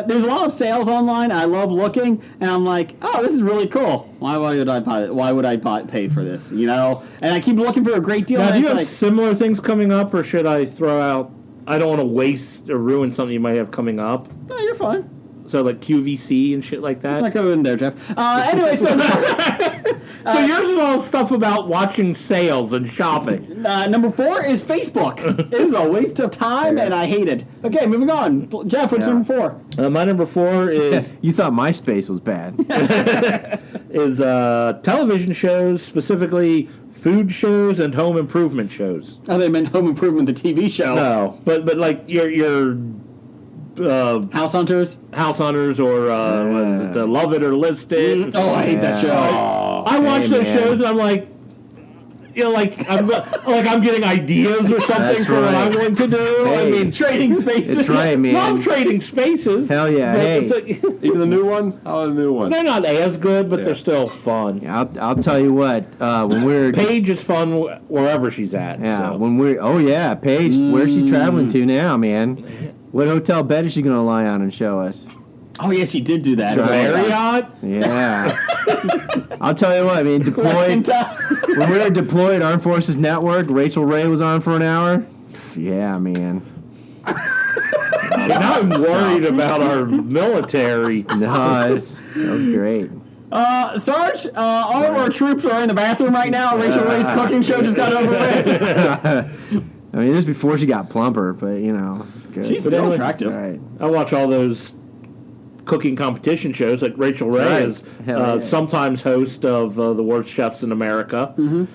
There's a lot of sales online. I love looking, and I'm like, oh, this is really cool. Why would I buy it? Why would I pay for this? You know? And I keep looking for a great deal. Now, and do you it's have like, similar things coming up, or should I throw out? I don't want to waste or ruin something you might have coming up. no, you're fine. So like QVC and shit like Let's that. not go in there, Jeff. Anyway, so So yours is all stuff about watching sales and shopping. number 4 is Facebook. It is a waste of time, and I hate it. Okay, moving on. Jeff, what's Yeah. number 4? My number 4 is You thought MySpace was bad. television shows, specifically food shows and home improvement shows. Oh, they meant Home Improvement, the TV show. No, but like your House Hunters. House Hunters or what is it, Love It or List It. Oh, I hate that show. I watch Hey, those man. shows and I'm like, I'm getting ideas or something That's for what I'm right. going to do. I Hey. mean, Trading Spaces. It's right, man. love trading spaces. Hell yeah, but hey. it's like- Even the new ones? How are the new ones? they're not as good, but Yeah. they're still fun. I'll tell you what. When we're Paige is fun wherever she's at. yeah, so. when we're Paige, where's she traveling to now, man? What hotel bed is she gonna lie on and show us? Oh, yeah, she did do that. That's right. Marriott. Yeah. I'll tell you what. I mean, deployed. When we were deployed, Armed Forces Network, Rachel Ray was on for an hour. Yeah, man. Now I'm worried about our military. No, that was great. Sarge, all of our troops are in the bathroom right now. Rachel Ray's cooking show just got over with. I mean, this is before she got plumper, but it's good. She's But still anyway, attractive. All right. I watch all those cooking competition shows. Like Rachel Ray right. is Hell yeah. sometimes host of the Worst Chefs in America. Mm-hmm.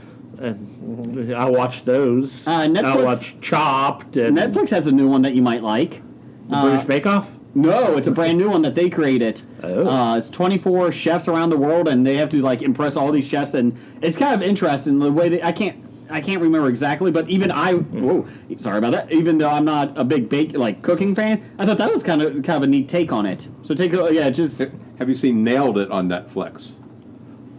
And I watch those. I Netflix- watch Chopped and Netflix has a new one that you might like. the British Bake Off. No, it's a brand new one that they created. Oh. It's 24 chefs around the world, and they have to impress all these chefs, and it's kind of interesting the way that I can't remember exactly, but even sorry about that. Even though I'm not a big cooking fan, I thought that was kind of a neat take on it. So Have you seen Nailed It on Netflix?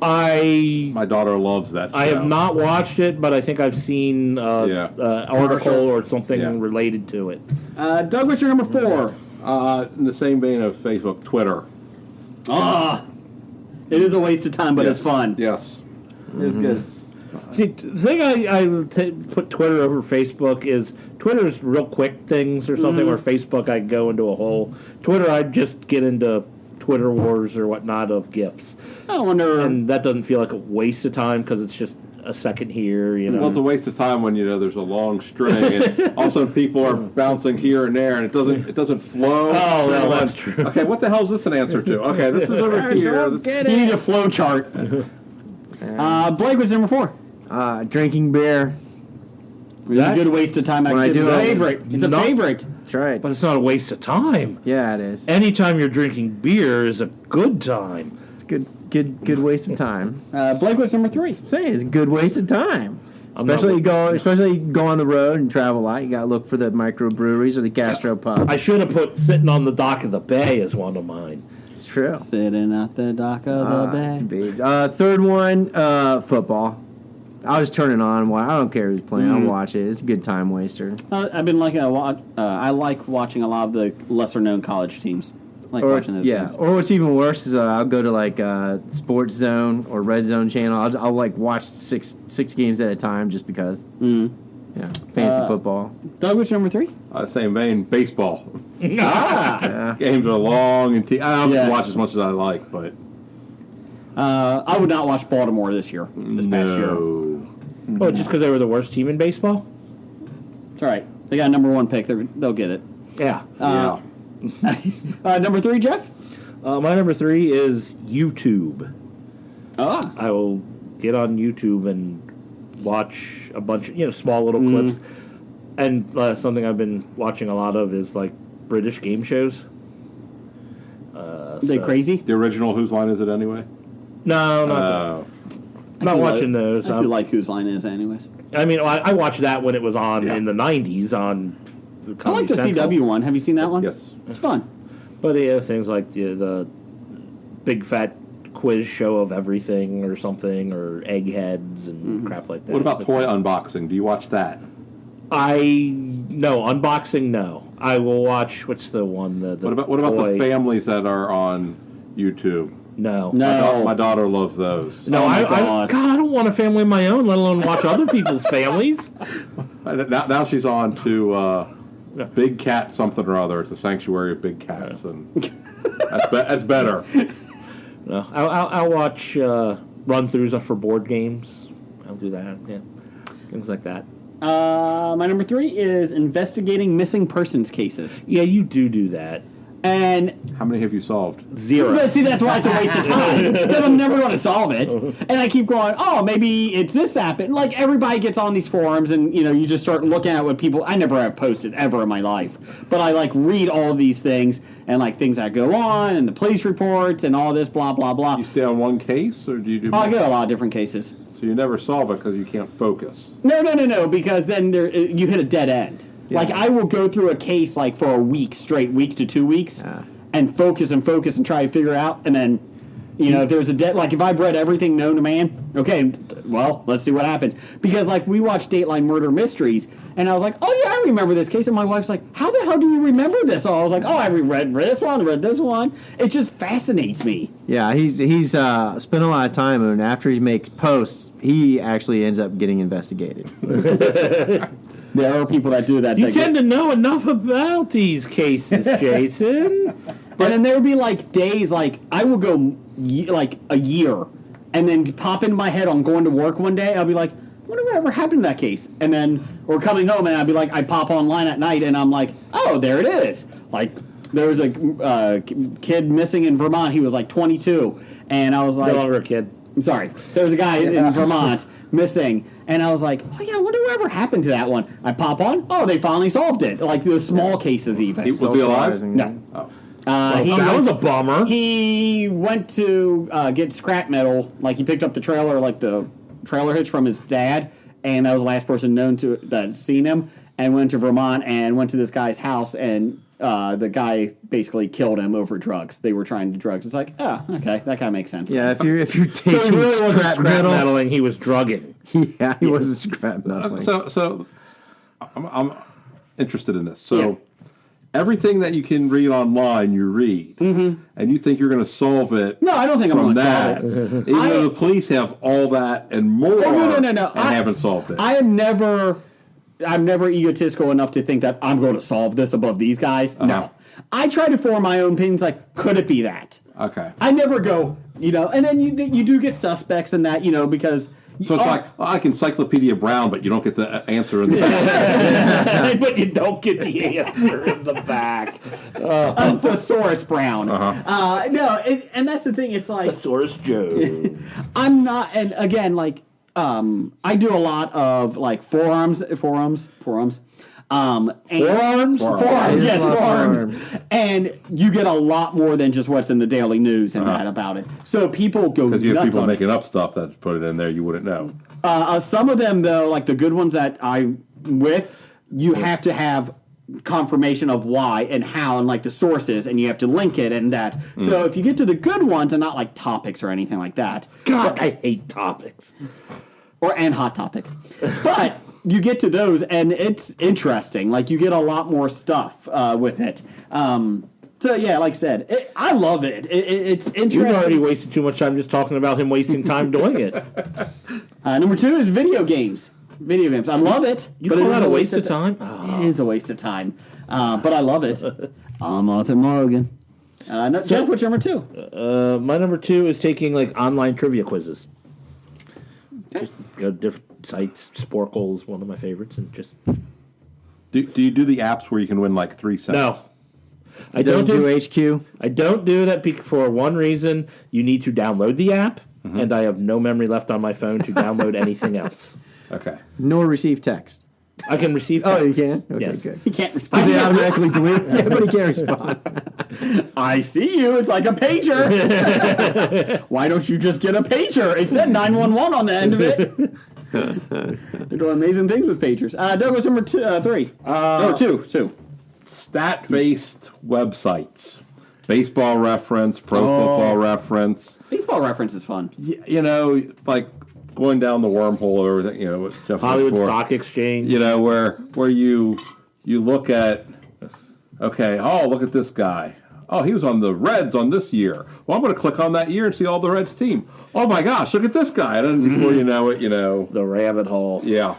My daughter loves that show. I have not watched it, but I think I've seen article or something related to it. Doug, what's your number 4? In the same vein of Facebook, Twitter. It is a waste of time, but Yes. it's fun. Yes. It's good. See, the thing I put Twitter over Facebook is Twitter's real quick things or something, where Facebook I go into a hole. Twitter I just get into Twitter wars or whatnot of GIFs. I wonder. And that doesn't feel like a waste of time because it's just a second here, Well, it's a waste of time when there's a long string and also people are bouncing here and there and it doesn't flow. Oh, well, Like, that's true. Okay, what the hell is this an answer to? Okay, this is over here. You need a flow chart. Blake, what's number 4? Drinking beer. It's a good waste of time When I activity. do it- Favorite. It's a Not- favorite. That's right. But it's not a waste of time. Yeah, it is. Anytime you're drinking beer is a good time. It's good waste of time. Blake, what's number 3? I'm saying it's a good waste of time. I'm not Especially go on the road and travel a lot. You gotta look for the microbreweries or the gastropubs. I should have put sitting on the dock of the bay as one of mine. It's true. Sitting at the dock of the It's a bay. big. Third one, football. I'll just turn it on. I don't care who's playing. I'll watch it. It's a good time waster. I've been liking I like watching a lot of the lesser known college teams. I like watching those games. Or what's even worse is I'll go to like Sports Zone or Red Zone channel. I'll like watch six games at a time just because. Yeah, fantasy football. Doug, what's number 3? Same vein, baseball. Yeah. Games are long and I don't Yeah. watch as much as I like, but I would not watch Baltimore this year. This past year. no. Oh, just because they were the worst team in baseball? It's all right. They got a number 1 pick. They'll get it. Yeah. Yeah. Number 3, Jeff? My number 3 is YouTube. Ah. I will get on YouTube and watch a bunch of, small little clips. And something I've been watching a lot of is, like, British game shows. They crazy? The original Whose Line Is It Anyway? No, not watching those. I do like Whose Line Is, anyways. I mean, I watched that when it was on Yeah. in the 90s on I like the Comedy Central. CW one. Have you seen that one? Yes. It's fun. But yeah, things like the big fat quiz show of everything or something, or eggheads and crap like that. What about But toy unboxing? Do you watch that? No, unboxing, no. I will watch, what's the one? The What about the toy- families that are on YouTube? No. My daughter loves those. No, Oh my God, I don't want a family of my own, let alone watch other people's families. Now she's on to Big Cat something or other. It's a sanctuary of big cats, and that's better. No, I'll watch run-throughs for board games. I'll do that, yeah. Things like that. My number 3 is investigating missing persons cases. Yeah, you do that. And How many have you solved? 0. But see, that's why it's a waste of time. Because I'm never going to solve it. And I keep going, oh, maybe it's this happened. Like, everybody gets on these forums and, you just start looking at what people... I never have posted ever in my life. But I, read all of these things and, things that go on and the police reports and all this blah, blah, blah. You stay on one case, or do you do? I get a lot of different cases. So you never solve it because you can't focus. No, because then you hit a dead end. Yeah. I will go through a case for a week straight, week to 2 weeks, and focus and try to figure out, and then, if there's a dead, if I've read everything known to man, okay, well, let's see what happens. Because, we watched Dateline Murder Mysteries, and I was like, oh, yeah, I remember this case, and my wife's like, how the hell do you remember this? So I was like, oh, I read this one. It just fascinates me. Yeah, he's spent a lot of time, and after he makes posts, he actually ends up getting investigated. There are people that do that. You tend to know enough about these cases, Jason. And then there would be days I will go a year, and then pop into my head on going to work one day. I'll be like, wonder what ever happened to that case. And then or coming home, and I'd be like, I pop online at night, and I'm like, oh, there it is. There was a kid missing in Vermont. He was 22, and I was like, No longer a kid. I'm sorry. There was a guy in Vermont missing, and I was like, oh yeah, I wonder whatever happened to that one. I pop on, oh, they finally solved it. The small cases even. Was he alive? No. Oh. That was a bummer. He went to get scrap metal. He picked up the trailer, the trailer hitch from his dad, and that was the last person known to that's seen him. And went to Vermont and went to this guy's house, and the guy basically killed him over drugs. They were trying to drugs. It's okay, that kind of makes sense. Yeah, if you're So he taking really wasn't scrap scrap metal, metaling, he was drugging. yeah, he wasn't scrap metal. So I'm interested in this. So everything that you can read online, you read, and you think you're going to solve it. No, I don't think I'm from going to that, solve it. even though the police have all that and more, no. and haven't solved it. I'm never egotistical enough to think that I'm going to solve this above these guys. No. I try to form my own opinions, could it be that? Okay. I never go, and then you do get suspects in that, because... So it's like Encyclopedia Brown, but you don't get the answer in the back. But you don't get the answer in the back. Thesaurus Brown. No, and that's the thing, it's Source Joe. I'm not, and again, I do a lot of like forums. And Forearms? Forums, yes, forums. And you get a lot more than just what's in the daily news and that about it. So people go nuts Because you have people on making it. up stuff that's put it in there you wouldn't know. Some of them, though, like the good ones that I'm with, you have to have confirmation of why and how and like the sources, and you have to link it and that. So if you get to the good ones and not like topics or anything like that, God, I hate topics. and hot topic, but you get to those and it's interesting. Like you get a lot more stuff with it. So yeah, like I said, I love it. It's interesting. You've already wasted too much time just talking about him wasting time doing it. Number 2 is video games. Video games. I love it. You but call it is that a waste of time? It is a waste of time. But I love it. I'm Arthur Morgan. Jeff, what's your number 2? My number 2 is taking like online trivia quizzes. Just go to different sites. Sporkle is one of my favorites, and just Do you do the apps where you can win like 3 cents? no. I Don't don't do do. HQ. I don't do that for one reason. You need to download the app, and I have no memory left on my phone to download anything else. Okay. Nor receive text. I can receive Oh, you text. can? Okay, Yes. good. He can't Does respond. it automatically delete? Yeah, but he can't respond. I see you. It's like a pager. Why don't you just get a pager? It said 911 on the end of it. They're doing amazing things with pagers. Doug, what's number 3? Two. Stat-based websites. Baseball Reference, Pro Football Reference. Baseball Reference is fun. You know, like going down the wormhole or everything, you know, what Jeff was Hollywood before. Stock Exchange. You know, where you look at, okay, oh, look at this guy. Oh, he was on the Reds on this year. Well, I'm going to click on that year and see all the Reds team. Oh my gosh, look at this guy. And then before you know it, you know. The rabbit hole. Yeah.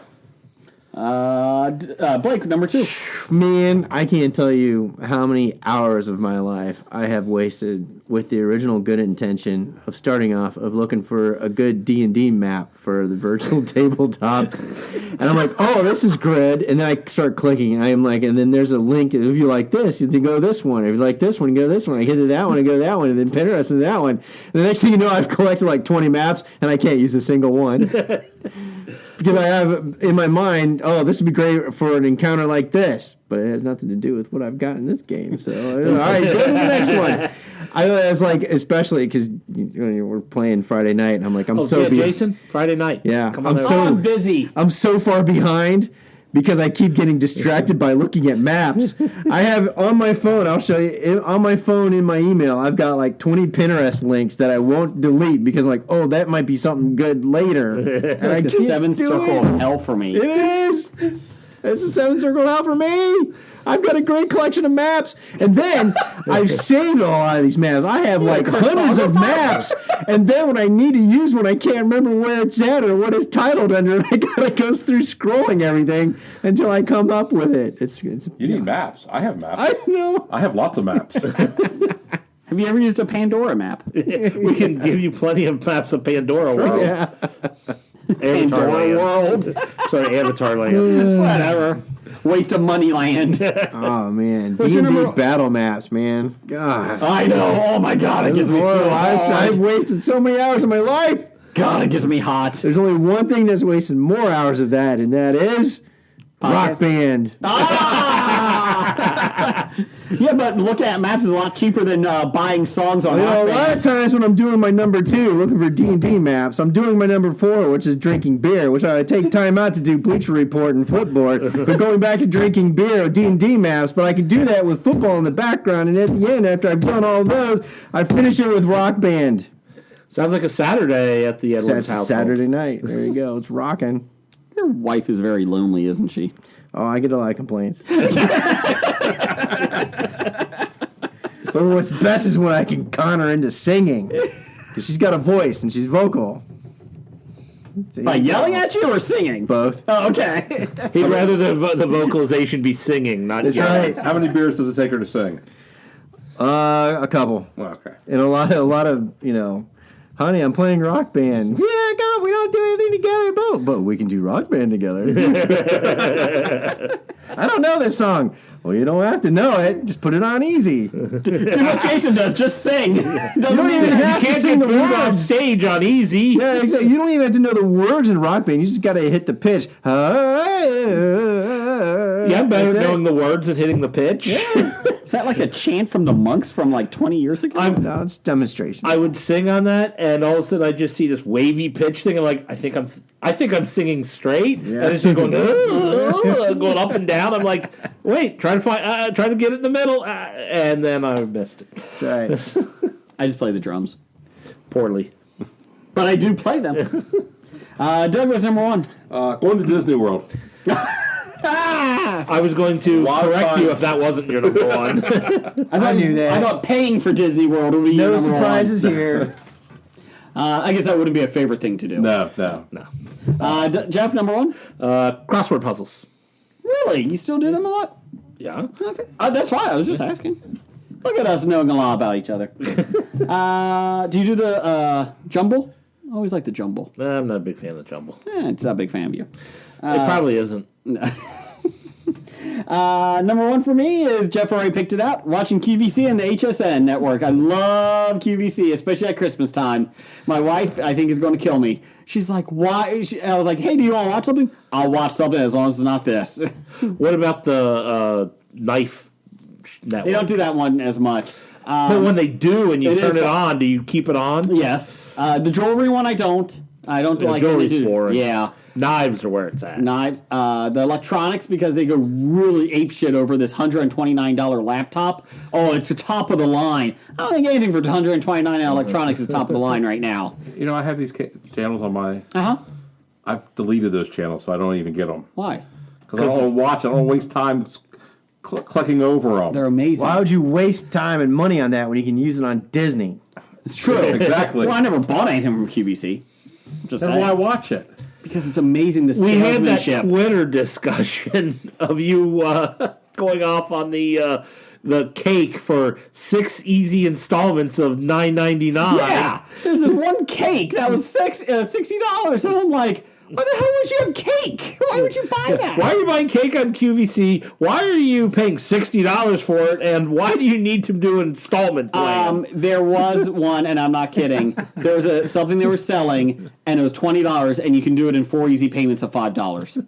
Blake, number 2. Man, I can't tell you how many hours of my life I have wasted with the original good intention of starting off of looking for a good D&D map for the virtual tabletop. And I'm like, oh, this is good. And then I start clicking, and I'm like, and then there's a link. If you like this, you can go to this one. If you like this one, you go to this one. I get to that one, I go to that one, and then Pinterest and that one. And the next thing you know, I've collected like 20 maps, and I can't use a single one. Because I have in my mind, oh, this would be great for an encounter like this, but it has nothing to do with what I've got in this game. So, all right, go to the next one. I was like, especially because we're playing Friday night, and I'm like, Jason, Friday night. Yeah, Come on. I'm busy. I'm so far behind because I keep getting distracted by looking at maps. I have on my phone, I'll show you, on my phone in my email, I've got like 20 Pinterest links that I won't delete because I'm like, oh, that might be something good later. And I The can't 7th do circle it. of hell for me. It is. It's a 7 circle out for me. I've got a great collection of maps. And then I've saved a lot of these maps. I have like hundreds of maps. And then when I need to use one, I can't remember where it's at or what it's titled under. I gotta go through scrolling everything until I come up with it. It's You need maps. I have maps. I know. I have lots of maps. Have you ever used a Pandora map? We can give you plenty of maps of Pandora World. Yeah. Avatar Land. World. Sorry, Avatar Land. Whatever. Waste of money land. Oh man, What's your D&D number- battle maps, man. God. I know. Oh my god, it gives me so I've hot. wasted so many hours of my life. God, it gives me hot. There's only one thing that's wasted more hours of that, and that is Rock Band. Yeah, but looking at maps is a lot cheaper than buying songs on You know, a Rock lot Band. of times when I'm doing my number 2, looking for D&D maps, I'm doing my number 4, which is drinking beer, which I take time out to do Bleacher Report and Footboard, but going back to drinking beer or D&D maps, but I can do that with football in the background, and at the end, after I've done all those, I finish it with Rock Band. Sounds like a Saturday at the Edwards That's household. Saturday night. There you go. It's rocking. Your wife is very lonely, isn't she? Oh, I get a lot of complaints. But what's best is when I can con her into singing. Because she's got a voice and she's vocal. By yelling at you or singing? Both. Oh, okay. He'd rather the vocalization be singing, not That's yelling. right. How many beers does it take her to sing? A couple. Well, okay. And a lot of, you know, honey, I'm playing Rock Band. Yeah, God, we don't do anything together, but we can do Rock Band together. I don't know this song. Well, you don't have to know it. Just put it on easy. Do what Jason does. Just sing. don't even have to Can't sing get the booed off words. stage on easy. Yeah, exactly. You don't even have to know the words in Rock Band. You just got to hit the pitch. Yeah, I'm better That's it. knowing the words and hitting the pitch. Is that like a chant from the monks from like 20 years ago? No, it's demonstration. I would sing on that, and all of a sudden I just see this wavy pitch thing. I'm like, I think I'm singing straight, and it's just going going up and down. I'm like, wait, try to get it in the middle, and then I missed it That's right. I just play the drums. poorly. But I do play them. Doug was number one. Going to Disney World. I was going to correct you if that wasn't your number one. I knew that. I thought paying for Disney World would be your No number surprises here. one. I guess that wouldn't be a favorite thing to do. No. Jeff, number one? Crossword puzzles. Really? You still do them a lot? Yeah. Okay. That's fine. I was just asking. Look at us knowing a lot about each other. Do you do the jumble? I always like the jumble. I'm not a big fan of the jumble. It's not a big fan of you. It probably isn't. Number one for me is Jeff already picked it out. Watching QVC and the HSN network. I love QVC, especially at Christmas time. My wife, I think, is going to kill me. She's like, "Why?" I was like, "Hey, do you want to watch something? I'll watch something as long as it's not this." What about the knife network? They don't do that one as much. But when they do, and you it turn is it on, do you keep it on? Yes, the jewelry one I don't. I don't like when they jewelry's do. boring. Yeah. Knives are where it's at. Knives, the electronics, because they go really apeshit over this $129 laptop. Oh, it's the top of the line. I don't think anything for $129 electronics is top of the line right now. You know, I have these channels on my. I've deleted those channels, so I don't even get them. Why? Because I don't watch. I don't waste time clicking over them. They're amazing. Why would you waste time and money on that when you can use it on Disney? It's true. Exactly. Well, I never bought anything from QVC. Just That's saying. why I watch it. Because it's amazing the We had that salesmanship. Twitter discussion of you going off on the cake for 6 easy installments of $9.99. Yeah, there's this one cake that was $60, and I'm like, why the hell would you have cake? Why would you buy that? Why are you buying cake on QVC? Why are you paying $60 for it? And why do you need to do an installment plan? There was one, and I'm not kidding. There was something they were selling, and it was $20, and you can do it in 4 easy payments of $5.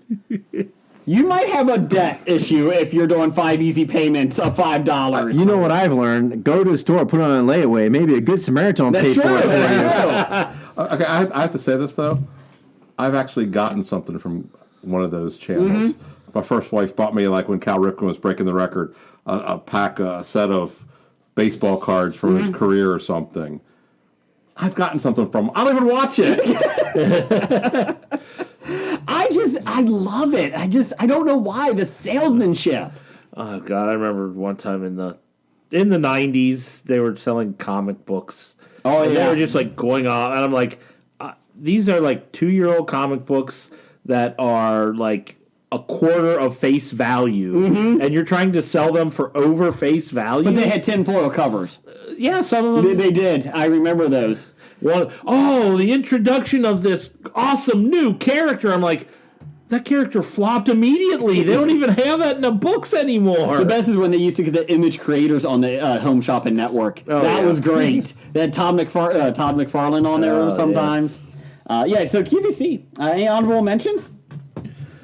You might have a debt issue if you're doing 5 easy payments of $5. You know what I've learned? Go to the store, put it on layaway. Maybe a good Samaritan will pay for it for you. Okay, I have to say this though. I've actually gotten something from one of those channels. My first wife bought me, like when Cal Ripken was breaking the record, a set of baseball cards from his career or something. I've gotten something from. I don't even watch it. I love it. I don't know why the salesmanship. Oh God, I remember one time in the 90s they were selling comic books. Oh, and yeah. they were just like going on, and I'm like, these are like 2-year-old comic books that are like a quarter of face value, and you're trying to sell them for over face value. But they had tinfoil covers. Yeah, some of them. They did. I remember those. The introduction of this awesome new character. I'm like, that character flopped immediately. They don't even have that in the books anymore. The best is when they used to get the image creators on the Home Shopping Network. That was great. They had Todd McFarlane on there sometimes. So QVC. Any honorable mentions?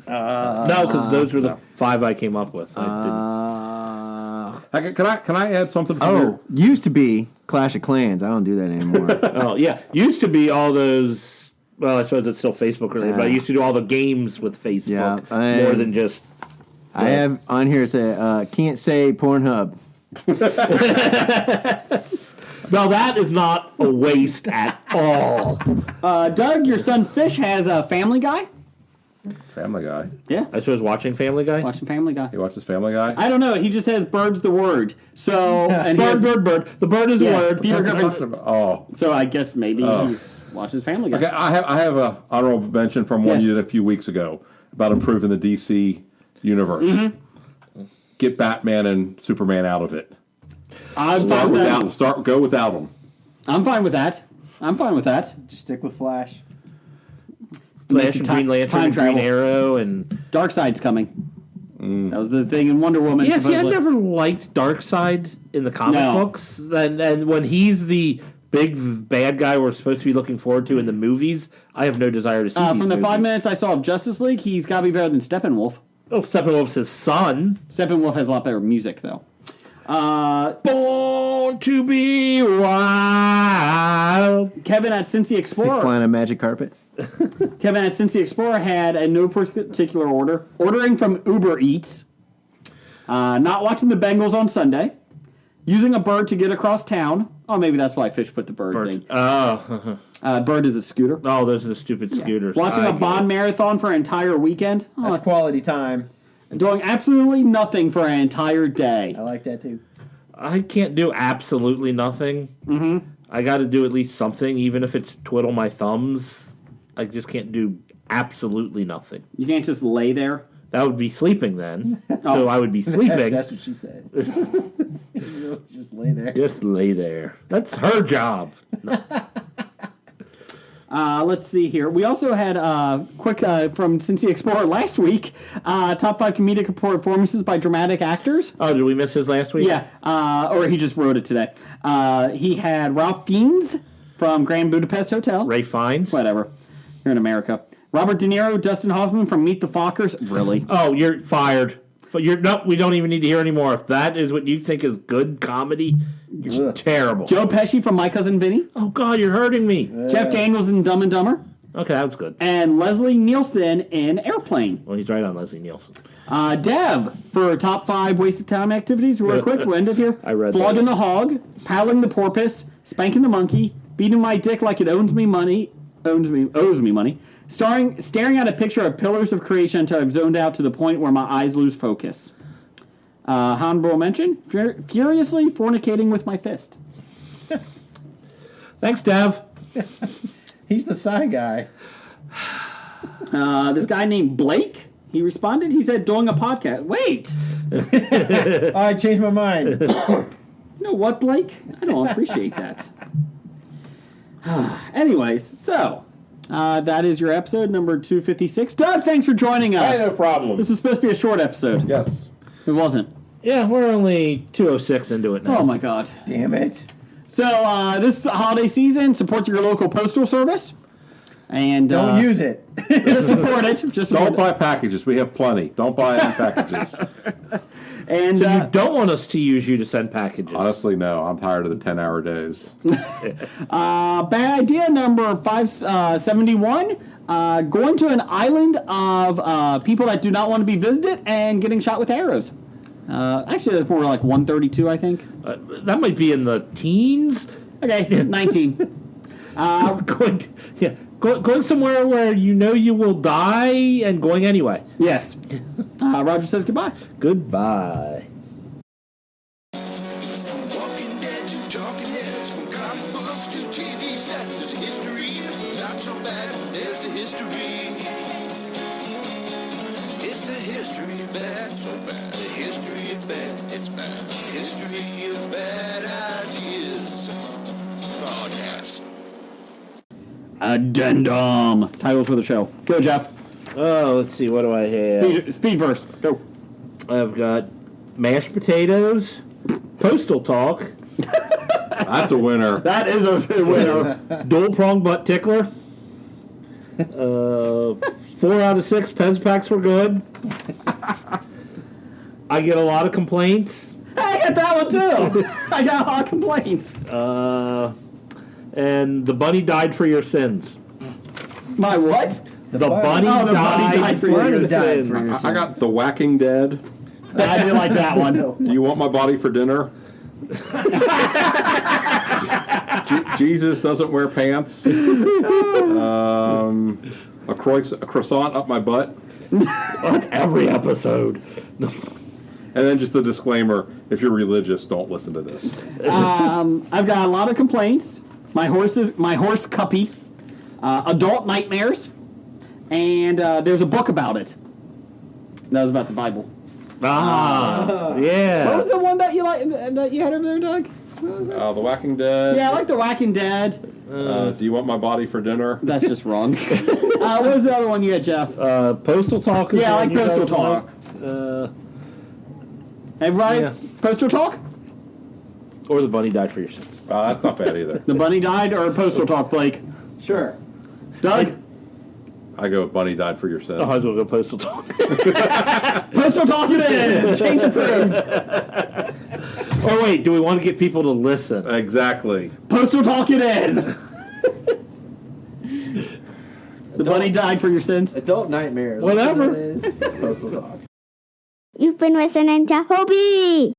No, because those were the 5 I came up with. Can I add something? Used to be Clash of Clans. I don't do that anymore. Used to be all those. Well, I suppose it's still Facebook related, but I used to do all the games with Facebook more than just. I have on here say can't say Pornhub. Now that is not a waste at all. Doug, your son Fish has a Family Guy. Family Guy. Yeah, I suppose watching Family Guy. watching Family Guy. He watches Family Guy. I don't know. He just says "bird's the word." So and he has- Bird. The bird is the Yeah, word. Peter That's Griffin. awesome. Oh. So I guess maybe he watches Family Guy. Okay, I have a honorable mention from one Yes. you did a few weeks ago about improving the DC universe. Get Batman and Superman out of it. I'm fine with that. Go without them. I'm fine with that. I'm fine with that. Just stick with Flash. Flash and Green Lantern, time and Green travel. Arrow, and Darkseid's coming. That was the thing in Wonder Woman. Yeah, see, I supposedly. never liked Darkseid in the comic No. books. And when he's the big bad guy we're supposed to be looking forward to in the movies, I have no desire to see these From the 5 movies. minutes I saw of Justice League, he's got to be better than Steppenwolf. Oh, Steppenwolf's his son. Steppenwolf has a lot better music, though. Born to be wild. Kevin at Cincy Is he Explorer. flying a magic carpet? Kevin at Cincy Explorer had, in no particular order, ordering from Uber Eats, not watching the Bengals on Sunday, using a bird to get across town. Oh, maybe that's why Fish put the bird thing. Oh, Bird is a scooter. those are the stupid scooters. Watching I a get Bond it. marathon for an entire weekend. That's quality time. Doing absolutely nothing for an entire day. I like that too. I can't do absolutely nothing. Mm-hmm. I got to do at least something, even if it's twiddle my thumbs. I just can't do absolutely nothing. You can't just lay there. That would be sleeping then. So I would be sleeping. That's what she said. Just lay there. Just lay there. That's her job. Let's see here. We also had quick from Cincy Explorer last week. Top 5 comedic performances by dramatic actors. Oh, did we miss his last week? Yeah, or he just wrote it today. He had Ralph Fiennes from Grand Budapest Hotel. Ray Fiennes. Whatever. You're in America. Robert De Niro, Dustin Hoffman from Meet the Fockers. Really? Oh, you're fired. No, we don't even need to hear anymore. If that is what you think is good comedy, you're terrible. Joe Pesci from My Cousin Vinny. Oh, God, you're hurting me. Jeff Daniels in Dumb and Dumber. Okay, that was good. And Leslie Nielsen in Airplane. Well, he's right on Leslie Nielsen. Dev for top 5 wasted time activities. Real quick, we'll end it here. I read Flogging those. the hog, paddling the porpoise, spanking the monkey, beating my dick like it owes me money, staring at a picture of pillars of creation until I've zoned out to the point where my eyes lose focus. Honorable mention, furiously fornicating with my fist. Thanks, Dev. He's the sign guy. This guy named Blake, he responded, he said, doing a podcast. Wait! Oh, I changed my mind. You know what, Blake? I don't appreciate that. Anyways, so that is your episode number 256. Doug, thanks for joining us. Hey, no problem. This was supposed to be a short episode. Yes. It wasn't. Yeah, we're only 206 into it now. Oh my god. Damn it. So this holiday season, support your local postal service. And Don't use it. just support it. Just support Don't buy packages. We have plenty. Don't buy any packages. And So you don't want us to use you to send packages. Honestly, no. I'm tired of the 10-hour days. bad idea number 571. Going to an island of people that do not want to be visited and getting shot with arrows. Actually, that's more like 132, I think. That might be in the teens. Okay, 19. Going somewhere where you know you will die and going anyway. Yes. Roger says goodbye. Goodbye. From Walking Dead to Talking Heads, from comic books to TV sets, there's a history. It's not so bad. There's the history. It's the history of bad, so bad. The history of bad, it's bad. The history of bad ideas. Podcast. Addendum. Titles for the show. Go, Jeff. Oh, let's see. What do I have? Speed verse. Go. I've got mashed potatoes, postal talk, That's a winner. That is a winner. dual prong butt tickler. 4 out of 6 Pez packs were good. I get a lot of complaints. I got that one too. I got a lot of complaints. And the bunny died for your sins. My what? The bunny Oh, the bunny died died for for your your sins. sins. I got The Whacking Dead. I didn't like that one. Do you want my body for dinner? Jesus doesn't wear pants. A croissant up my butt. That's every episode. And then just the disclaimer, if you're religious, don't listen to this. I've got a lot of complaints. My horse Cuppy. Adult nightmares. And there's a book about it. That was about the Bible. Yeah. What was the one that you like that you had over there, Doug? The Whacking Dead. Yeah, I like The Whacking Dead. Do you want my body for dinner? That's just wrong. What was the other one you had, Jeff? Postal Talk. Yeah, I like Postal Talk. Everybody, Yeah. Postal Talk? Or The Bunny Died for Your Sins. That's not bad either. The Bunny Died or Postal Talk, Blake? Sure. Doug? I go with Bunny Died for Your Sins. I might as well go Postal Talk. Postal Talk it is! Change approved. Or wait, do we want to get people to listen? Exactly. Postal Talk it is! The Bunny Died for Your Sins? Adult Nightmares. Whatever. Postal Talk. You've been listening to Hobie.